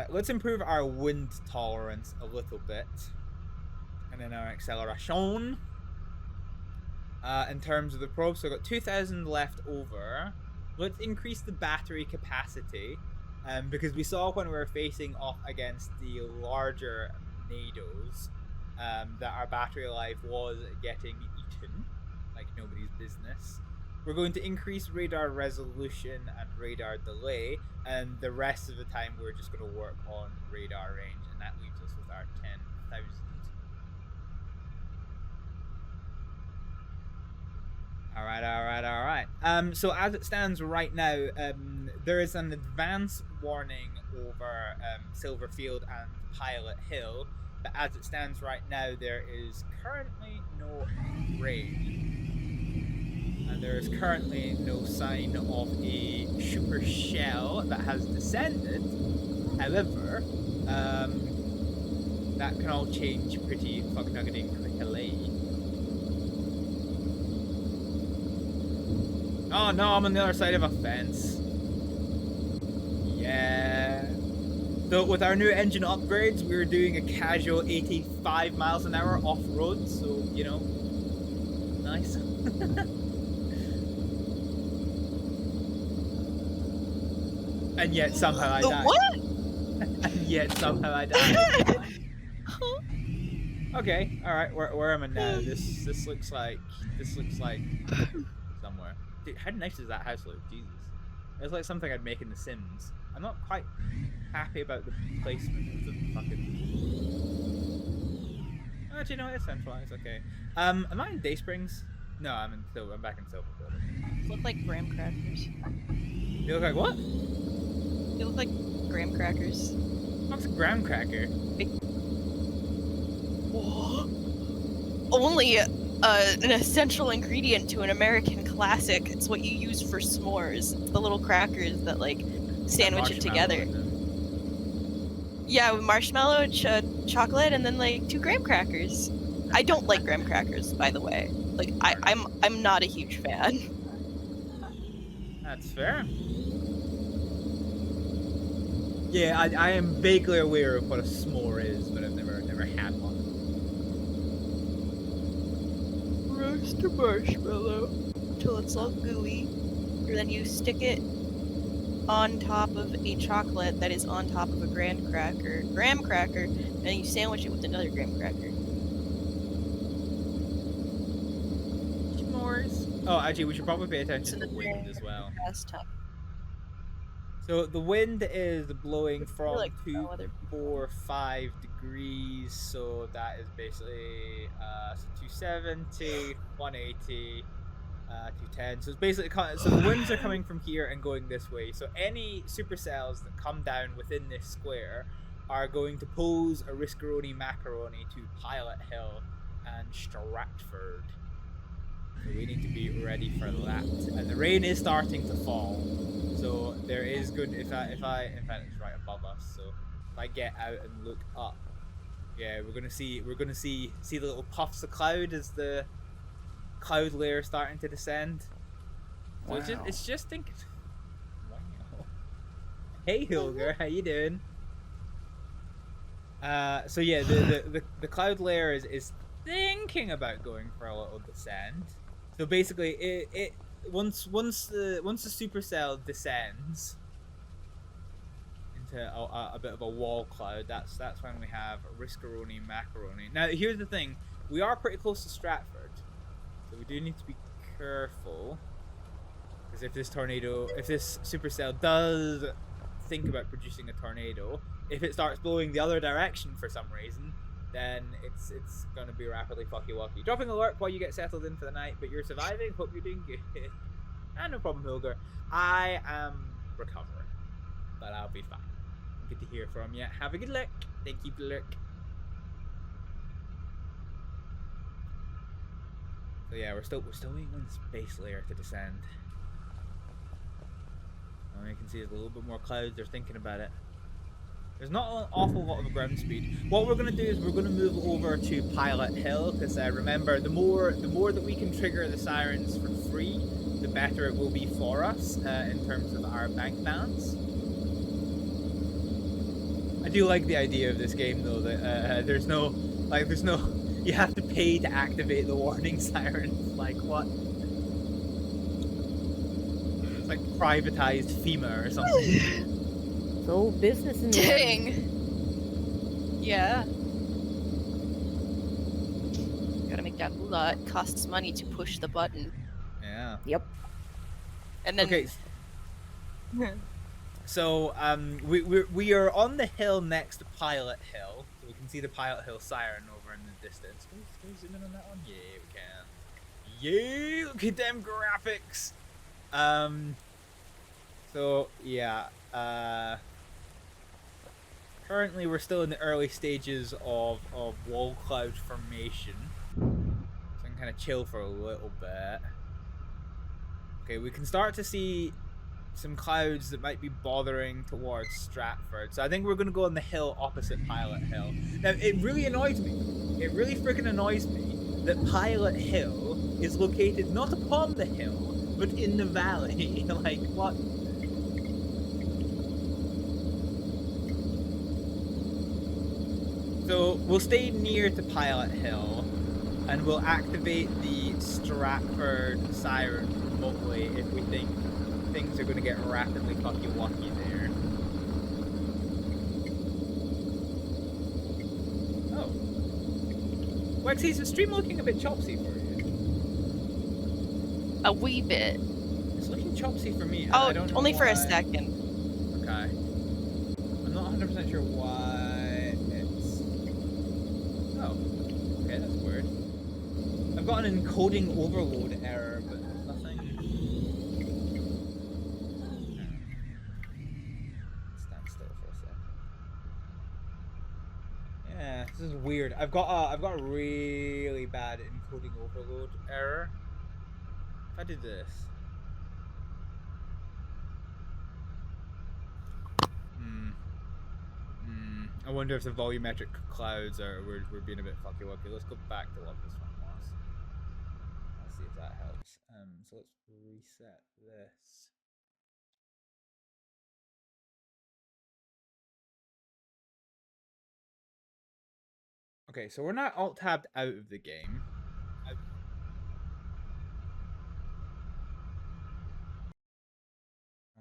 Speaker 2: Let's improve our wind tolerance a little bit, and then our acceleration. In terms of the probe, so I've got 2,000 left over. Let's increase the battery capacity, because we saw when we were facing off against the larger NATOs that our battery life was getting eaten like nobody's business. We're going to increase radar resolution and radar delay, and the rest of the time we're just going to work on radar range, and that leaves us with our 10,000. Alright. So as it stands right now, there is an advance warning over Silverfield and Pilot Hill, but as it stands right now, there is currently no rain. and there is currently no sign of a super shell that has descended. However, that can all change pretty fuck-nuggeting quickly. Oh no, I'm on the other side of a fence. Yeah. So with our new engine upgrades, we were doing a casual 85 miles an hour off-road, so, you know, nice. And yet somehow I died.
Speaker 3: What?
Speaker 2: And yet somehow I died. Okay, alright, where am I now? This looks like somewhere. Dude, how nice does that house look? Jesus. It's like something I'd make in The Sims. I'm not quite happy about the placement of the fucking... Actually, no, it's centralized, okay. Am I in Daysprings? No, I'm back in Silver Building.
Speaker 3: They look like graham crackers.
Speaker 2: You look like what?
Speaker 3: They look like graham crackers.
Speaker 2: What's a graham cracker?
Speaker 3: Only an essential ingredient to an American classic. It's what you use for s'mores. It's the little crackers that like sandwich it together. Yeah, with marshmallow, chocolate, and then like 2 graham crackers. I don't like graham crackers, by the way. Like I'm not a huge fan.
Speaker 2: That's fair. Yeah, I am vaguely aware of what a s'more is, but I've never had one.
Speaker 3: Roast a marshmallow till it's all gooey, and then you stick it on top of a chocolate that is on top of a graham cracker, and then you sandwich it with another graham cracker.
Speaker 2: S'mores. Oh, actually, we should probably pay attention to the wind as well. So the wind is blowing from
Speaker 3: like
Speaker 2: 245 degrees, so that is basically 270, 180, 210. So it's basically so the winds are coming from here and going this way. So any supercells that come down within this square are going to pose a Riscaroni Macaroni to Pilot Hill and Stratford. So we need to be ready for that. And the rain is starting to fall. So there is good in fact it's right above us, so if I get out and look up, yeah, we're gonna see the little puffs of cloud as the cloud layer starting to descend. So
Speaker 4: Wow.
Speaker 2: it's just thinking. Wow. Hey Hilger, how you doing? So yeah, the cloud layer is thinking about going for a little descent. So basically it once the supercell descends into a bit of a wall cloud, that's when we have Riscaroni Macaroni. Now here's the thing, we are pretty close to Stratford, so we do need to be careful, because if this supercell does think about producing a tornado, if it starts blowing the other direction for some reason, then it's gonna be rapidly fucky-wucky. Dropping alert while you get settled in for the night, but you're surviving. Hope you're doing good. No problem, Hilger. I am recovering, but I'll be fine. Good to hear from you. Have a good look. Thank you for the look. So yeah, we're still waiting on this base layer to descend. And you can see there's a little bit more clouds. They're thinking about it. There's not an awful lot of ground speed. What we're going to do is we're going to move over to Pilot Hill, because remember, the more that we can trigger the sirens for free, the better it will be for us in terms of our bank balance. I do like the idea of this game though, that there's no, you have to pay to activate the warning sirens. Like what? It's like privatized FEMA or something.
Speaker 4: It's all business in there.
Speaker 3: Dang. Yeah. Gotta make that moolah. It costs money to push the button.
Speaker 2: Yeah.
Speaker 4: Yep.
Speaker 3: And then.
Speaker 2: Okay. So we are on the hill next to Pilot Hill. So we can see the Pilot Hill siren over in the distance. Can we zoom in on that one? Yeah, we can. Yeah, look at them graphics. So yeah. Currently, we're still in the early stages of wall cloud formation, so I can kind of chill for a little bit. Okay, we can start to see some clouds that might be bothering towards Stratford. So I think we're going to go on the hill opposite Pilot Hill. Now, it really annoys me. It really freaking annoys me that Pilot Hill is located not upon the hill, but in the valley. Like, what? So we'll stay near to Pilot Hill, and we'll activate the Stratford siren remotely if we think things are going to get rapidly fucking lucky there. Oh. Wexy, is the stream looking a bit chopsy for you?
Speaker 3: A wee bit.
Speaker 2: It's looking chopsy for me.
Speaker 3: Oh,
Speaker 2: I don't know
Speaker 3: only for a
Speaker 2: why.
Speaker 3: second.
Speaker 2: Okay. I'm not 100% sure why it's... Oh. Okay, that's weird. I've got an encoding overload error, but nothing... Stand still for a second. Yeah, this is weird. I've got a really bad encoding overload error. If I did this... I wonder if the volumetric clouds we're being a bit fucky wucky. Let's go back to what this one was. Let's see if that helps. So let's reset this. Okay, so we're not alt tabbed out of the game.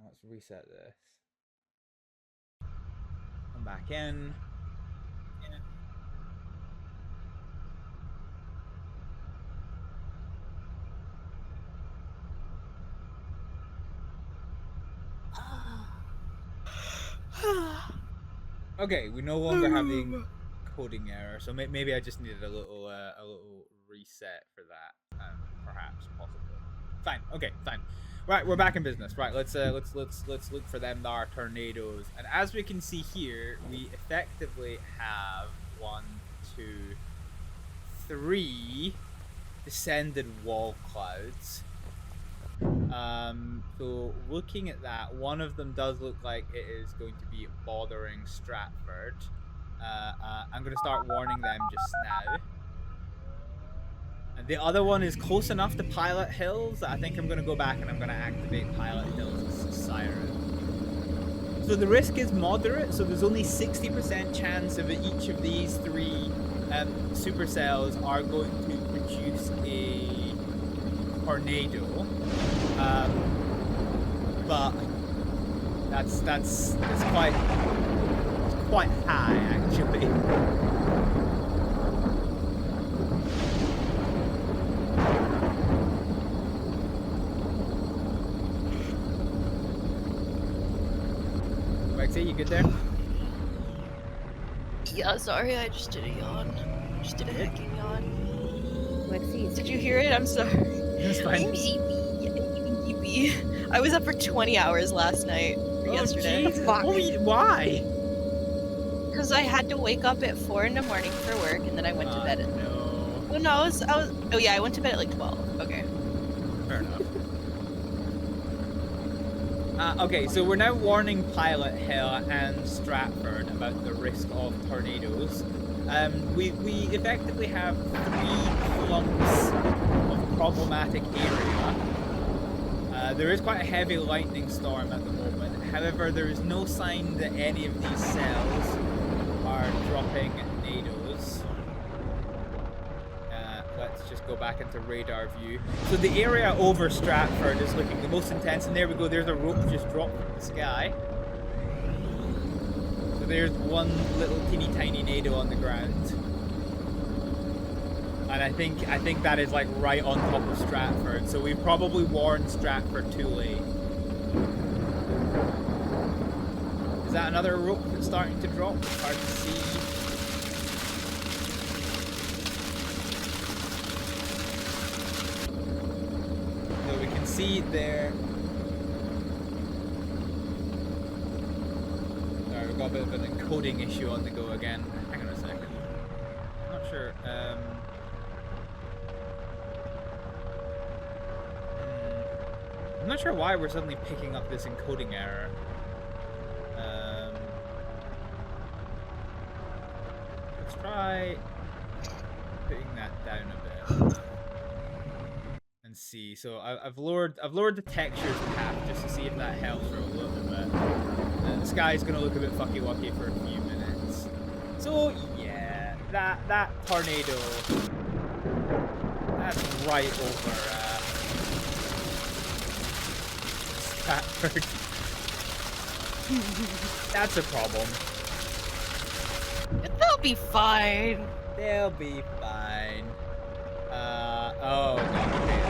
Speaker 2: Let's reset this. Come back in. Okay, we no longer have the encoding error, so maybe I just needed a little reset for that, perhaps, possibly. Fine. Okay, fine. Right, we're back in business. Right, let's look for them. There are tornadoes, and as we can see here, we effectively have 1, 2, 3 descended wall clouds. So looking at that, one of them does look like it is going to be bothering Stratford. I'm going to start warning them just now. And the other one is close enough to Pilot Hills that I think I'm going to go back and I'm going to activate Pilot Hills' siren. So the risk is moderate, so there's only 60% chance of each of these 3 supercells are going to produce a tornado. But that's quite high actually. Rexy, you good there?
Speaker 3: Yeah, sorry, I just did a yawn. Just did a hecking yawn.
Speaker 4: Lexi,
Speaker 3: Did you hear it? I'm sorry.
Speaker 2: That's fine.
Speaker 3: I'm sleepy. I was up for 20 hours last night. Or yesterday.
Speaker 2: Jesus. Why?
Speaker 3: Because I had to wake up at 4 in the morning for work, and then I went to bed at...
Speaker 2: No.
Speaker 3: Oh no, I was... Oh yeah, I went to bed at like 12. Okay.
Speaker 2: Fair enough. Okay, so we're now warning Pilot Hill and Stratford about the risk of tornadoes. We effectively have 3 clumps of problematic area. There is quite a heavy lightning storm at the moment. However, there is no sign that any of these cells are dropping nados. Let's just go back into radar view. So the area over Stratford is looking the most intense, and there we go, there's a rope just dropped from the sky. So there's one little teeny tiny nado on the ground. And I think that is like right on top of Stratford, so we probably warned Stratford too late. Is that another rope that's starting to drop? It's hard to see. So we can see it there. Sorry, we've got a bit of an encoding issue on the go again. Hang on a second. I'm not sure. not sure why we're suddenly picking up this encoding error. Let's try putting that down a bit and see. So I've lowered the textures half just to see if that helps for a little bit. The sky's gonna look a bit fucky wucky for a few minutes. So yeah, that tornado, that's right over Stratford. That's a problem.
Speaker 3: They'll be fine.
Speaker 2: They'll be fine. Oh god, okay.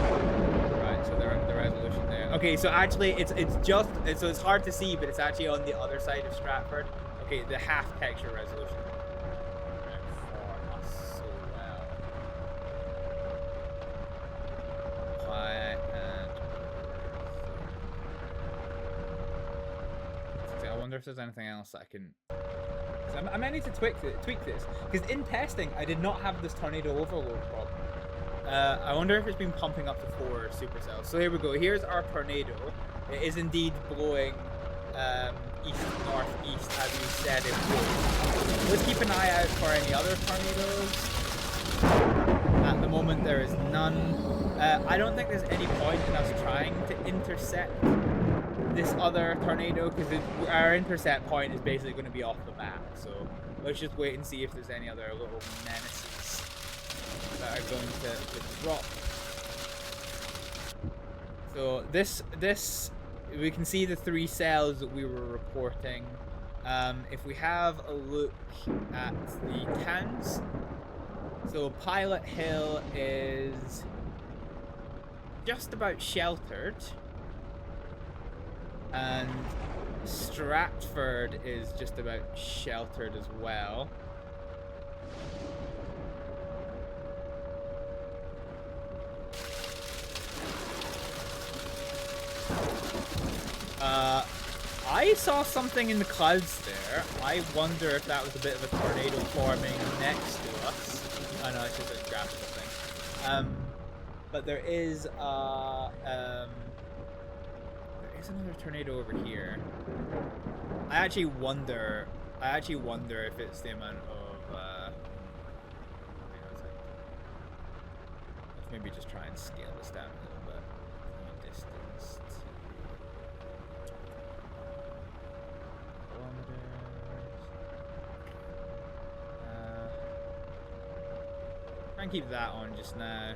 Speaker 2: Right, so the resolution there. Okay, so actually it's hard to see, but it's actually on the other side of Stratford. Okay, the half texture resolution. For us so well. Quiet and I wonder if there's anything else that I can. I might need to tweak this, because in testing I did not have this tornado overload problem. I wonder if it's been pumping up to 4 supercells. So here we go. Here's our tornado. It is indeed blowing east northeast as we said it would. Let's keep an eye out for any other tornadoes. At the moment there is none. I don't think there's any point in us trying to intercept this other tornado, because our intercept point is basically going to be off the map. So let's just wait and see if there's any other little menaces that are going to drop. So this we can see the 3 cells that we were reporting. If we have a look at the towns, so Pilot Hill is just about sheltered. And Stratford is just about sheltered as well. I saw something in the clouds there. I wonder if that was a bit of a tornado forming next to us. Oh no, it's just a graphical thing. But there is another tornado over here. I actually wonder if it's the amount of let's maybe just try and scale this down a little bit. Distance kilometers. Try and keep that on just now.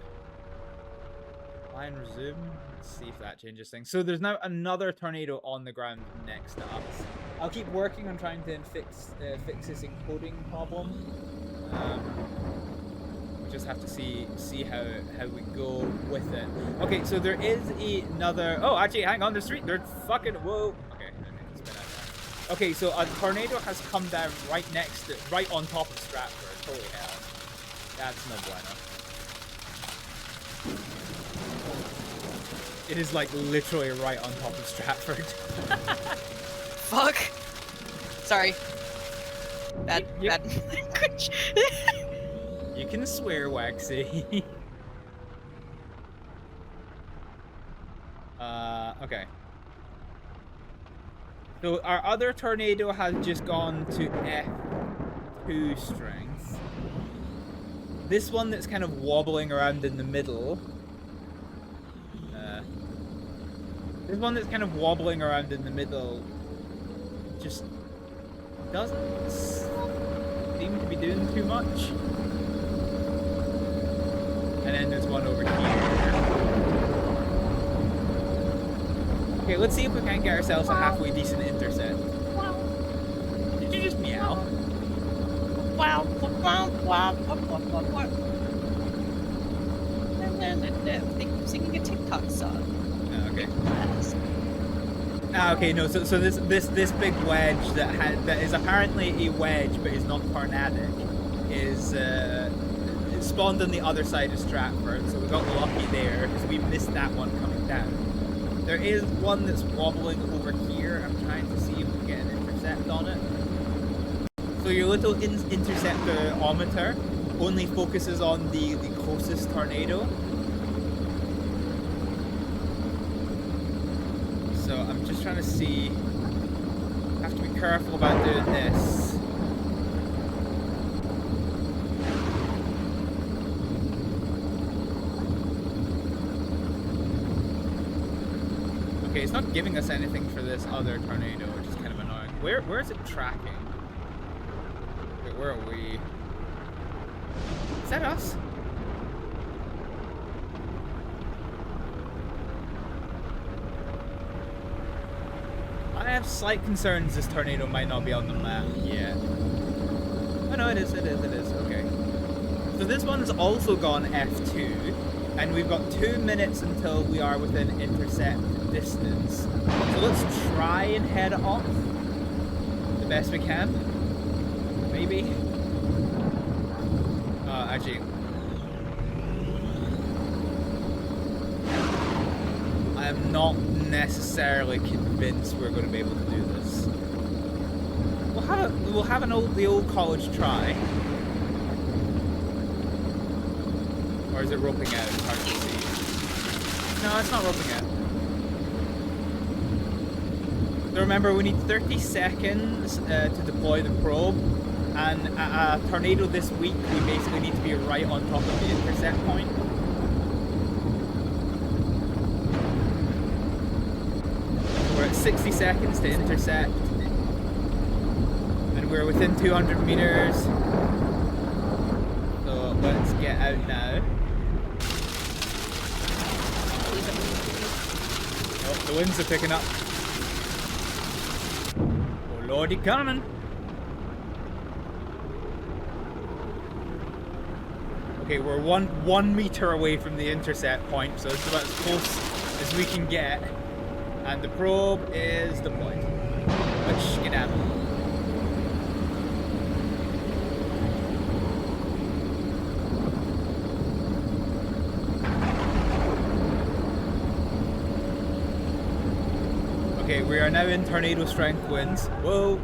Speaker 2: Line resume. Let's see if that changes things. So there's now another tornado on the ground next to us. I'll keep working on trying to fix this encoding problem. We just have to see how we go with it. Okay, so there is another. Oh, actually, hang on. They're fucking. Whoa. Okay. Okay, so a tornado has come down right on top of Stratford. Holy hell. That's no bueno. It is like literally right on top of Stratford.
Speaker 3: Fuck. Sorry. Bad language.
Speaker 2: You can swear, Waxy. Okay. So our other tornado has just gone to F2 strength. This one that's kind of wobbling around in the middle. This one that's kind of wobbling around in the middle just doesn't seem to be doing too much. And then there's one over here. Okay, let's see if we can get ourselves a halfway decent intercept. Did you just meow?
Speaker 3: Wow. Singing a TikTok song.
Speaker 2: Okay. Okay, no. So this big wedge that is apparently a wedge, but is not tornadic, is it spawned on the other side of Stratford. So we got lucky there because we missed that one coming down. There is one that's wobbling over here. I'm trying to see if we can get an intercept on it. So your little interceptorometer only focuses on the closest tornado. So I'm just trying to see. Have to be careful about doing this. Okay, it's not giving us anything for this other tornado, which is kind of annoying. Where is it tracking? Wait, where are we? Is that us? I have slight concerns this tornado might not be on the map yet. Oh no, it is, okay. So this one's also gone F2, and we've got 2 minutes until we are within intercept distance. So let's try and head off the best we can. Maybe. Actually, I am not necessarily convinced we're going to be able to do this. We'll have the old college try. Or is it roping out? It's hard to see. No, it's not roping out. So remember, we need 30 seconds to deploy the probe, and a tornado this week, we basically need to be right on top of the intercept point. We're at 60 seconds to intercept, and we're within 200 meters. So let's get out now. Oh, the winds are picking up. Oh lordy, coming! Okay, we're one meter away from the intercept point, so it's about as close as we can get. And the probe is deployed. Let's get out. Okay, we are now in tornado strength winds. Whoa!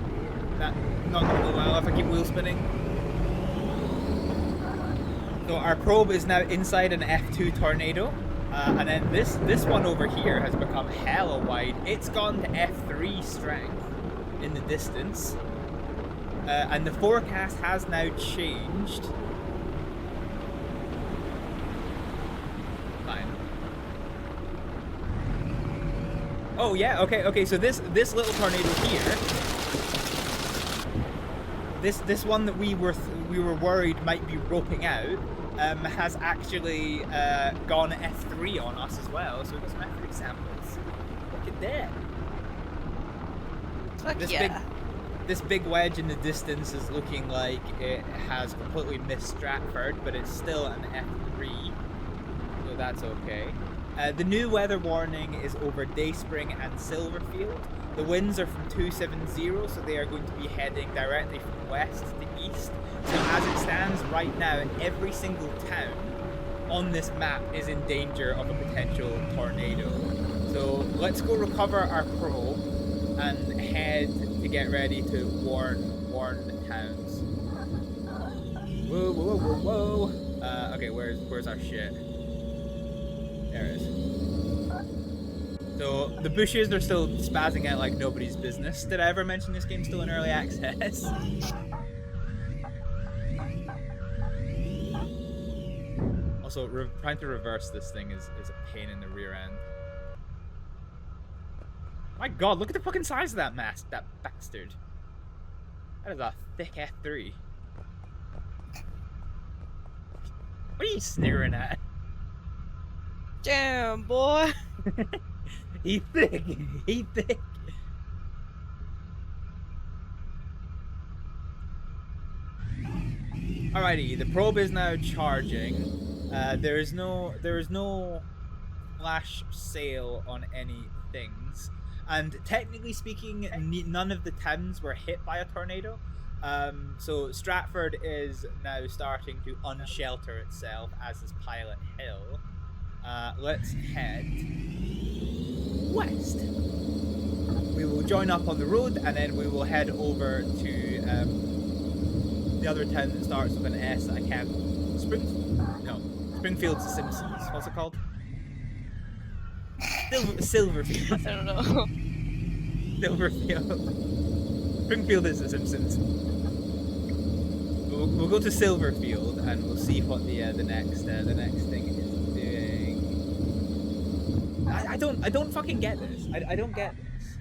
Speaker 2: That's not gonna go well if I keep wheel spinning. So our probe is now inside an F2 tornado, and then this one over here has become hella wide. It's gone to F3 strength in the distance, and the forecast has now changed. Fine. Oh yeah, okay. So this little tornado here, this one that we were worried might be roping out, has actually gone F3 on us as well. So we've got some F3 samples. Look at that.
Speaker 3: Fuck yeah.
Speaker 2: This big wedge in the distance is looking like it has completely missed Stratford, but it's still an F3, so that's okay. The new weather warning is over Dayspring and Silverfield. The winds are from 270, so they are going to be heading directly from west to east. So as it stands right now, every single town on this map is in danger of a potential tornado. So let's go recover our probe and head to get ready to warn the towns. Whoa. Okay, where's our shit? There it is. So the bushes are still spazzing out like nobody's business. Did I ever mention this game's still in early access? Also, trying to reverse this thing is a pain in the rear end. My god, look at the fucking size of that that bastard. That is a thick F3. What are you sneering at?
Speaker 3: Damn, boy.
Speaker 2: He thick. Alrighty, the probe is now charging. There is no flash sale on any things, and technically speaking, none of the towns were hit by a tornado. So Stratford is now starting to unshelter itself, as is Pilot Hill. Let's head west. We will join up on the road, and then we will head over to the other town that starts with an S that I can't... Springfield's The Simpsons. What's it called? Silverfield.
Speaker 3: I don't know.
Speaker 2: Silverfield. Springfield is The Simpsons. We'll go to Silverfield and we'll see what the next thing is doing. I don't fucking get this. I don't get this.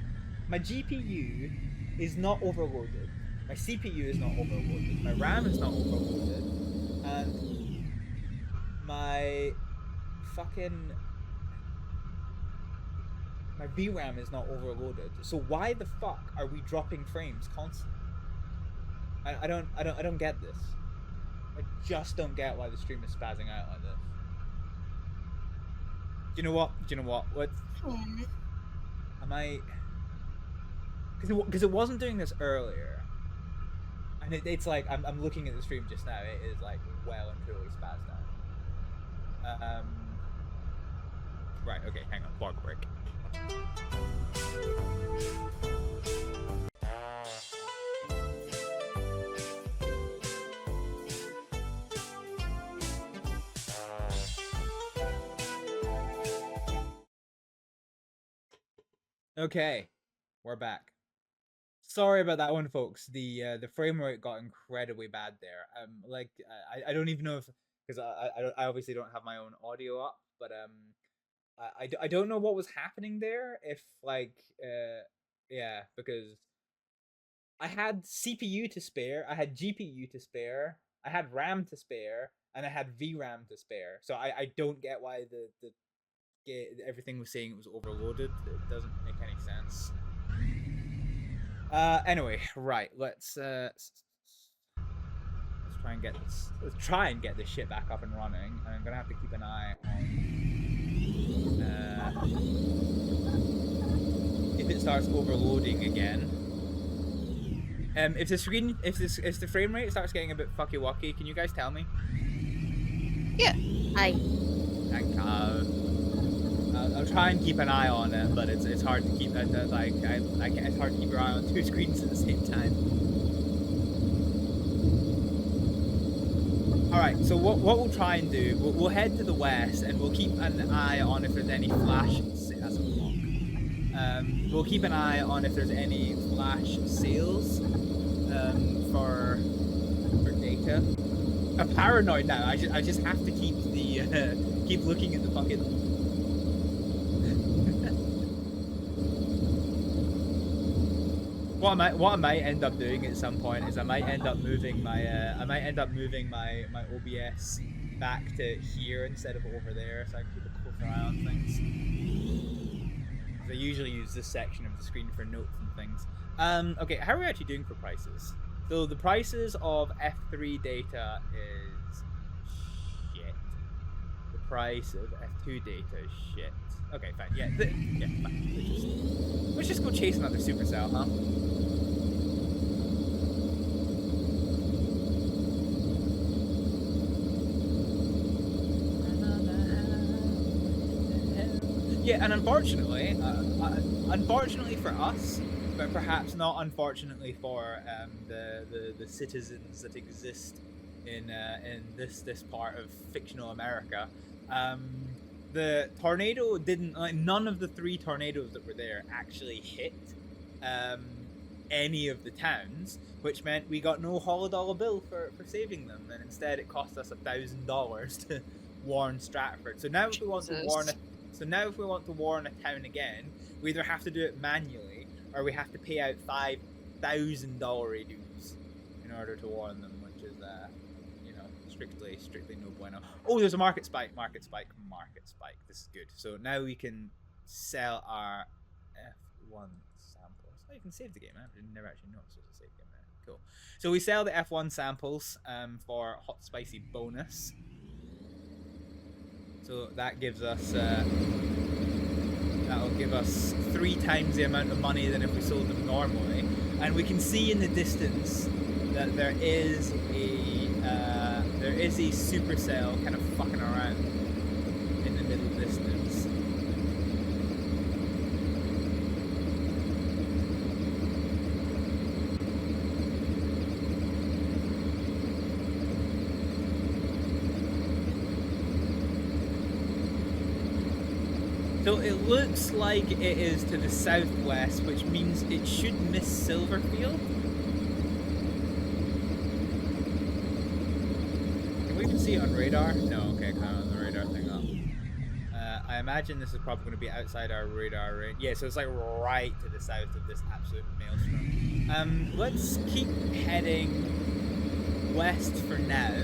Speaker 2: My GPU is not overloaded. My CPU is not overloaded. My RAM is not overloaded. And my VRAM is not overloaded. So why the fuck are we dropping frames constantly? I don't get this. I just don't get why the stream is spazzing out like this. Do you know what? What? Am I? Because it wasn't doing this earlier, and it's like I'm looking at the stream just now. It is like well and truly spazzed out. Right. Okay. Hang on. Blog break. Okay, we're back. Sorry about that one, folks. The frame rate got incredibly bad there. Like I don't even know if, because I obviously don't have my own audio up, but I don't know what was happening there. If like yeah, because I had CPU to spare, I had GPU to spare, I had RAM to spare, and I had VRAM to spare. So I don't get why everything was saying it was overloaded. It doesn't make any sense. Anyway, right. Let's try and get this. Let's try and get this shit back up and running. And I'm gonna have to keep an eye on if it starts overloading again. If the frame rate starts getting a bit fucky wucky, can you guys tell me?
Speaker 3: Yeah.
Speaker 4: Hi.
Speaker 2: Thank I'll try and keep an eye on it, but it's hard to keep it. Like it's hard to keep your eye on two screens at the same time. All right, so what we'll try and do, we'll head to the west and we'll keep an eye on if there's any flash. That's a block. We'll keep an eye on if there's any flash sales for data. I'm paranoid now. I just have to keep keep looking at the fucking. What I might end up doing at some point is I might end up moving my my OBS back to here instead of over there, so I can keep a closer eye on things. I usually use this section of the screen for notes and things. Okay, how are we actually doing for prices? So the prices of F3 data is shit. The price of F2 data is shit. Okay, fine. Yeah, fine. Let's just go chase another supercell, huh? Yeah, and unfortunately for us, but perhaps not unfortunately for the citizens that exist in this part of fictional America, the tornado didn't, like, none of the 3 tornadoes that were there actually hit any of the towns, which meant we got no $100 bill for saving them, and instead it cost us $1,000 to warn Stratford. So now if we want to warn a town again, we either have to do it manually or we have to pay out $5,000 dues in order to warn them, which is strictly no bueno. Oh, there's a market spike. This is good. So now we can sell our F1 samples. Oh, you can save the game. I never actually noticed there's a save game there. Cool. So we sell the F1 samples for hot spicy bonus. So that gives us that'll give us 3 times the amount of money than if we sold them normally. And we can see in the distance that there is a supercell kind of fucking around in the middle distance. So it looks like it is to the southwest, which means it should miss Silverfield. Can we even see it on radar? No, okay, I can't on the radar thing up. I imagine this is probably going to be outside our radar range. Yeah, so it's like right to the south of this absolute maelstrom. Let's keep heading west for now,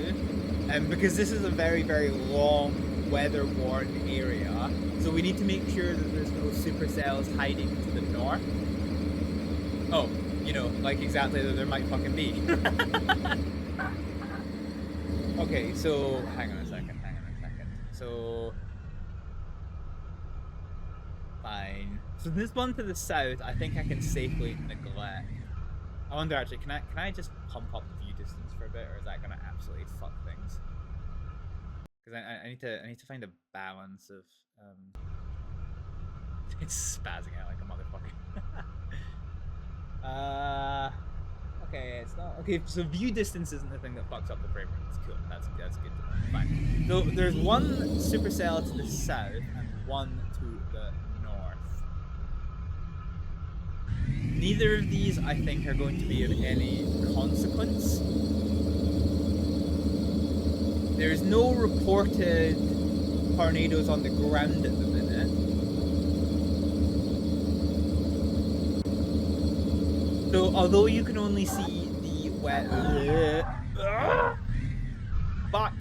Speaker 2: because this is a very, very long weather-worn area. So we need to make sure that there's no supercells hiding to the north. Oh, you know, like exactly that there might fucking be. Okay, so hang on a second. So fine. So this one to the south, I think I can safely neglect. I wonder actually, can I just pump up the view distance for a bit, or is that gonna absolutely fuck things? Because I need to find a balance of it's spazzing out like a motherfucker. Okay, it's not okay. So view distance isn't the thing that fucks up the frame rate. It's cool. That's good to know. Fine. So there's one supercell to the south and one to the north. Neither of these, I think, are going to be of any consequence. There's no reported tornadoes on the ground at the minute. So, although you can only see the wet... Fuck!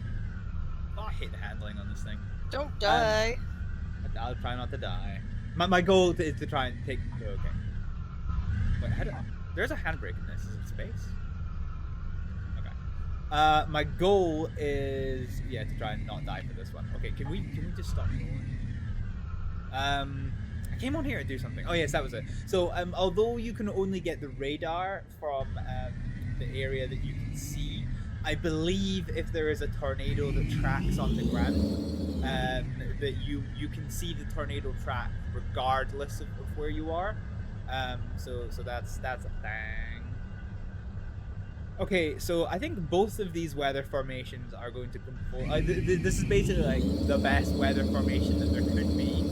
Speaker 2: I hate the handling on this thing.
Speaker 3: Don't die.
Speaker 2: I'll try not to die. My goal is to try and take... Oh, okay. Wait, how do... There's a handbrake in this. Is it space? Okay. My goal is... Yeah, to try and not die for this one. Okay, can we just stop rolling? I came on here to do something. Oh yes, that was it. So, although you can only get the radar from the area that you can see, I believe if there is a tornado that tracks on the ground, that you can see the tornado track regardless of where you are. So that's a thing. Okay, so I think both of these weather formations are going to conform. This is basically like the best weather formation that there could be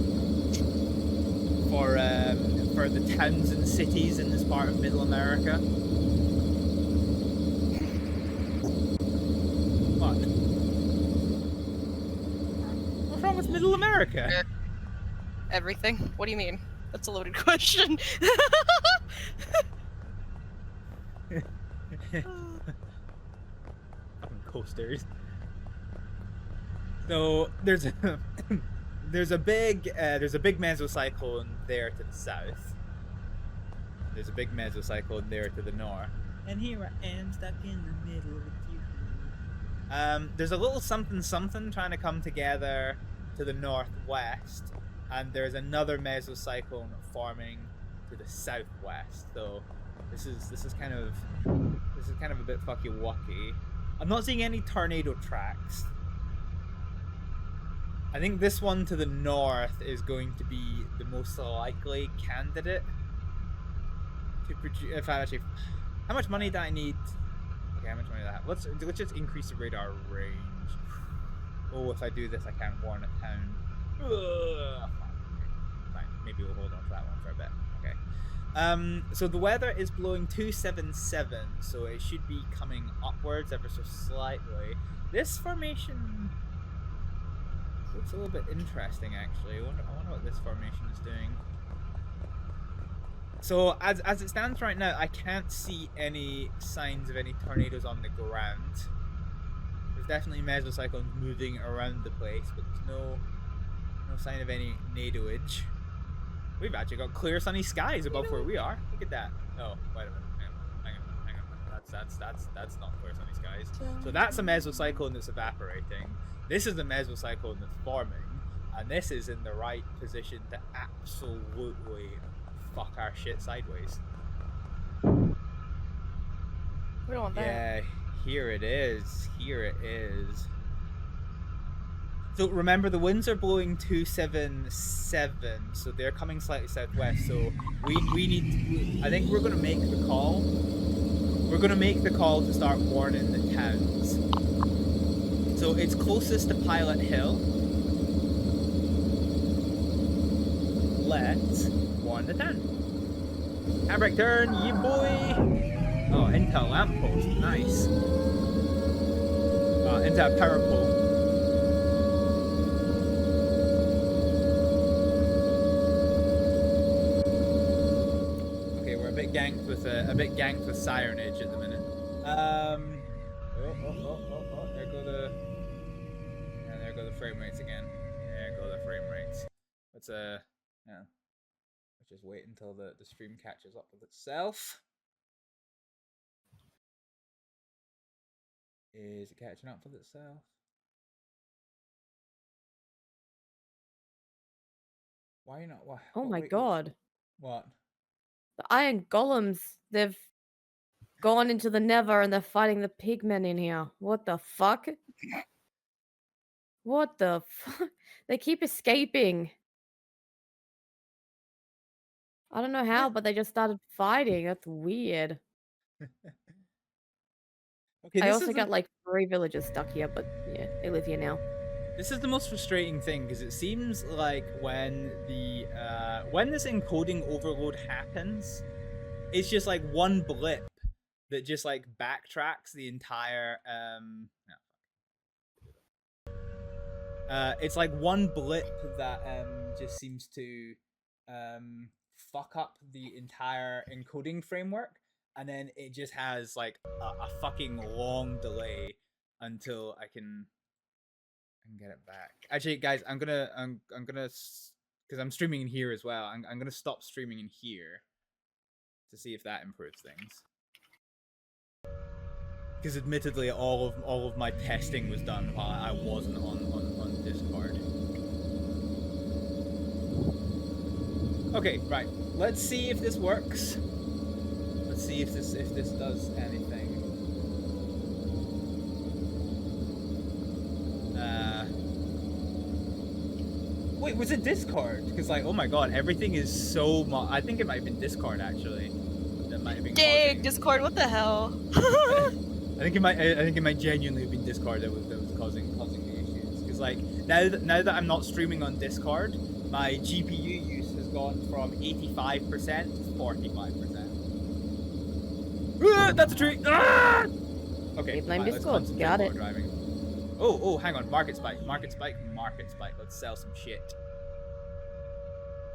Speaker 2: for the towns and cities in this part of Middle America. What? What's wrong with Middle America?
Speaker 3: Everything. What do you mean? That's a loaded question.
Speaker 2: Fucking coasters. So there's a big mesocyclone there to the south. There's a big mesocyclone there to the north. And here I am stuck in the middle with you. There's a little something trying to come together to the northwest, and there's another mesocyclone forming to the southwest. So this is kind of a bit fucky wucky. I'm not seeing any tornado tracks. I think this one to the north is going to be the most likely candidate to produce. If I actually, how much money do I need? Okay, how much money do I have? Let's just increase the radar range. Oh, if I do this, I can't warn a town. Ugh. Fine, maybe we'll hold on to that one for a bit. Okay. So the weather is blowing 277, so it should be coming upwards ever so slightly. This formation looks a little bit interesting, actually. I wonder what this formation is doing. So as it stands right now, I can't see any signs of any tornadoes on the ground. There's definitely mesocyclones moving around the place, but there's no sign of any nadoage. We've actually got clear sunny skies above where we are. Look at that. Oh, wait a minute. Hang on. That's not clear sunny skies. So that's a mesocyclone that's evaporating. This is the mesocyclone that's forming, and this is in the right position to absolutely fuck our shit sideways.
Speaker 3: We don't want that.
Speaker 2: Yeah, here it is. So remember, the winds are blowing 277, so they're coming slightly southwest. So we need. I think we're gonna make the call. We're gonna make the call to start warning the towns. So it's closest to Pilot Hill. let's 1 to 10. Handbrake turn, ye boy. Oh, into a lamppost, nice. Into a power pole. Okay, we're a bit ganked with sirenage at the minute. There go the frame rates again. There go the frame rates. Let's yeah. Let's just wait until the stream catches up with itself. Is it catching up with itself? Why are you not? Why?
Speaker 4: Oh my god.
Speaker 2: What?
Speaker 4: The iron golems, they've gone into the Nether and they're fighting the pigmen in here. What the fuck? What the fuck? They keep escaping. I don't know how, but they just started fighting. That's weird.
Speaker 2: Okay,
Speaker 4: I also got like 3 villagers stuck here, but yeah, they live here now.
Speaker 2: This is the most frustrating thing because it seems like when this encoding overload happens, it's just like one blip that just like backtracks the entire it's like one blip that just seems to fuck up the entire encoding framework, and then it just has like a fucking long delay until I can get it back. Actually, guys, I'm gonna because I'm streaming in here as well. I'm gonna stop streaming in here to see if that improves things. Because admittedly, all of my testing was done while I wasn't on Discord. Okay, right. Let's see if this works. Let's see if this does anything. Wait, was it Discord? Because like, oh my god, everything is so much. I think it might have been Discord actually. That might have been.
Speaker 3: Dig Discord, what the hell?
Speaker 2: I think it might genuinely have been Discord that was causing the issues. Because like now that I'm not streaming on Discord, my GPU use has gone from 85% to 45%. That's a tree. Ah! Okay,
Speaker 4: blame
Speaker 2: right,
Speaker 4: Discord. Got it.
Speaker 2: Driving. Oh, hang on. Market spike. Let's sell some shit.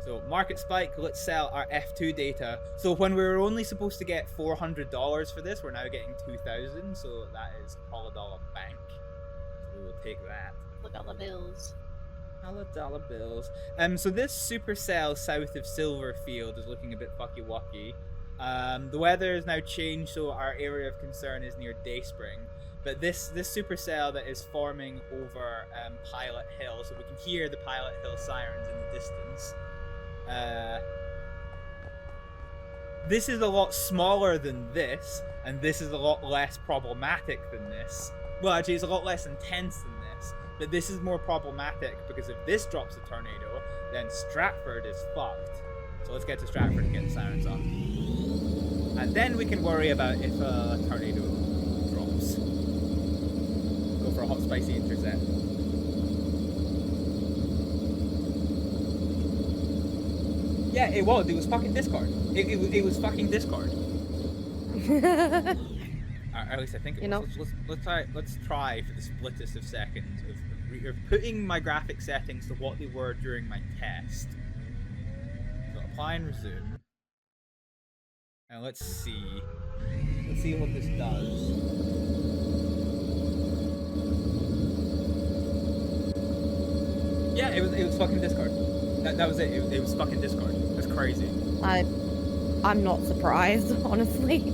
Speaker 2: So, market spike, let's sell our F2 data. So, when we were only supposed to get $400 for this, we're now getting $2,000. So, that is $1 bank. So, we will take that.
Speaker 3: $1 bills.
Speaker 2: $1 bills. So, this supercell south of Silverfield is looking a bit fucky-wucky. The weather has now changed, so our area of concern is near Dayspring. But this supercell that is forming over Pilot Hill, so we can hear the Pilot Hill sirens in the distance. This is a lot smaller than this, and this is a lot less problematic than this. Well, actually, it's a lot less intense than this, but this is more problematic because if this drops a tornado, then Stratford is fucked. So let's get to Stratford and get the sirens off. And then we can worry about if a tornado drops. Go for a hot spicy intercept. Yeah, it was. It was fucking Discord. It was fucking Discord. At least I think it was. Let's try for the splittest of seconds of putting my graphic settings to what they were during my test. So apply and resume. And let's see. Let's see what this does. Yeah, it was fucking Discord. That was it. It was fucking Discord. That's crazy.
Speaker 4: I'm not surprised, honestly.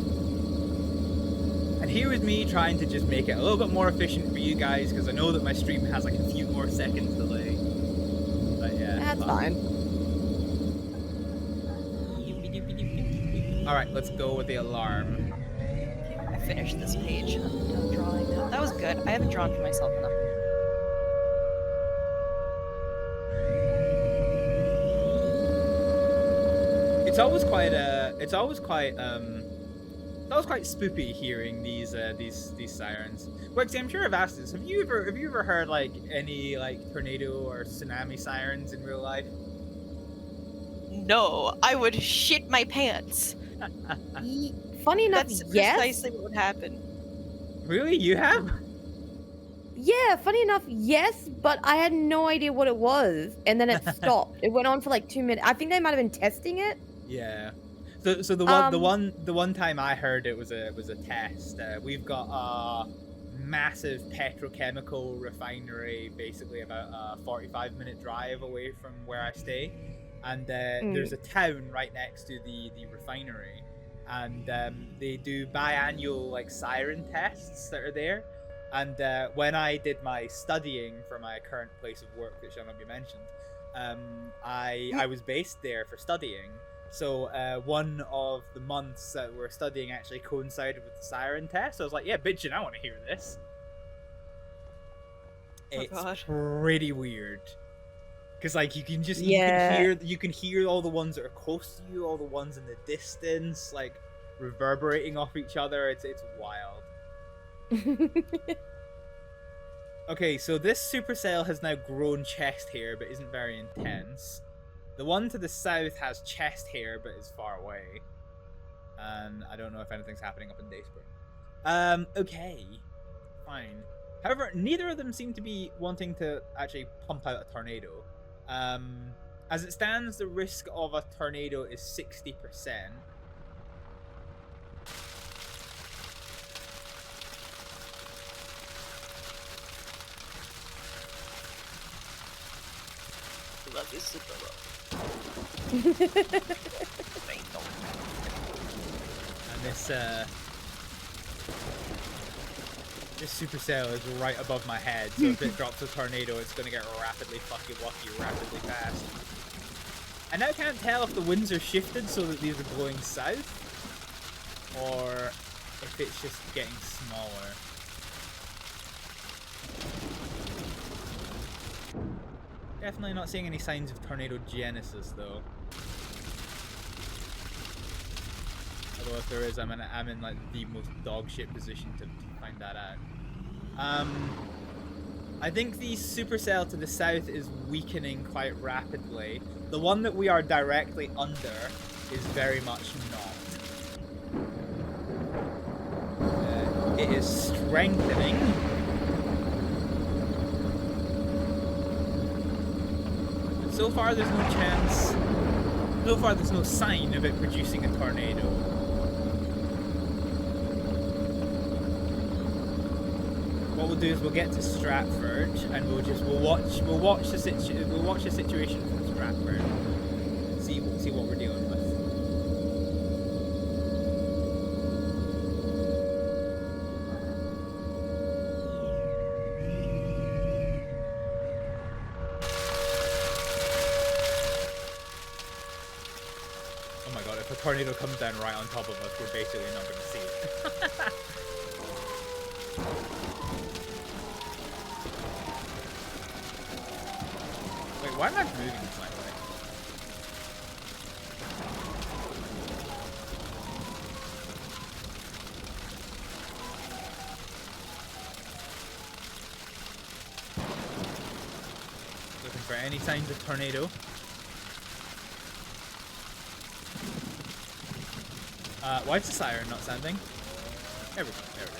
Speaker 2: And here is me trying to just make it a little bit more efficient for you guys, because I know that my stream has like a few more seconds delay. But yeah.
Speaker 4: That's fine.
Speaker 2: Alright, let's go with the alarm.
Speaker 3: I finished this page. I'm done drawing now. That was good. I haven't drawn for myself enough.
Speaker 2: It's always quite spoopy hearing these sirens. Wexy, I'm sure I've asked this. Have you ever heard like any like tornado or tsunami sirens in real life?
Speaker 3: no, I would shit my pants.
Speaker 4: Funny enough,
Speaker 3: That's
Speaker 4: yes.
Speaker 3: precisely what would happen.
Speaker 2: Really? You have?
Speaker 4: Yeah, funny enough, yes, but I had no idea what it was, and then it stopped. It went on for like 2 minutes. I think they might have been testing it.
Speaker 2: Yeah. So the one time I heard it was a test. We've got a massive petrochemical refinery, basically about a 45-minute drive away from where I stay, and there's a town right next to the refinery, and they do biannual like siren tests that are there. And when I did my studying for my current place of work that shall not be mentioned, I was based there for studying. So one of the months that we're studying actually coincided with the siren test. So I was like, yeah, bitchin', I want to hear this. It's pretty weird. Because like you can hear all the ones that are close to you, all the ones in the distance, like reverberating off each other. It's wild. Okay, so this supercell has now grown chest hair, but isn't very intense. The one to the south has chest hair, but is far away. And I don't know if anything's happening up in Dayspring. Okay. Fine. However, neither of them seem to be wanting to actually pump out a tornado. As it stands, the risk of a tornado is 60%.
Speaker 3: Love you super well.
Speaker 2: And this supercell is right above my head, so if it drops a tornado, it's gonna get rapidly fucking lucky, rapidly fast. I now can't tell if the winds are shifted so that these are blowing south, or if it's just getting smaller. Definitely not seeing any signs of tornado genesis, though. Although if there is, I'm in like the most dog shit position to find that out. I think the supercell to the south is weakening quite rapidly. The one that we are directly under is very much not. It is strengthening. So far, there's no chance. So far, there's no sign of it producing a tornado. What we'll do is we'll get to Stratford and we'll watch the situation from Stratford. See what we're dealing with. If a tornado comes down right on top of us, we're basically not going to see it. Wait, why am I moving this way? Looking for any signs of tornado. Why is the siren not sounding? There we go, there it is.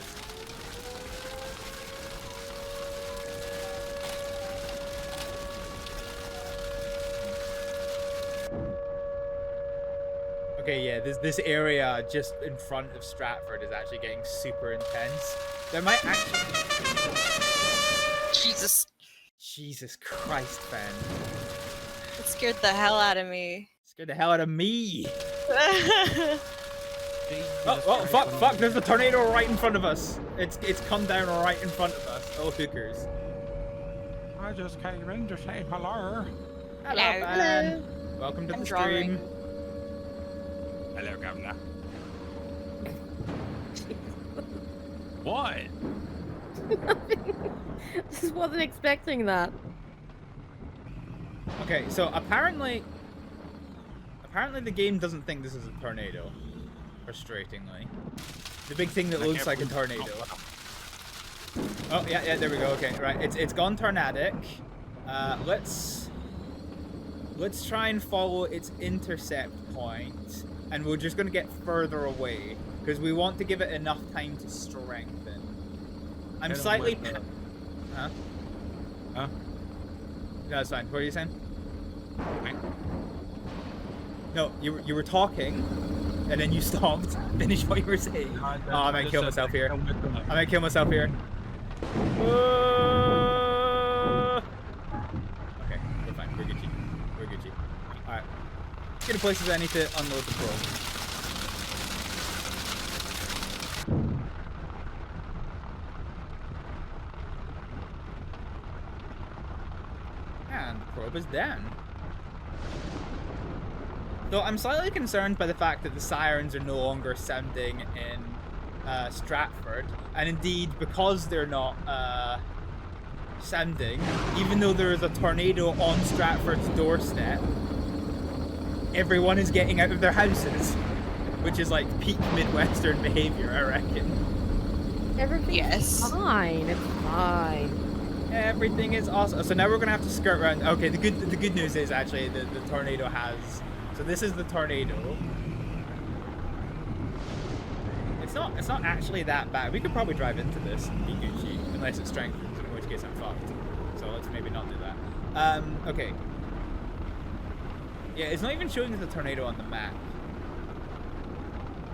Speaker 2: Okay, yeah, this area just in front of Stratford is actually getting super intense. There might actually... Jesus Christ, Ben.
Speaker 3: It scared the hell out of me.
Speaker 2: Scared the hell out of me. Oh, fuck, there's a tornado right in front of us. It's come down right in front of us. Oh, hookers.
Speaker 5: I just came in to say hello.
Speaker 2: Hello, Ben. Welcome to the stream.
Speaker 5: Hello, Governor. What?
Speaker 4: Just wasn't expecting that.
Speaker 2: Okay, so apparently the game doesn't think this is a tornado. Frustratingly. The big thing that looks like a tornado. Oh, yeah, there we go. Okay, right. It's gone tornadic. Let's Let's try and follow its intercept point, and we're just going to get further away, because we want to give it enough time to strengthen. I'm slightly... Huh?
Speaker 5: Huh?
Speaker 2: No, that's fine. What are you saying?
Speaker 5: Okay.
Speaker 2: No, you were talking, and then you stopped. Finish what you were saying. Oh, I might kill myself here. I might kill myself here. Okay, we're fine. We're Gucci. We're Gucci. Alright. Let's get to places I need to unload the probe. And the probe is down. So I'm slightly concerned by the fact that the sirens are no longer sounding in Stratford, and indeed because they're not sounding, even though there is a tornado on Stratford's doorstep, everyone is getting out of their houses, which is like peak Midwestern behavior, I reckon.
Speaker 4: Everything's fine. It's fine.
Speaker 2: Everything is awesome. So now we're gonna have to skirt around. Okay, the good news is actually the tornado has. So this is the tornado. It's not actually that bad. We could probably drive into this and be Gucci, unless it strengthens, in which case I'm fucked. So let's maybe not do that. Okay. Yeah, it's not even showing us the tornado on the map.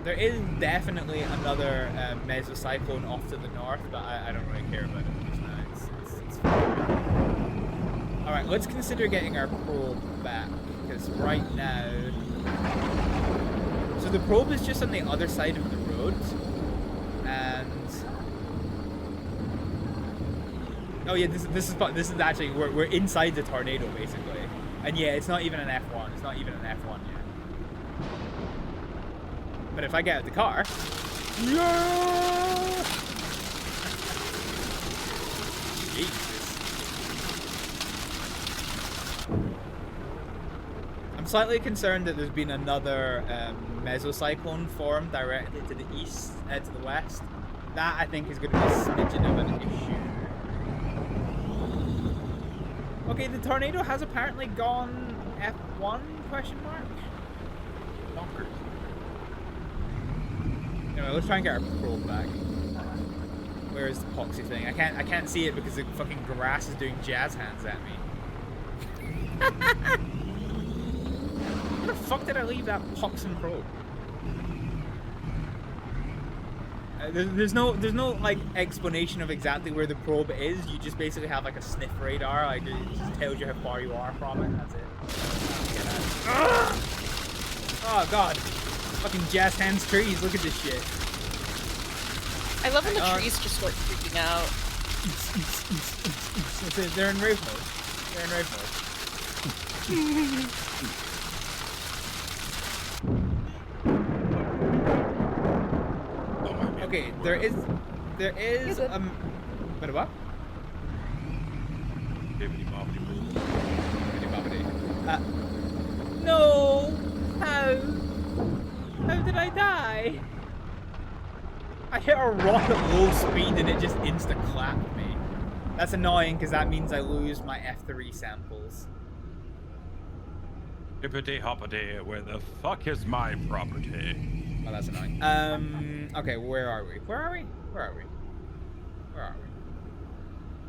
Speaker 2: There is definitely another mesocyclone off to the north, but I don't really care about it just now. It's fine. Alright, let's consider getting our probe back, because right now... So the probe is just on the other side of the road, and... Oh yeah, this is actually, we're inside the tornado, basically. And yeah, it's not even an F1, it's not even an F1 yet. But if I get out the car... Yeah! Jesus. I'm slightly concerned that there's been another mesocyclone formed directly to the east, to the west. That, I think, is going to be a smidgen of an issue. Okay, the tornado has apparently gone F1, question mark? Bonkers. Anyway, let's try and get our probe back. Where is the poxy thing? I can't see it because the fucking grass is doing jazz hands at me. Where the fuck did I leave that poxin probe? There's no like explanation of exactly where the probe is. You just basically have like a sniff radar. Like it just tells you how far you are from it. That's it. Oh god. Fucking jazz hands trees, look at this shit.
Speaker 3: I love when the trees just start freaking out.
Speaker 2: They're in rave mode. They're in rave mode. Okay, there is but what? No! How did I die? I hit a rock at low speed and it just insta-clapped me. That's annoying because that means I lose my F3 samples.
Speaker 5: Hippity hoppity, where the fuck is my property?
Speaker 2: Oh, that's annoying. Okay, where are we?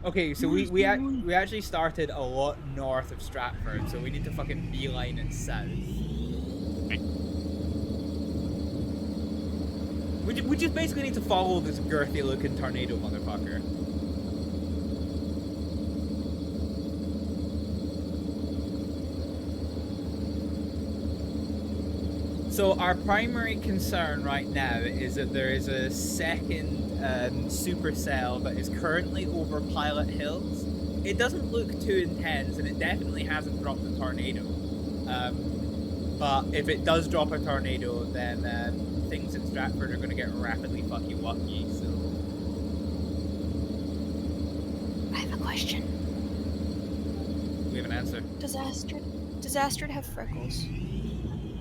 Speaker 2: Okay, so we actually started a lot north of Stratford, so we need to fucking beeline it south. We just basically need to follow this girthy-looking tornado motherfucker. So our primary concern right now is that there is a second supercell that is currently over Pilot Hills. It doesn't look too intense, and it definitely hasn't dropped a tornado. But if it does drop a tornado, then things in Stratford are going to get rapidly fucky-wucky, so...
Speaker 3: I have a question.
Speaker 2: We have an answer.
Speaker 3: Does Astrid have freckles?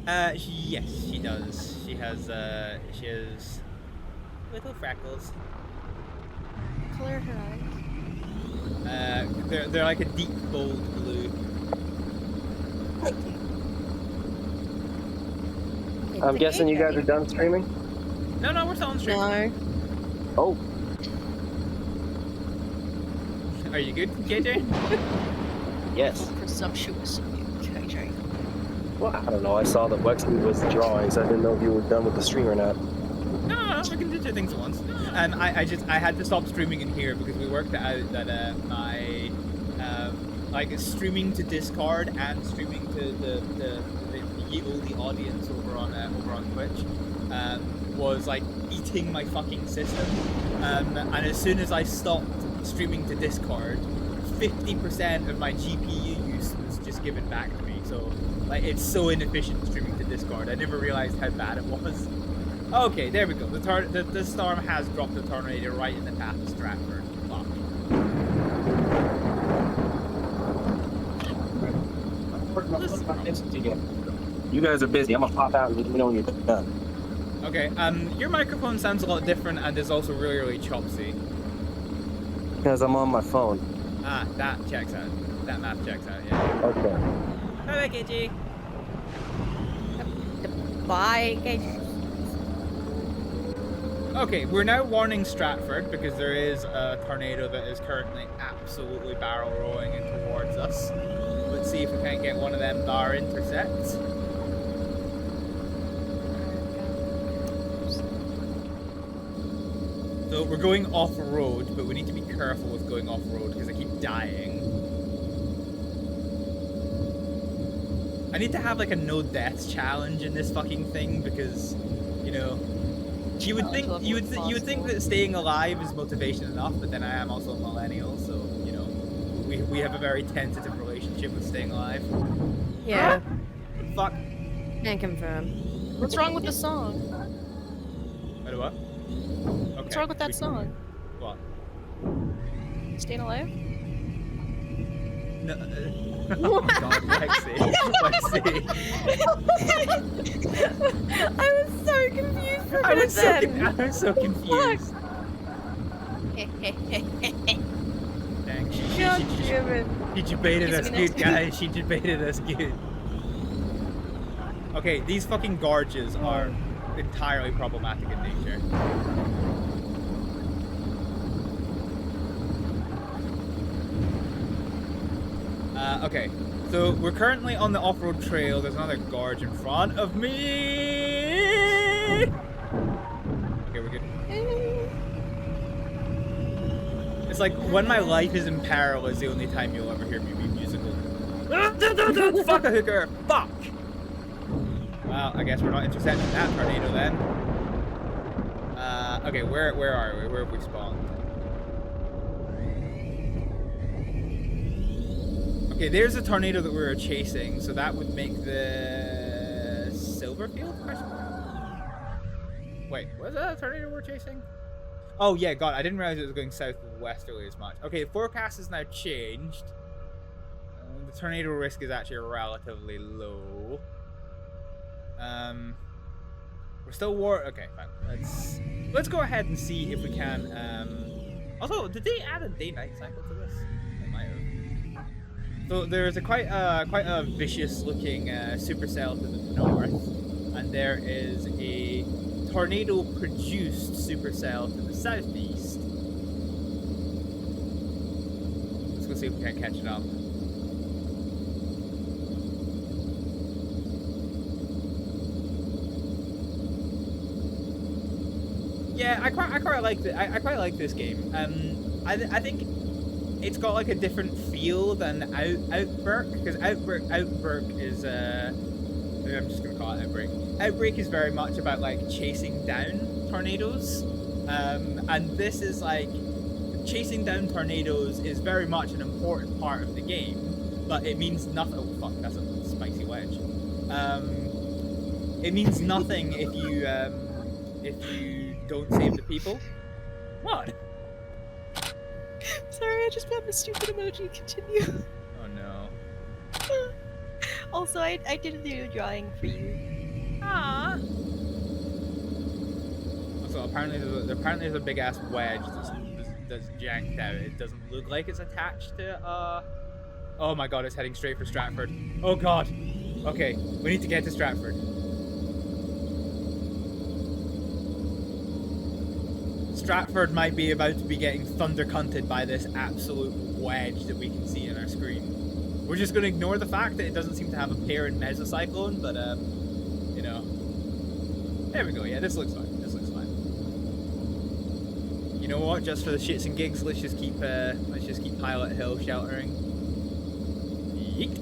Speaker 2: Yes, she does. She has little freckles.
Speaker 3: Color her eyes.
Speaker 2: They're like a deep gold blue.
Speaker 6: I'm guessing you guys are done streaming?
Speaker 2: No, we're still on stream.
Speaker 3: No.
Speaker 6: Oh,
Speaker 2: Are you good, KJ?
Speaker 6: yes.
Speaker 3: Presumptuous of you, KJ.
Speaker 6: Well, I don't know. I saw that Wexley was drawing, so I didn't know if you were done with the stream or not.
Speaker 2: No, we can do two things at once. I had to stop streaming in here because we worked out that my like streaming to Discord and streaming to the audience over on Twitch was like eating my fucking system. And as soon as I stopped streaming to Discord, 50% of my GPU use was just given back to me. So like it's so inefficient streaming to Discord. I never realized how bad it was. Okay, there we go. The storm has dropped the tornado right in the path of Stratford. Fuck.
Speaker 6: You guys are busy. I'm gonna pop out and let me know when you're done.
Speaker 2: Okay, your microphone sounds a lot different and is also really, really chopsy.
Speaker 6: Because I'm on my phone.
Speaker 2: Ah, that checks out. That math checks out, yeah.
Speaker 6: Okay.
Speaker 2: Bye, KG.
Speaker 4: Bye, KJ.
Speaker 2: Okay, we're now warning Stratford because there is a tornado that is currently absolutely barrel rolling in towards us. Let's see if we can't get one of them bar intercepts. So we're going off-road, but we need to be careful with going off-road because I keep dying. I need to have like a no deaths challenge in this fucking thing because, you know, you would think that staying alive is motivation enough, but then I am also a millennial, so you know, we have a very tentative relationship with staying alive.
Speaker 4: Yeah.
Speaker 2: Fuck.
Speaker 4: Can confirm.
Speaker 3: What's wrong with the song?
Speaker 2: What? Okay.
Speaker 3: What's wrong with that song?
Speaker 2: What?
Speaker 3: Staying alive?
Speaker 2: No. Oh my God, Lexi.
Speaker 4: I was so confused for a
Speaker 2: I
Speaker 4: minute
Speaker 2: was
Speaker 4: then.
Speaker 2: so confused. Dang,
Speaker 4: God damn it.
Speaker 2: she debated us
Speaker 3: Gives me
Speaker 2: good,
Speaker 3: next
Speaker 2: guys. She debated us good. Okay, these fucking gorges are entirely problematic in nature. Okay, so we're currently on the off-road trail. There's another gorge in front of me. Okay, we're good. It's like when my life is in peril is the only time you'll ever hear me be musical. Fuck a hooker! Fuck! Well, I guess we're not intercepting that tornado then. Okay, where are we? Where have we spawned? Okay, there's a tornado that we were chasing, so that would make the Silverfield question mark? Wait, was that a tornado we're chasing? Oh yeah, God, I didn't realize it was going southwesterly as much. Okay, the forecast has now changed. The tornado risk is actually relatively low. We're still okay, fine. Let's go ahead and see if we can. Also, did they add a day-night cycle to this? They might have. So there's a quite a vicious-looking supercell to the north, and there is a tornado-produced supercell to the southeast. Let's go see if we can catch it up. Yeah, I quite like I quite like this game. I think it's got like a different feel than Outbreak, because Outbreak is I'm just gonna call it Outbreak. Outbreak is very much about like chasing down tornadoes, and this is like chasing down tornadoes is very much an important part of the game, but it means nothing. Oh fuck, that's a spicy wedge. It means nothing if you don't save the people. What?
Speaker 3: Sorry, I just found the stupid emoji. Continue.
Speaker 2: Oh no.
Speaker 3: Also, I did a new drawing for you.
Speaker 2: Ah. Also, apparently there's a big ass wedge that's janked out. It doesn't look like it's attached to. Oh my God, it's heading straight for Stratford. Oh God. Okay, we need to get to Stratford. Stratford might be about to be getting thunder-cunted by this absolute wedge that we can see on our screen. We're just going to ignore the fact that it doesn't seem to have a pair in mesocyclone, but, you know. There we go, yeah, this looks fine. This looks fine. You know what, just for the shits and gigs, let's just keep Pilot Hill sheltering. Yeet.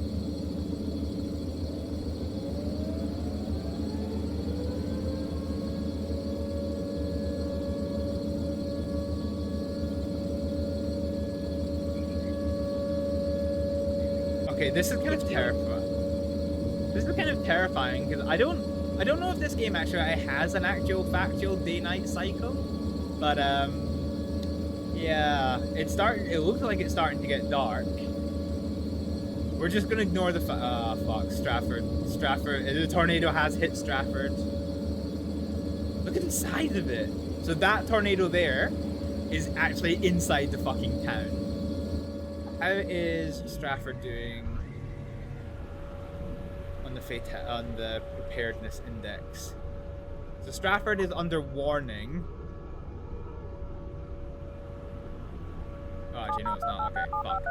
Speaker 2: Okay, this is kind of terrifying. This is kind of terrifying because I don't know if this game actually has an actual factual day-night cycle, but yeah, it looks like it's starting to get dark. We're just gonna ignore the fuck, Stratford. The tornado has hit Stratford. Look inside of it. So that tornado there is actually inside the fucking town. How is Stratford doing on the preparedness index? So Stratford is under warning. Oh, actually no, it's not. Okay, fuck.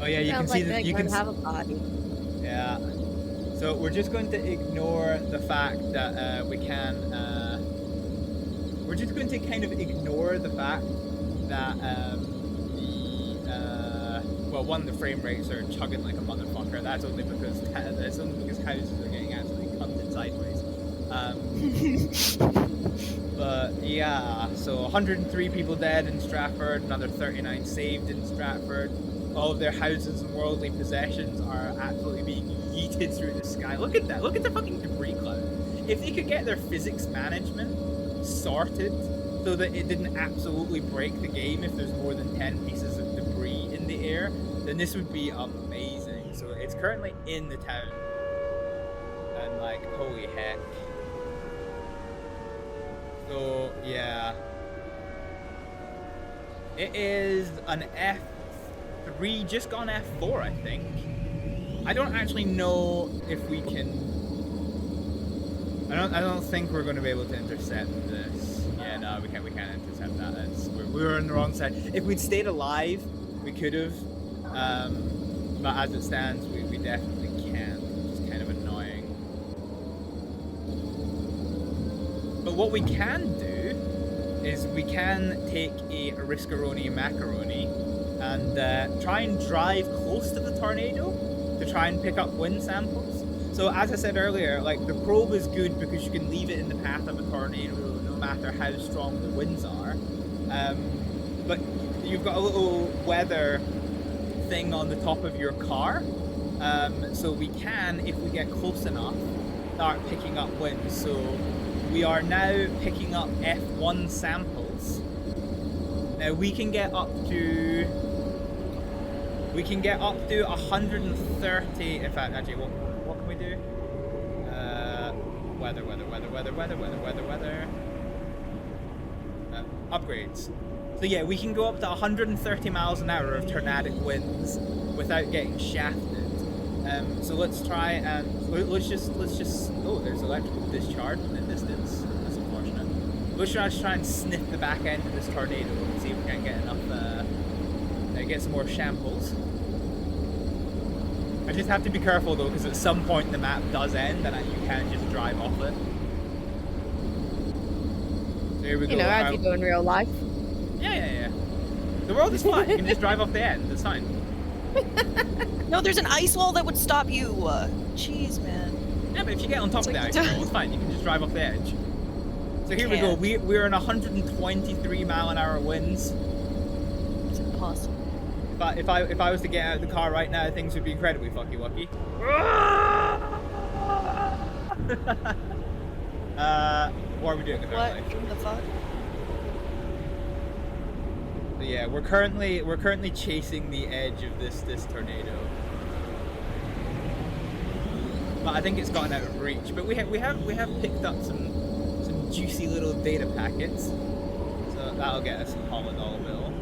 Speaker 2: Oh yeah, you can see that you can
Speaker 4: have a party.
Speaker 2: Yeah. So we're just going to ignore the fact that we can. We're just going to kind of ignore the fact that well, one, the frame rates are chugging like a motherfucker. That's only because houses are getting absolutely cunted sideways. But yeah, so 103 people dead in Stratford, another 39 saved in Stratford. All of their houses and worldly possessions are absolutely being yeeted through the sky. Look at that! Look at the fucking debris cloud. If they could get their physics management sorted so that it didn't absolutely break the game if there's more than 10 pieces of debris in the air, then this would be amazing. So it's currently in the town. And like, holy heck. So, yeah. It is an F3, just gone F4, I think. I don't actually know if we can... I don't think we're going to be able to intercept this. Yeah, no, we can't intercept that. We were on the wrong side. If we'd stayed alive, we could have. But as it stands, we definitely can't, which is kind of annoying. But what we can do is we can take a Riscaroni Macaroni and try and drive close to the tornado to try and pick up wind samples. So as I said earlier, like the probe is good because you can leave it in the path of a tornado no matter how strong the winds are. But you've got a little weather thing on the top of your car. So we can, if we get close enough, start picking up winds. So we are now picking up F1 samples. Now we can get up to 130. In fact, actually, what can we do? Weather. Upgrades. So yeah, we can go up to 130 miles an hour of tornadic winds without getting shafted. So let's try and let's just. Oh, there's electrical discharge in the distance. That's unfortunate. Let's try and sniff the back end of this tornado and see if we can get enough. Get some more samples. I just have to be careful though, because at some point the map does end and you can't just drive off it. So here we go.
Speaker 4: You know, as you do in real life.
Speaker 2: Yeah. The world is fine. You can just drive off the end. It's fine.
Speaker 3: No, there's an ice wall that would stop you. Jeez, man.
Speaker 2: Yeah, but if you get on top of the ice wall, it's fine. You can just drive off the edge. So here we go. We're in 123 mile an hour winds.
Speaker 3: It's impossible.
Speaker 2: If I was to get out of the car right now, things would be incredibly fucky wucky. What are we doing with our life?
Speaker 3: What the fuck?
Speaker 2: So yeah, we're currently chasing the edge of this tornado. But I think it's gotten out of reach. But we have picked up some juicy little data packets. So that'll get us a $100 bill.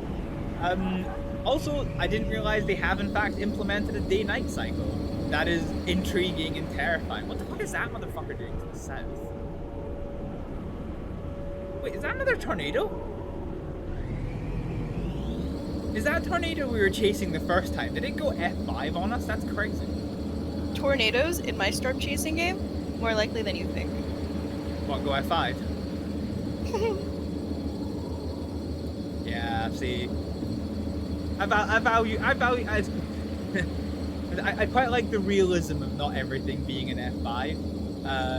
Speaker 2: Also, I didn't realize they have in fact implemented a day-night cycle. That is intriguing and terrifying. What the fuck is that motherfucker doing to the south? Wait, is that another tornado? Is that a tornado we were chasing the first time? Did it go F5 on us? That's crazy.
Speaker 3: Tornadoes in my storm chasing game? More likely than you think.
Speaker 2: What, go F5? Yeah, see. I quite like the realism of not everything being an F5.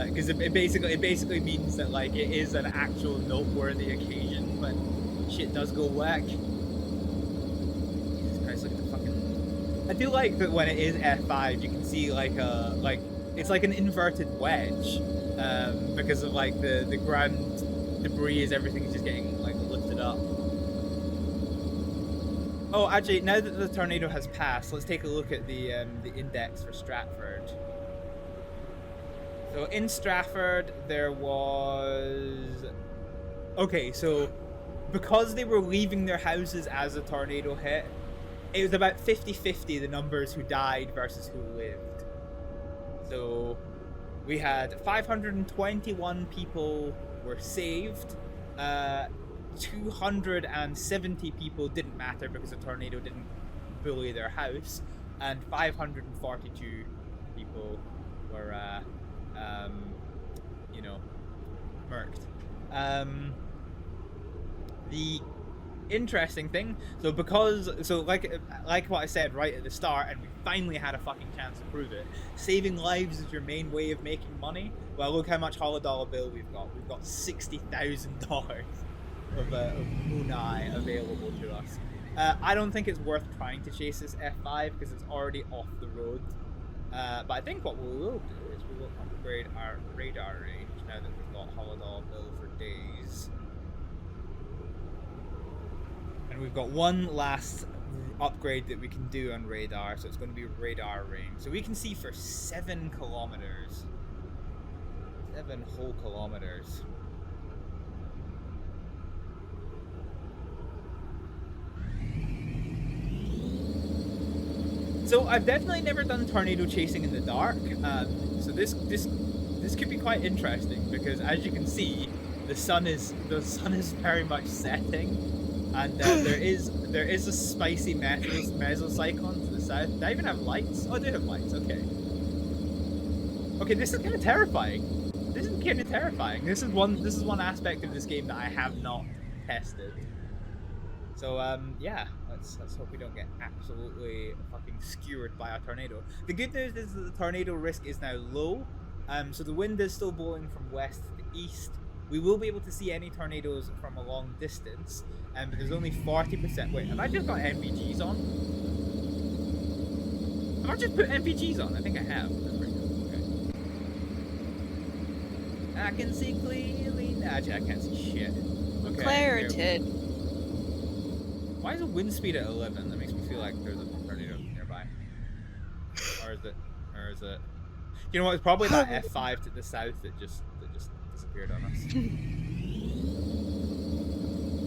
Speaker 2: Because it basically means that like it is an actual noteworthy occasion when shit does go whack. Jesus Christ, look at the fucking... I feel like that when it is F5 you can see like it's like an inverted wedge. Because of like the ground debris is everything's just getting like lifted up. Oh, actually, now that the tornado has passed, let's take a look at the index for Stratford. So in Stratford, there was... Okay, so because they were leaving their houses as the tornado hit, it was about 50-50 the numbers who died versus who lived. So we had 521 people were saved. 270 people didn't matter because the tornado didn't bully their house, and 542 people were, you know, murked. The interesting thing, like what I said right at the start, and we finally had a fucking chance to prove it. Saving lives is your main way of making money. Well, look how much $100 bill we've got. We've got $60,000. Of Moonai available to us. I don't think it's worth trying to chase this F5 because it's already off the road. But I think what we will do is we will upgrade our radar range now that we've got $100 bill for days. And we've got one last upgrade that we can do on radar, so it's going to be radar range. So we can see for 7 kilometers. 7 whole kilometers. So I've definitely never done tornado chasing in the dark, so this could be quite interesting because, as you can see, the sun is very much setting, and there is a spicy mesocyclone to the south. Do I even have lights? Oh, I do have lights. Okay. Okay, this is kind of terrifying. This is kind of terrifying. This is one aspect of this game that I have not tested. So yeah, let's hope we don't get absolutely fucking skewered by a tornado. The good news is that the tornado risk is now low, so the wind is still blowing from west to east. We will be able to see any tornadoes from a long distance, but there's only 40%. Wait, have I just got NVGs on? Have I just put NVGs on? I think I have. That's pretty cool. Okay. I can see clearly. Actually, I can't see shit. Okay.
Speaker 3: Clarity.
Speaker 2: Why is the wind speed at 11? That makes me feel like there's a tornado nearby. Or is it? You know what? It's probably that F5 to the south that just disappeared on us.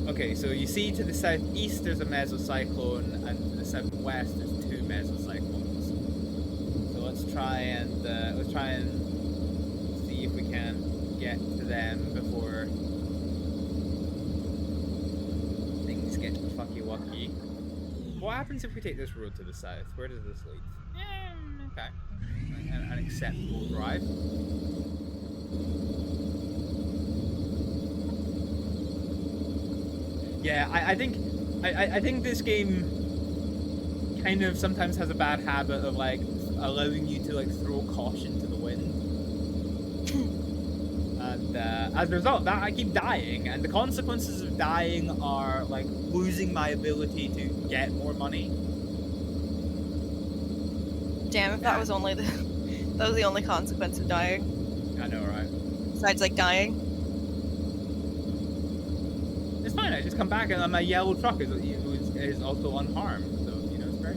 Speaker 2: Okay, so you see to the southeast there's a mesocyclone, and to the southwest there's 2 mesocyclones. So let's try and see if we can get to them before things get fucky-wucky. What happens if we take this road to the south? Where does this lead? Okay. An acceptable drive. Yeah, I think this game kind of sometimes has a bad habit of like allowing you to like throw caution to the wind. And as a result of that, I keep dying, and the consequences of dying are like losing my ability to get more money.
Speaker 3: Damn, if that was only the only consequence of dying.
Speaker 2: I know, right?
Speaker 3: Besides like dying.
Speaker 2: It's fine, I just come back and my yellow truck is also unharmed, so you know it's great.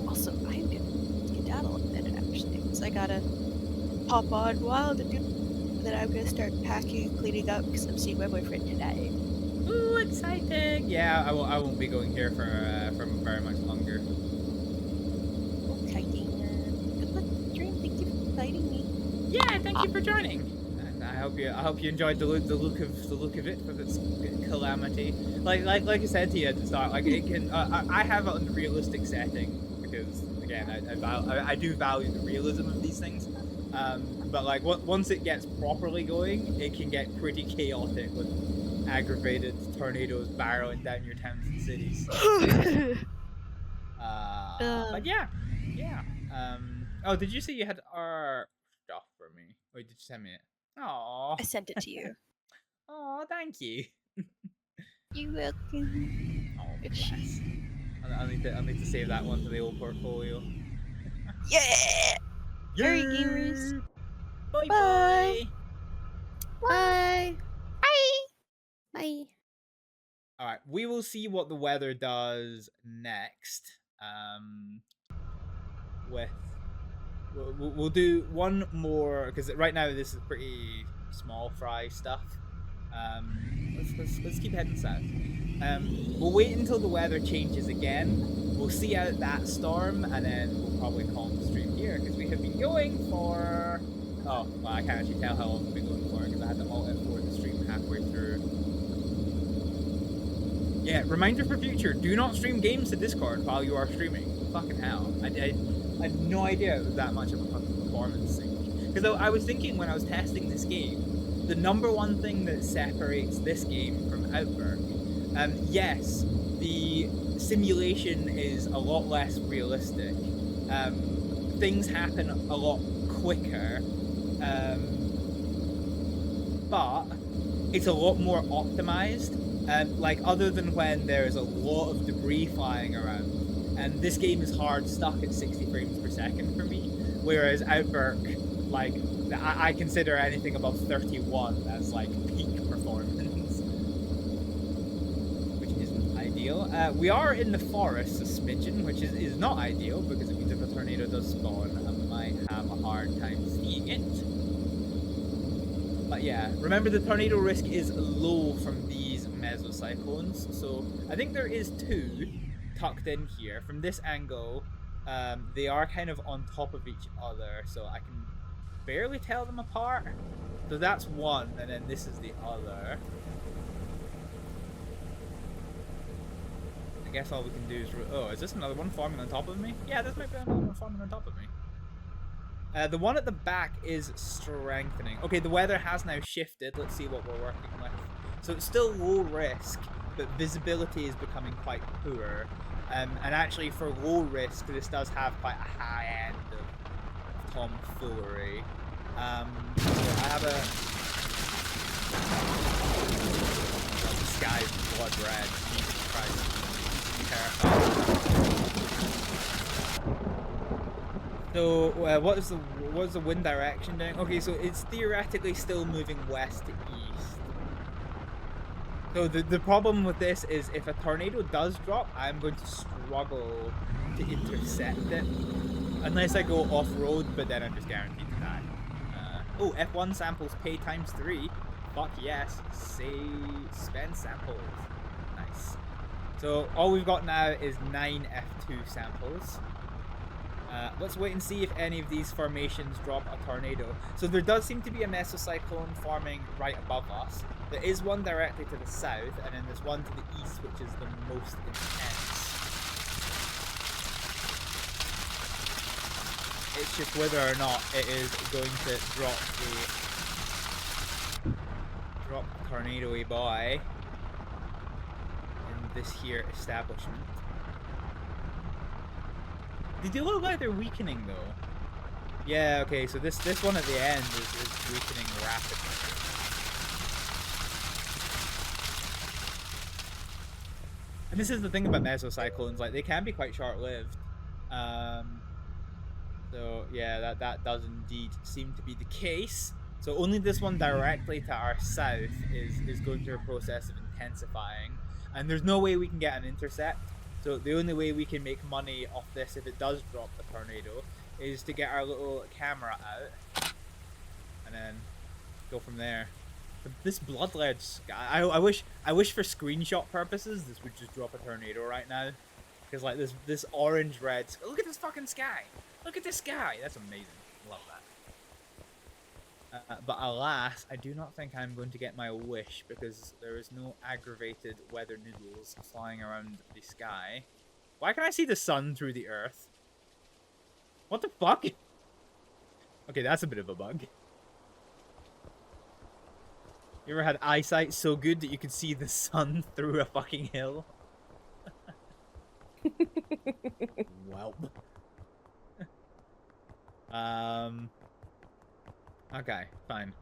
Speaker 3: Also, I'm gonna skedaddle a minute actually, because I gotta pop on while to do that. I'm gonna start packing and cleaning up because I'm seeing my boyfriend today.
Speaker 2: Ooh, exciting! Yeah, I won't be going here for very much longer.
Speaker 3: Exciting. Good luck, stream. Thank you for inviting me.
Speaker 2: Yeah, thank you for joining. And I hope you enjoyed the look of it with its calamity. Like I said to you at the start, like it can. I have it on the realistic setting because again I do value the realism of these things. But like once it gets properly going, it can get pretty chaotic with aggravated tornadoes barreling down your towns and cities. But yeah. Oh, did you say you had our stuff for me? Or did you send me it? Oh.
Speaker 3: I sent it to you.
Speaker 2: Oh, thank you.
Speaker 3: You welcome.
Speaker 2: Oh, bless. I'll need to save that one to the old portfolio.
Speaker 3: Yeah. Very gamers.
Speaker 2: Bye
Speaker 3: Bye.
Speaker 2: bye.
Speaker 4: Bye.
Speaker 3: Bye.
Speaker 4: Bye.
Speaker 2: All right, we will see what the weather does next. We'll do one more because right now this is pretty small fry stuff. Let's keep heading south. We'll wait until the weather changes again. We'll see out that storm, and then we'll probably call the stream here because we have been going for. Oh, well, I can't actually tell how long we've been going for because I had to alt F4 the stream halfway through. Yeah, reminder for future: do not stream games to Discord while you are streaming. Fucking hell, I had no idea it was that much of a fucking performance thing. Because I was thinking when I was testing this game, the number one thing that separates this game from Outburg, yes, the simulation is a lot less realistic. Things happen a lot quicker, but it's a lot more optimized. Like other than when there's a lot of debris flying around. And this game is hard stuck at 60 frames per second for me, whereas Outburg, like, I consider anything above 31 as, like, peak performance, which isn't ideal. We are in the forest a smidgen, which is not ideal, because it means if a tornado does spawn, I might have a hard time seeing it. But yeah, remember the tornado risk is low from these mesocyclones, so I think there is two tucked in here. From this angle, they are kind of on top of each other, so I can barely tell them apart. So that's one, and then this is the other. I guess all we can do is... Oh, is this another one forming on top of me? Yeah, this might be another one forming on top of me. The one at the back is strengthening. Okay, the weather has now shifted. Let's see what we're working with. So it's still low risk, but visibility is becoming quite poor. And actually for low risk, this does have quite a high end of tomfoolery. So I have a... Oh, the sky's blood red. Jesus Christ. Terrifying. So what is the wind direction doing? Okay, so it's theoretically still moving west to east. So the problem with this is if a tornado does drop, I'm going to struggle to intercept it. Unless I go off-road, but then I'm just guaranteed to die. Oh, F1 samples pay ×3. Fuck yes. Spend samples. Nice. So all we've got now is 9 F2 samples. Let's wait and see if any of these formations drop a tornado. So there does seem to be a mesocyclone forming right above us. There is one directly to the south, and then there's one to the east, which is the most intense. It's just whether or not it is going to drop a tornado-y boy in this here establishment. They do look like they're weakening though. Yeah, okay, so this one at the end is weakening rapidly. And this is the thing about mesocyclones, like they can be quite short-lived. So yeah, that does indeed seem to be the case. So only this one directly to our south is going through a process of intensifying. And there's no way we can get an intercept. So the only way we can make money off this if it does drop the tornado is to get our little camera out and then go from there. This blood-led sky. I wish for screenshot purposes this would just drop a tornado right now, because like this orange-red. Look at this fucking sky. Look at this sky. That's amazing. Love that. But alas, I do not think I'm going to get my wish because there is no aggravated weather noodles flying around the sky. Why can I see the sun through the earth? What the fuck? Okay, that's a bit of a bug. You ever had eyesight so good that you could see the sun through a fucking hill? Welp. Okay, fine.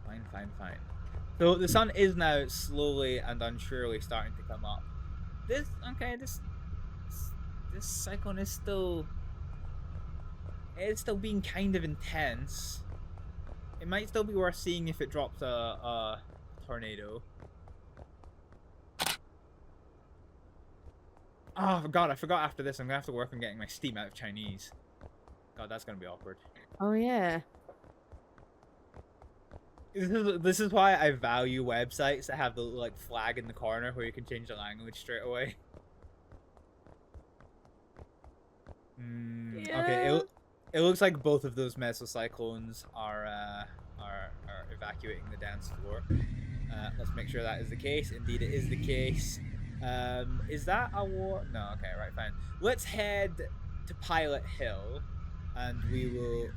Speaker 2: Fine. So the sun is now slowly and unsurely starting to come up. This cyclone is still... It's still being kind of intense. It might still be worth seeing if it drops a tornado. Oh god, I forgot after this I'm gonna have to work on getting my Steam out of Chinese. God, that's gonna be awkward.
Speaker 4: Oh yeah.
Speaker 2: This is why I value websites that have the like flag in the corner where you can change the language straight away.
Speaker 4: Yeah.
Speaker 2: Okay, it looks like both of those mesocyclones are evacuating the dance floor. Let's make sure that is the case. Indeed, it is the case. Is that a war? No. Okay, right, fine. Let's head to Pilot Hill, and we will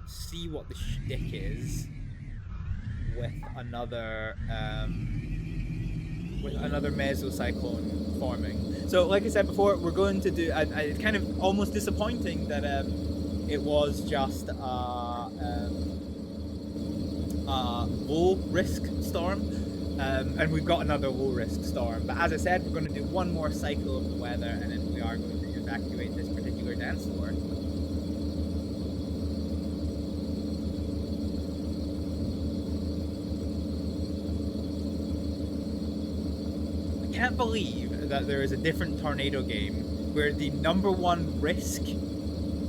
Speaker 2: see what the shtick is with another mesocyclone forming. So, like I said before, we're going to do. It's kind of almost disappointing that it was just a low risk storm, and we've got another low risk storm. But as I said, we're going to do one more cycle of the weather, and then we are going to evacuate this particular dance floor. I can't believe that there is a different tornado game where the #1 risk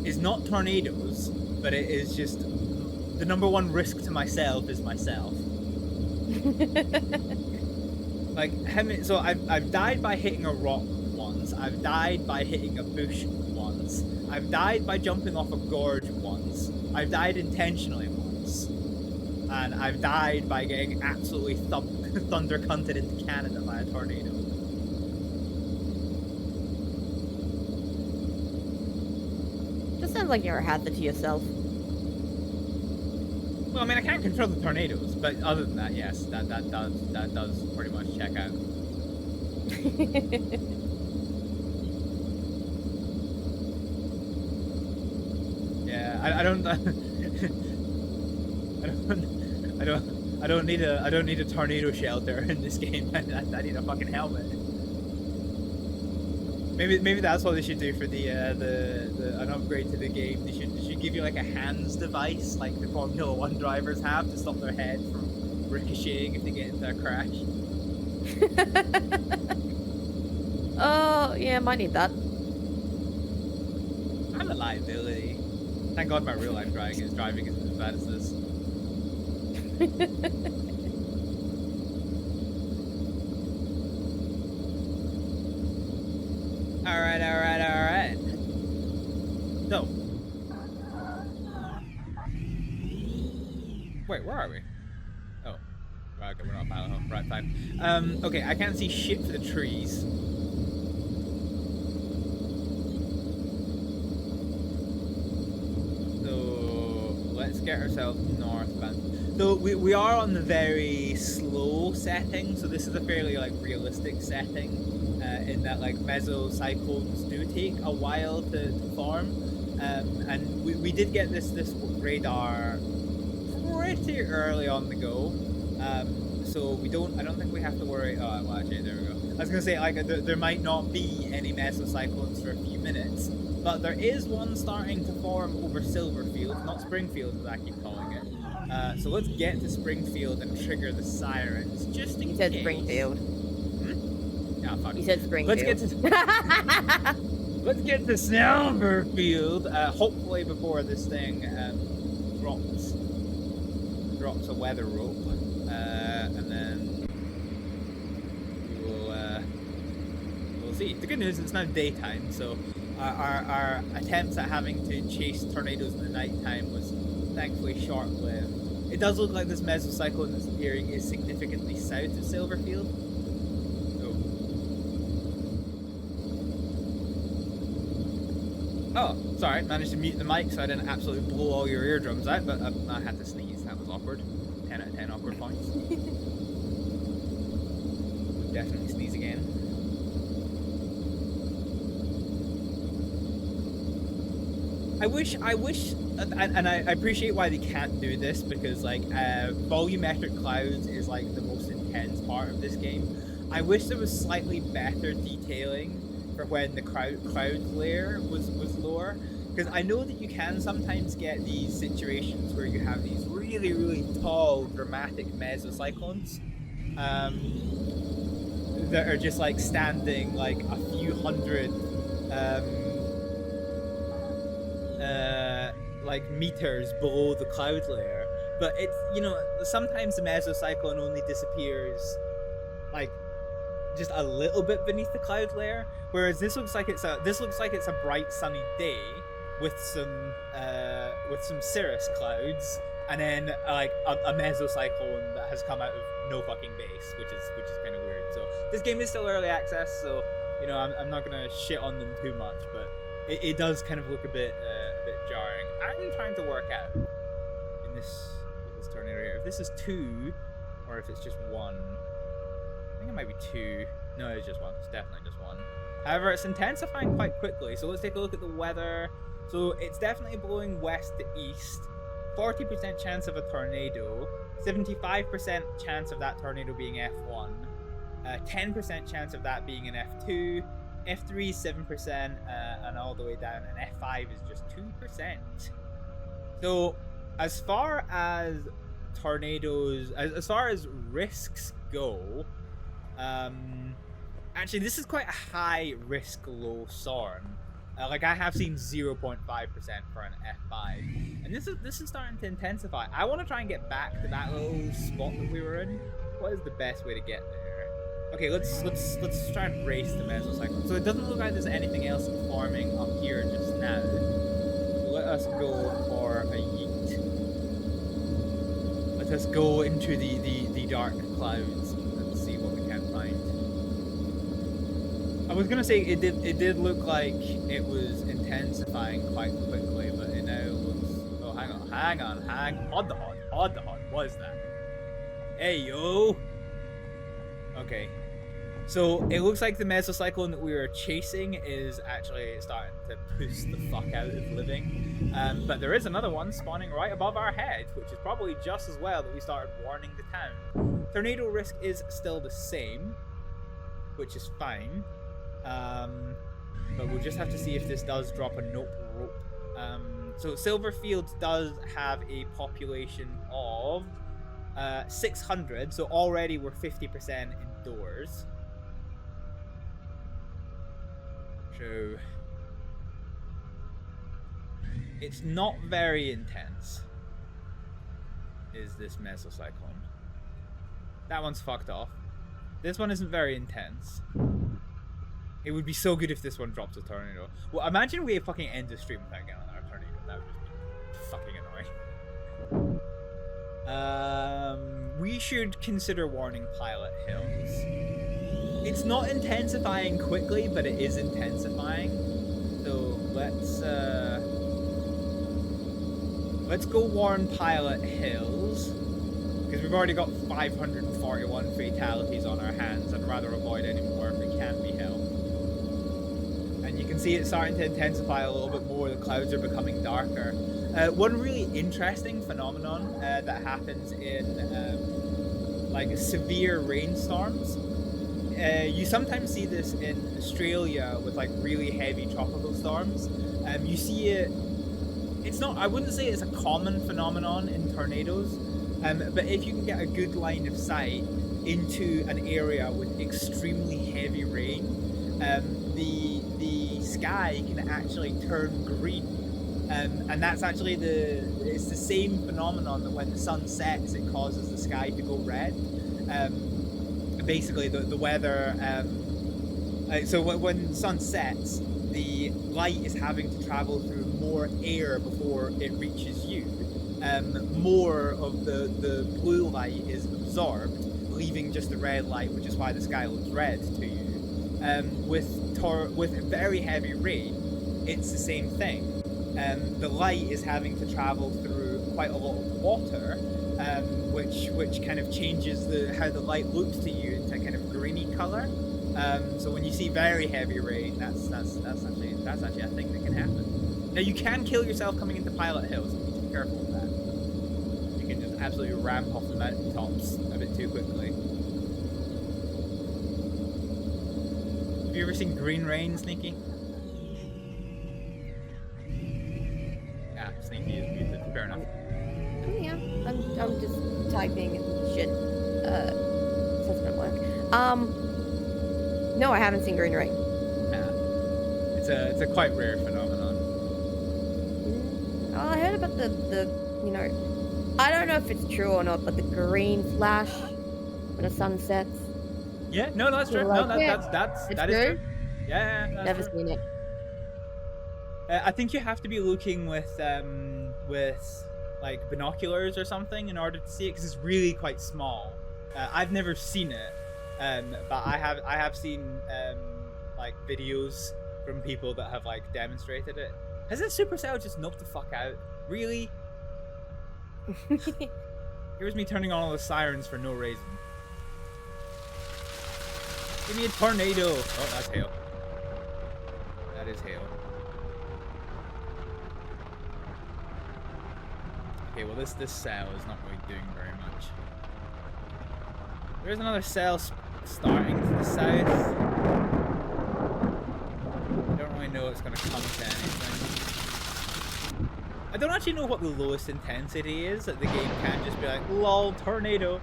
Speaker 2: is not tornadoes, but it is just the #1 risk to myself is myself. Like, so I've died by hitting a rock once, I've died by hitting a bush once, I've died by jumping off a gorge once, I've died intentionally once, and I've died by getting absolutely thunder cunted into Canada by a tornado.
Speaker 4: Just sounds like you're a hazard to yourself.
Speaker 2: Well, I mean, I can't control the tornadoes, but other than that, yes, that does pretty much check out. Yeah, I don't need a tornado shelter in this game. I need a fucking helmet. Maybe that's what they should do for an upgrade to the game. They should give you like a hands device, like the Formula 1 drivers have, to stop their head from ricocheting if they get into a crash.
Speaker 4: Oh yeah, might need that.
Speaker 2: I'm a liability. Thank God my real life driving isn't as bad as this. Alright. So. Wait, where are we? Oh. Right, okay, we're not Pilot Hill. Right, fine. Okay, I can't see shit for the trees. So, let's get ourselves northbound. So, we are on the very slow setting, so this is a fairly, like, realistic setting. In that like mesocyclones do take a while to form, and we did get this radar pretty early on the go, so I don't think we have to worry. Oh well, actually there we go. I was gonna say like there might not be any mesocyclones for a few minutes, but there is one starting to form over Silverfield, not Springfield as I keep calling it. So let's get to Springfield and trigger the sirens just in case.
Speaker 4: You said Springfield.
Speaker 2: Yeah, fuck.
Speaker 4: You said Springfield.
Speaker 2: Let's get to Silverfield. Hopefully before this thing drops drops a weather rope, and then we'll see. The good news is it's now daytime, so our attempts at having to chase tornadoes in the nighttime was thankfully short-lived. It does look like this mesocyclone that's appearing is significantly south of Silverfield. Oh, sorry, managed to mute the mic so I didn't absolutely blow all your eardrums out, but I had to sneeze. That was awkward. 10 out of 10 awkward points. Definitely sneeze again. I wish, and I appreciate why they can't do this, because like volumetric clouds is like the most intense part of this game. I wish there was slightly better detailing for when the cloud layer was lower, because I know that you can sometimes get these situations where you have these really tall dramatic mesocyclones that are just like standing like a few hundred like meters below the cloud layer, but it's, you know, sometimes the mesocyclone only disappears like just a little bit beneath the cloud layer, whereas this looks like it's a bright sunny day with some cirrus clouds, and then like a mesocyclone that has come out of no fucking base, which is kind of weird. So this game is still early access, so you know I'm not gonna shit on them too much, but it does kind of look a bit jarring. I'm trying to work out in this tornado here if this is 2 or if it's just 1. I think it might be 2. No, it's just 1. It's definitely just 1. However, it's intensifying quite quickly, so let's take a look at the weather. So it's definitely blowing west to east. 40% chance of a tornado. 75% chance of that tornado being F1. 10% chance of that being an F2. F3 is 7%, and all the way down, and F5 is just 2%. So, as far as tornadoes, as far as risks go, actually this is quite a high risk low storm. Like I have seen 0.5% for an F5, and this is starting to intensify. I want to try and get back to that little spot that we were in. What is the best way to get there? Okay, let's try and race the mesocyclone. So it doesn't look like there's anything else forming up here just now. So let us go for a yeet. Let us go into the dark clouds and see what we can find. I was gonna say it did look like it was intensifying quite quickly, but it now looks. Oh, hang on. Hold the hod. What is that? Hey yo. Okay. So it looks like the mesocyclone that we were chasing is actually starting to push the fuck out of living. But there is another one spawning right above our head, which is probably just as well that we started warning the town. Tornado risk is still the same, which is fine. But we'll just have to see if this does drop a nope rope. So Silverfield does have a population of 600, so already we're 50% indoors. So it's not very intense, is this mesocyclone. That one's fucked off. This one isn't very intense. It would be so good if this one drops a tornado. Well, imagine we fucking end the stream without getting another tornado. That would just be fucking annoying. We should consider warning Pilot Hills. It's not intensifying quickly, but it is intensifying. So let's go warn Pilot Hills, because we've already got 541 fatalities on our hands. I'd rather avoid any more if it can be helped. And you can see it's starting to intensify a little bit more. The clouds are becoming darker. One really interesting phenomenon that happens in like severe rainstorms. You sometimes see this in Australia with like really heavy tropical storms. You see it. It's not. I wouldn't say it's a common phenomenon in tornadoes, but if you can get a good line of sight into an area with extremely heavy rain, the sky can actually turn green And that's actually it's the same phenomenon that when the sun sets, it causes the sky to go red. Basically, the weather. So when the sun sets, the light is having to travel through more air before it reaches you. More of the blue light is absorbed, leaving just the red light, which is why the sky looks red to you. With very heavy rain, it's the same thing. The light is having to travel through quite a lot of water, which kind of changes how the light looks to you into kind of greeny color. So when you see very heavy rain, that's actually a thing that can happen. Now you can kill yourself coming into Pilot Hill, so you need to be careful of that. You can just absolutely ramp off the mountaintops a bit too quickly. Have you ever seen Green Rain, Sneaky? Yeah, Sneaky is muted. Fair enough.
Speaker 4: Oh, yeah. I'm just typing and shit. So it's gonna work. No, I haven't seen Green Rain.
Speaker 2: Yeah. It's a quite rare phenomenon.
Speaker 4: Oh, I heard about the I don't know if it's true or not, but the green flash when the sun sets.
Speaker 2: Yeah, no, that's true.
Speaker 4: Like,
Speaker 2: No,
Speaker 4: yeah,
Speaker 2: that is true. Yeah, that's
Speaker 4: Never
Speaker 2: true.
Speaker 4: seen it.
Speaker 2: I think you have to be looking with like binoculars or something in order to see it, because it's really quite small. I've never seen it, but I have seen like videos from people that have like demonstrated it. Has this Supercell just knocked the fuck out? Really? Here's me turning on all the sirens for no reason. Give me a tornado! Oh, that's hail. That is hail. Okay, well this cell is not really doing very much. There's another cell starting to the south. I don't really know it's going to come to anything. I don't actually know what the lowest intensity is, that the game can just be like, lol, tornado.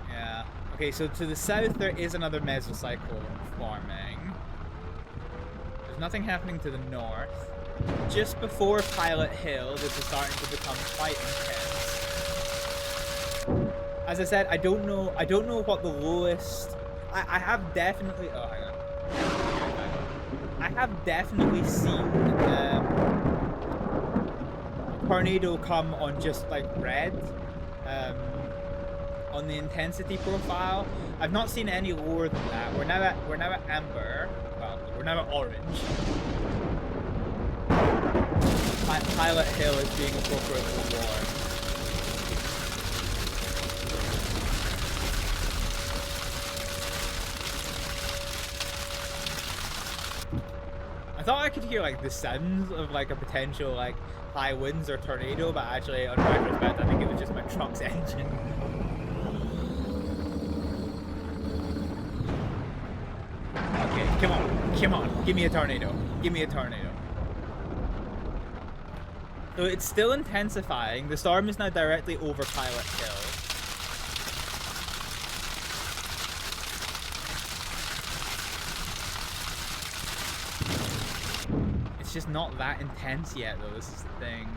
Speaker 2: Yeah. Okay, so to the south there is another mesocyclone forming. There's nothing happening to the north. Just before Pilot Hill, this is starting to become quite intense. As I said, I don't know what the lowest. I have definitely. Oh, hang on. I have definitely seen a tornado come on just like red, on the intensity profile. I've not seen any lower than that. We're now at amber. Well, we're now at orange. Pilot Hill is being appropriately warm. I thought I could hear like the sounds of like a potential like high winds or tornado, but actually on retrospect I think it was just my truck's engine. Okay, come on, give me a tornado. Give me a tornado. So it's still intensifying. The storm is now directly over Pilot Hill. It's just not that intense yet, though. This is the thing.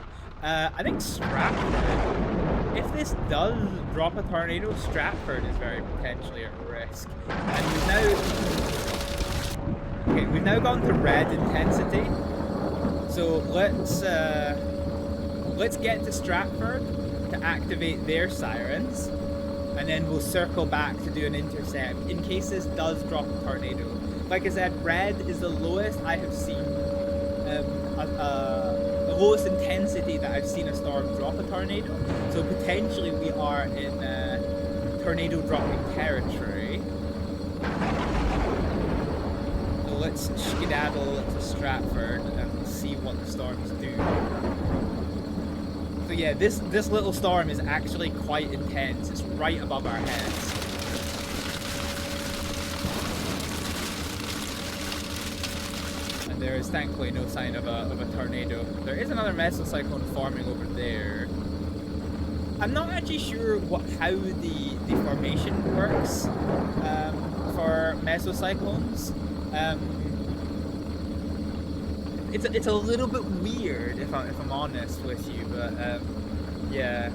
Speaker 2: I think Stratford, if this does drop a tornado, Stratford is very potentially at risk. And we've now gone to red intensity. So let's get to Stratford to activate their sirens, and then we'll circle back to do an intercept in case this does drop a tornado. Like I said, red is the lowest I have seen, the lowest intensity that I've seen a storm drop a tornado. So potentially we are in tornado dropping territory. So let's skedaddle to Stratford and see what the storms do. So yeah, this little storm is actually quite intense. It's right above our heads. And there is thankfully no sign of a tornado. There is another mesocyclone forming over there. I'm not actually sure how the formation works for mesocyclones. it's a little bit weird if I'm honest with you, but yeah.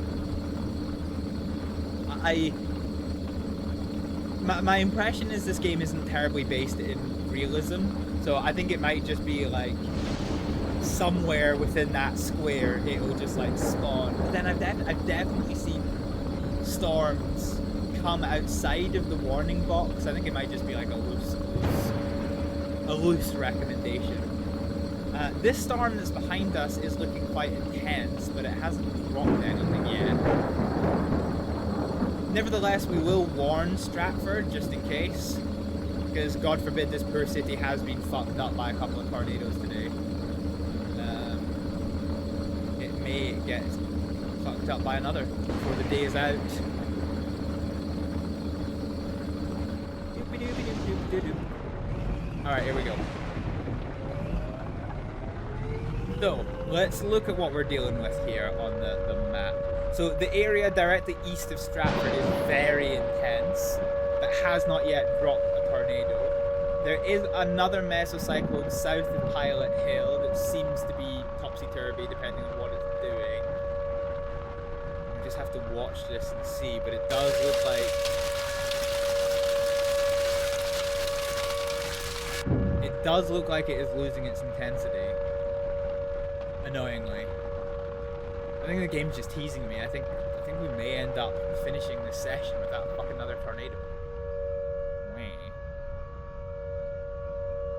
Speaker 2: My impression is this game isn't terribly based in realism, so I think it might just be like somewhere within that square it'll just like spawn. But then I've definitely seen storms come outside of the warning box. I think it might just be like a loose recommendation. This storm that's behind us is looking quite intense, but it hasn't dropped anything yet. Nevertheless, we will warn Stratford just in case, because God forbid this poor city has been fucked up by a couple of tornadoes today. It may get fucked up by another before the day is out. Alright, here we go. So, let's look at what we're dealing with here on the map. So, the area directly east of Stratford is very intense, but has not yet dropped a tornado. There is another mesocyclone south of Pilot Hill that seems to be topsy-turvy depending on what it's doing. We just have to watch this and see, but it does look like... It does look like it is losing its intensity. Annoyingly. I think the game's just teasing me. I think we may end up finishing this session without fucking another tornado.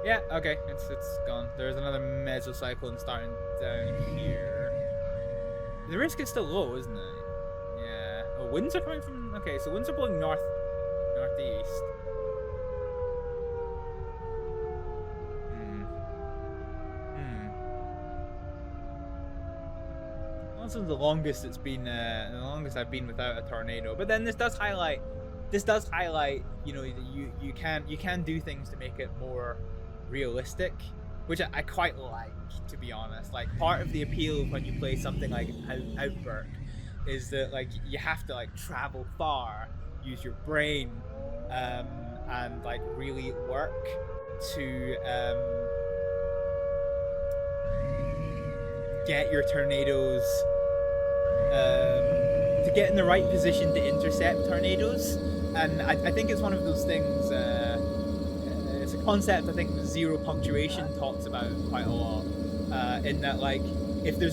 Speaker 2: Yeah, okay, it's gone. There's another mesocyclone starting down here. The risk is still low, isn't it? Yeah. Oh, winds are coming from... Okay, so winds are blowing northeast. This is the longest it's been, the longest I've been without a tornado. But then this does highlight, you know, you can do things to make it more realistic, which I quite like, to be honest. Like, part of the appeal when you play something like Outbreak is that, like, you have to, like, travel far, use your brain, and, like, really work to, get your tornadoes, to get in the right position to intercept tornadoes. And I think it's one of those things, it's a concept I think Zero Punctuation talks about quite a lot, in that, like, if you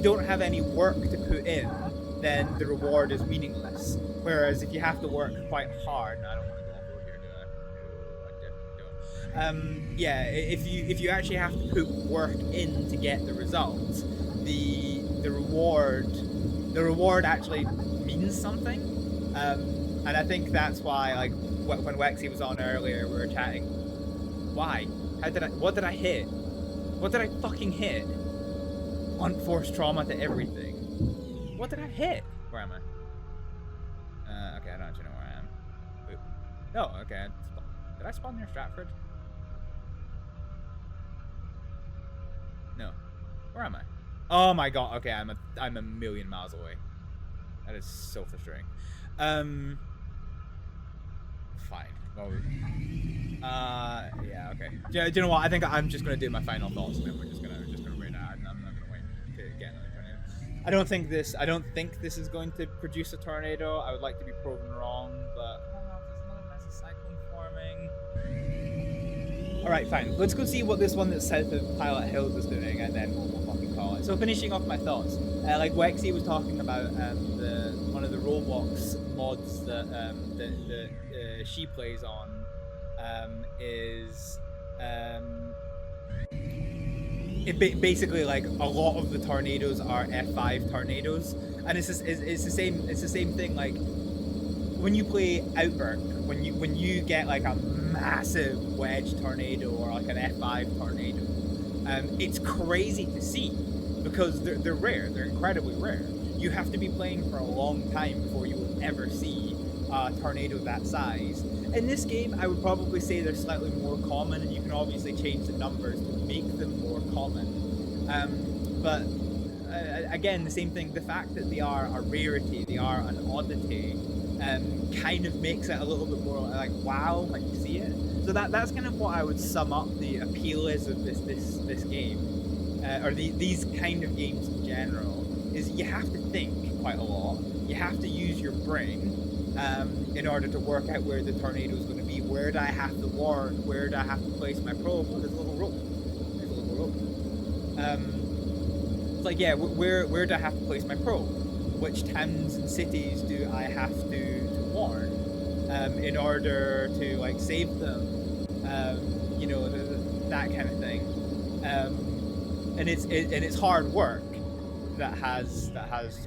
Speaker 2: don't have any work to put in, then the reward is meaningless. Whereas if you have to work quite hard, I don't want to go off road here, do I? No, I definitely don't. Yeah, if you actually have to put work in to get the results, the reward actually means something. And I think that's why, like, when Wexy was on earlier, we were chatting. Why? What did I hit? What did I fucking hit? Unforced trauma to everything. What did I hit? Where am I? Okay, I don't actually know where I am. Oop. No, okay. Did I spawn near Stratford? No. Where am I? Oh my god. Okay, I'm a million miles away. That is so frustrating. Fine. Well, yeah. Okay. Do you know what? I think I'm just gonna do my final thoughts, and then we're just gonna wait out. I'm not gonna wait to get another tornado. I don't think this is going to produce a tornado. I would like to be proven wrong, but I don't know if there's another mesocyclone forming. Alright, fine. Let's go see what this one that's south of Pilot Hills is doing, and then we'll fucking call it. So finishing off my thoughts, like Wexy was talking about one of the Roblox mods that she plays on is basically, like, a lot of the tornadoes are F5 tornadoes, and it's the same thing. Like, when you play Outbreak, when you get like a massive wedge tornado or like an F5 tornado, it's crazy to see because they're rare. They're incredibly rare. You have to be playing for a long time before you will ever see a tornado that size. In this game, I would probably say they're slightly more common, and you can obviously change the numbers to make them more common. But again, the same thing, the fact that they are a rarity, they are an oddity, kind of makes it a little bit more like wow when you see it. So that's kind of what I would sum up the appeal is of this game, or these kind of games in general. Is you have to think quite a lot. You have to use your brain in order to work out where the tornado is going to be. Where do I have to warn? Where do I have to place my probe? Oh, there's a little rope. There's a little rope. It's like, yeah, where do I have to place my probe? Which towns and cities do I have to warn in order to like save them? You know, that kind of thing. And it's hard work that has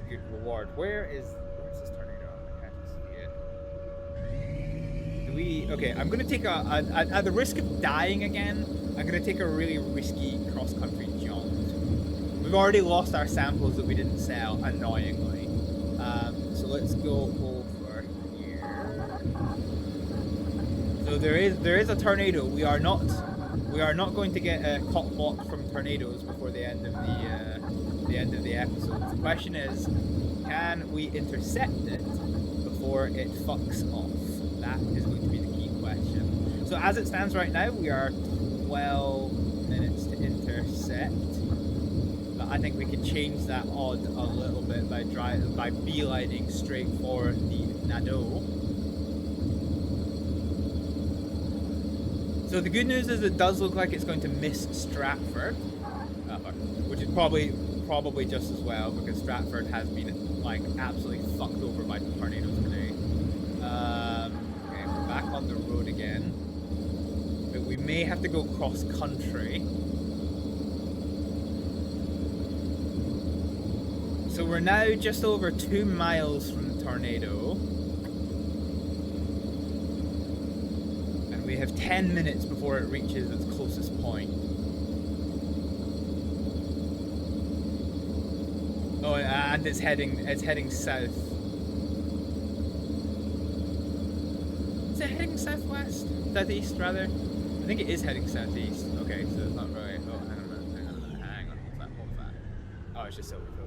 Speaker 2: good reward. Where's this tornado? I can't see it. Okay, I'm gonna take at the risk of dying again, I'm gonna take a really risky cross-country jaunt. We've already lost our samples that we didn't sell, annoyingly. So let's go over here. So there is a tornado. We are not going to get caught blocked from tornadoes before the end of the episode. The question is, can we intercept it before it fucks off? That is going to be the key question. So as it stands right now, we are 12 minutes to intercept. But I think we can change that odd a little bit by beelining straight for the Nado. So the good news is it does look like it's going to miss Stratford, which is probably just as well, because Stratford has been like absolutely fucked over by tornadoes today. Okay, we're back on the road again, but we may have to go cross country. So we're now just over 2 miles from the tornado. And we have 10 minutes before it reaches its closest point. Oh, and it's heading south. Is it heading southwest? Southeast, rather? I think it is heading southeast. Okay, so it's not really... Oh, hang on. What was that? Oh, it's just Silverfield.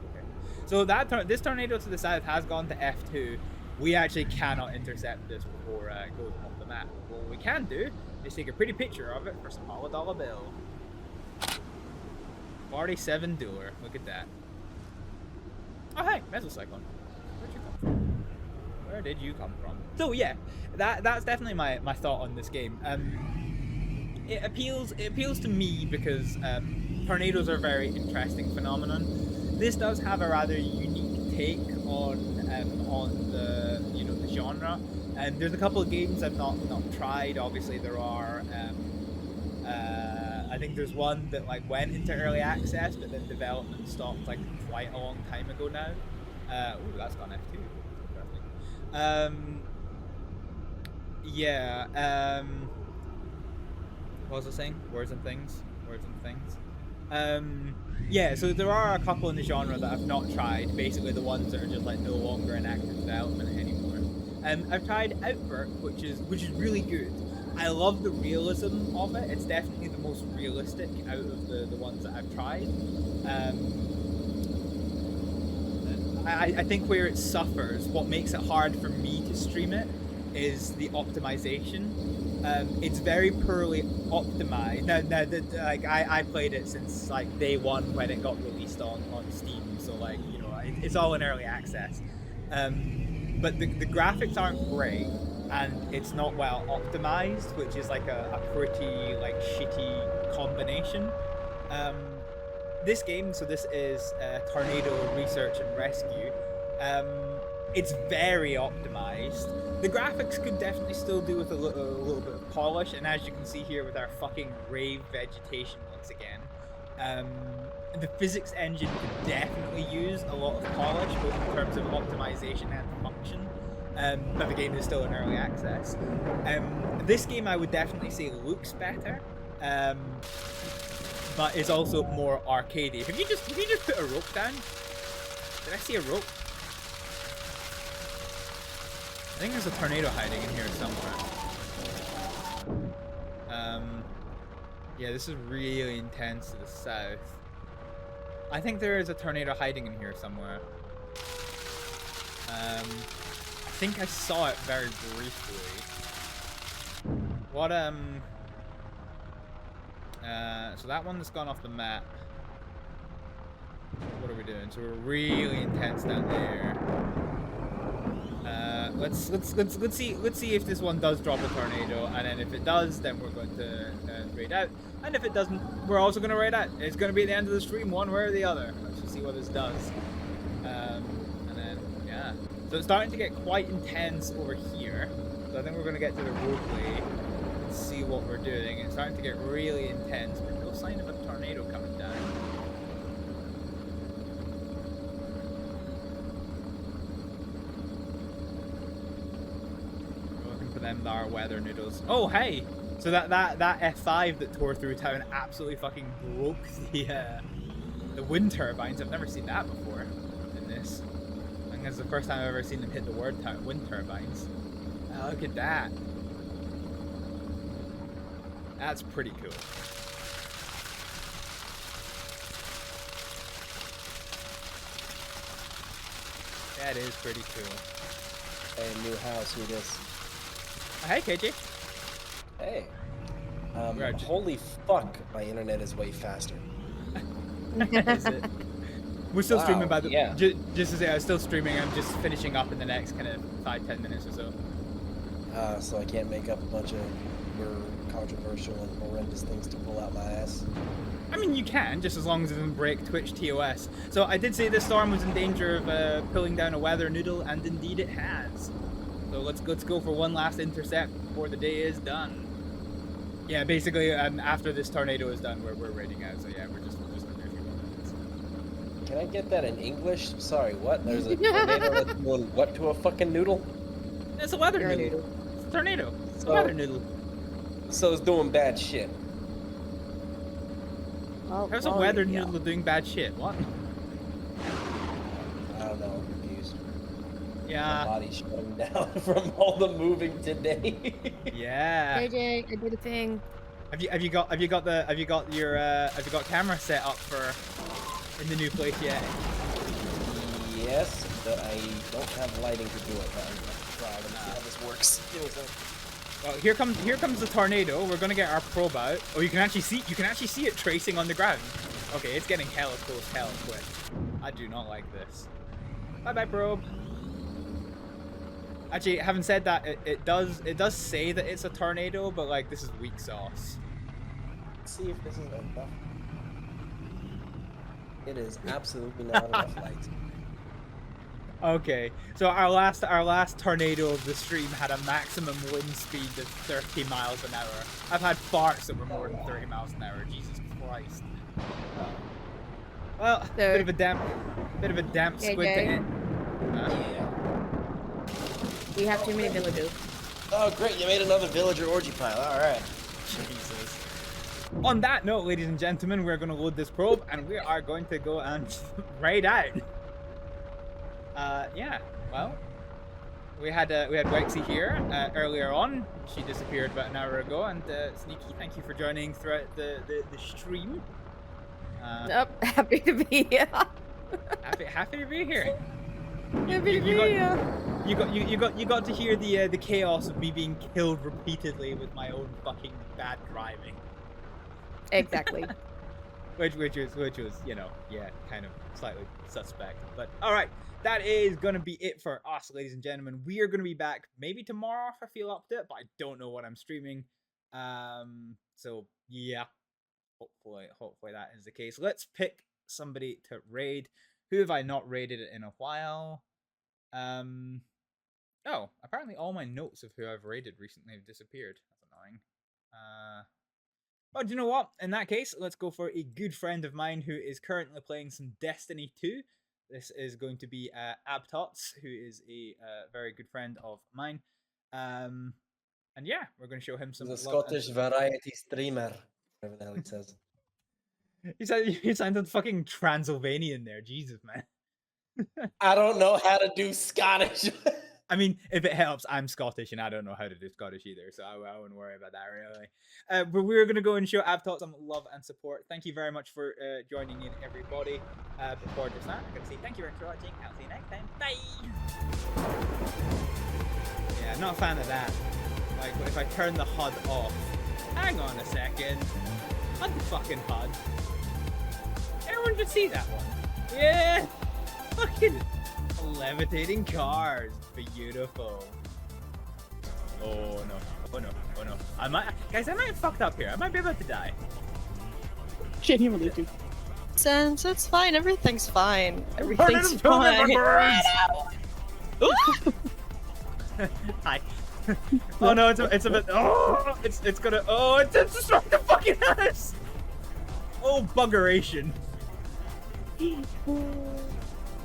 Speaker 2: So this tornado to the south has gone to F2. We actually cannot intercept this before it goes off the map. What we can do is take a pretty picture of it for some $100 bill. 47 $. Look at that. Oh hey, Mesocyclone. Where'd you come from? Where did you come from? So yeah, that's definitely my thought on this game. It appeals to me because tornadoes are a very interesting phenomenon. This does have a rather unique take on the the genre. And there's a couple of games I've not tried. Obviously there are. I think there's one that like went into early access, but then development stopped like quite a long time ago now. Ooh, that's gone F2. Yeah. What was I saying? Words and things. Yeah, so there are a couple in the genre that I've not tried, basically the ones that are just like no longer in active development anymore. I've tried Outbreak, which is really good. I love the realism of it. It's definitely the most realistic out of the ones that I've tried. I think where it suffers, what makes it hard for me to stream it, is the optimization. It's very poorly optimized. Now I played it since like day one when it got released on Steam, so like it's all in early access. But the graphics aren't great, and it's not well optimized, which is like a pretty like shitty combination. This game, so this is Tornado Research and Rescue. It's very optimized. The graphics could definitely still do with a little bit of polish, and as you can see here with our fucking rave vegetation once again, the physics engine could definitely use a lot of polish, both in terms of optimization and function. But the game is still in early access. This game I would definitely say looks better, but is also more arcadey. Have you just put a rope down? Did I see a rope? I think there's a tornado hiding in here somewhere. Yeah, this is really intense to the south. I think there is a tornado hiding in here somewhere. I think I saw it very briefly. What so that one's gone off the map. What are we doing? So we're really intense down there. Let's see if this one does drop a tornado, and then if it does, then we're going to raid out. And if it doesn't, we're also going to raid out. It's going to be at the end of the stream, one way or the other. Let's just see what this does. And then yeah, so it's starting to get quite intense over here. So I think we're going to get to the roadway and see what we're doing. It's starting to get really intense, but no sign of a tornado coming down. Them are weather noodles. Oh hey! So that F5 that tore through town absolutely fucking broke the wind turbines. I've never seen that before in this. I think it's the first time I've ever seen them hit the wind turbines. Oh, look at that. That's pretty cool. That is pretty cool.
Speaker 6: Hey, new house, who this?
Speaker 2: Hey, KJ.
Speaker 6: Hey.
Speaker 2: Right.
Speaker 6: Holy fuck, my internet is way faster.
Speaker 2: Is it? We're still streaming by the
Speaker 6: yeah.
Speaker 2: Just to say, I'm still streaming. I'm just finishing up in the next kind of 5-10 minutes or so.
Speaker 6: So I can't make up a bunch of controversial and horrendous things to pull out my ass.
Speaker 2: I mean, you can, just as long as it doesn't break Twitch TOS. So I did say this storm was in danger of pulling down a weather noodle, and indeed it has. So let's go for one last intercept before the day is done. Yeah, basically, after this tornado is done, we're raiding out. So yeah, we're just under a few more minutes.
Speaker 6: Can I get that in English? Sorry, what? There's a tornado that's doing what to a fucking noodle?
Speaker 2: It's a weather noodle. It's a tornado. It's a weather noodle.
Speaker 6: So it's doing bad shit.
Speaker 4: Well,
Speaker 2: How's a weather noodle doing bad shit? What?
Speaker 6: I don't know. I'm confused.
Speaker 2: Yeah.
Speaker 6: My body's shutting down from all the moving today.
Speaker 2: Yeah.
Speaker 4: JJ, I did a thing.
Speaker 2: Have you got camera set up for in the new place yet?
Speaker 6: Yes, but I don't have lighting to do it. But I'm gonna try. Let me see how this works. Give me a second.
Speaker 2: Well, here comes the tornado. We're gonna get our probe out. Oh, you can actually see it tracing on the ground. Okay, it's getting hella close, hella quick. I do not like this. Bye bye probe. Actually, having said that, it does say that it's a tornado, but like this is weak sauce.
Speaker 6: Let's see if this is enough. It is absolutely not enough light.
Speaker 2: Okay, so our last tornado of the stream had a maximum wind speed of 30 miles an hour. I've had farts that were more than 30 miles an hour. Jesus Christ. Well,
Speaker 4: So,
Speaker 2: bit of a damp squid to end.
Speaker 4: We have too many villagers.
Speaker 6: Oh great, you made another villager orgy pile. All right.
Speaker 2: Jesus. On that note, ladies and gentlemen, we're going to load this probe and we are going to go and raid out. Yeah, well, we had Wexy here earlier on. She disappeared about an hour ago, and Sneaky, thank you for joining throughout the stream.
Speaker 4: Nope, happy to be here.
Speaker 2: happy to be here.
Speaker 4: Happy to be here.
Speaker 2: You got to hear the chaos of me being killed repeatedly with my own fucking bad driving.
Speaker 4: Exactly.
Speaker 2: which was, you know, yeah, kind of slightly suspect. But all right. That is going to be it for us, ladies and gentlemen. We are going to be back maybe tomorrow if I feel up to it, but I don't know what I'm streaming. So, yeah. Hopefully that is the case. Let's pick somebody to raid. Who have I not raided in a while? Oh, apparently all my notes of who I've raided recently have disappeared. That's annoying. Oh, do you know what? In that case, let's go for a good friend of mine who is currently playing some Destiny 2. This is going to be Abtots, who is a very good friend of mine. And yeah, we're going to show him some.
Speaker 6: He's a Scottish variety streamer. Whatever the hell he says.
Speaker 2: You sounded fucking Transylvanian there, Jesus, man.
Speaker 6: I don't know how to do Scottish.
Speaker 2: I mean, if it helps, I'm Scottish and I don't know how to do Scottish either, so I wouldn't worry about that really. But we're going to go and show Abtot some love and support. Thank you very much for joining in, everybody. Before just that, I'm going to say thank you very much for watching. I'll see you next time. Bye! Yeah, I'm not a fan of that. Like, if I turn the HUD off. Hang on a second. HUD the fucking HUD. Everyone should see that one. Yeah! Fucking levitating cars. Beautiful. Oh no. Oh no. Oh no. I might have fucked up here. I might be about to die.
Speaker 7: Genuinely, dude.
Speaker 3: Sense, it's fine. Everything's fine. Everything's fine.
Speaker 2: Hi. Oh no, it's a bit. Oh, it's gonna. Oh, it's destroying the fucking house. Oh, buggeration.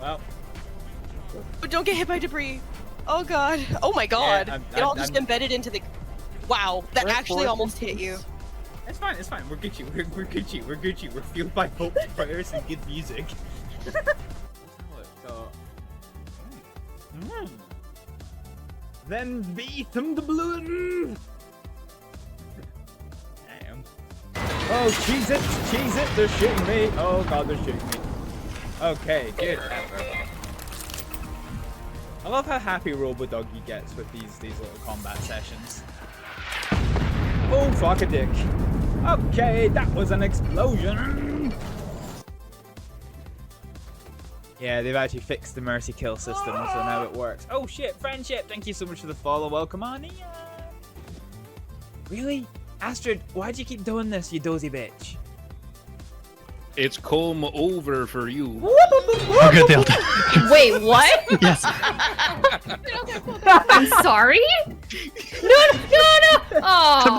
Speaker 2: Well.
Speaker 3: Oh, don't get hit by debris. Oh god. Oh my god.
Speaker 2: Yeah,
Speaker 3: it all just embedded into the. Wow, that actually almost hit you.
Speaker 2: It's fine. It's fine. We're Gucci. We're Gucci. We're Gucci. We're fueled by hope, prayers, and good music. So. Then beat them the balloon. Damn. Oh, cheese it, they're shooting me. Oh god, they're shooting me. Okay, good. I love how happy Robodoggy gets with these little combat sessions. Oh, fuck a dick. Okay, that was an explosion. Yeah, they've actually fixed the mercy kill system, so now it works. Oh shit, friendship! Thank you so much for the follow. Welcome on in. Really? Astrid, why'd you keep doing this, you dozy bitch?
Speaker 8: It's come over for you.
Speaker 9: Okay, Delta.
Speaker 4: Wait, what?
Speaker 9: Yes.
Speaker 4: I'm sorry? No. Oh.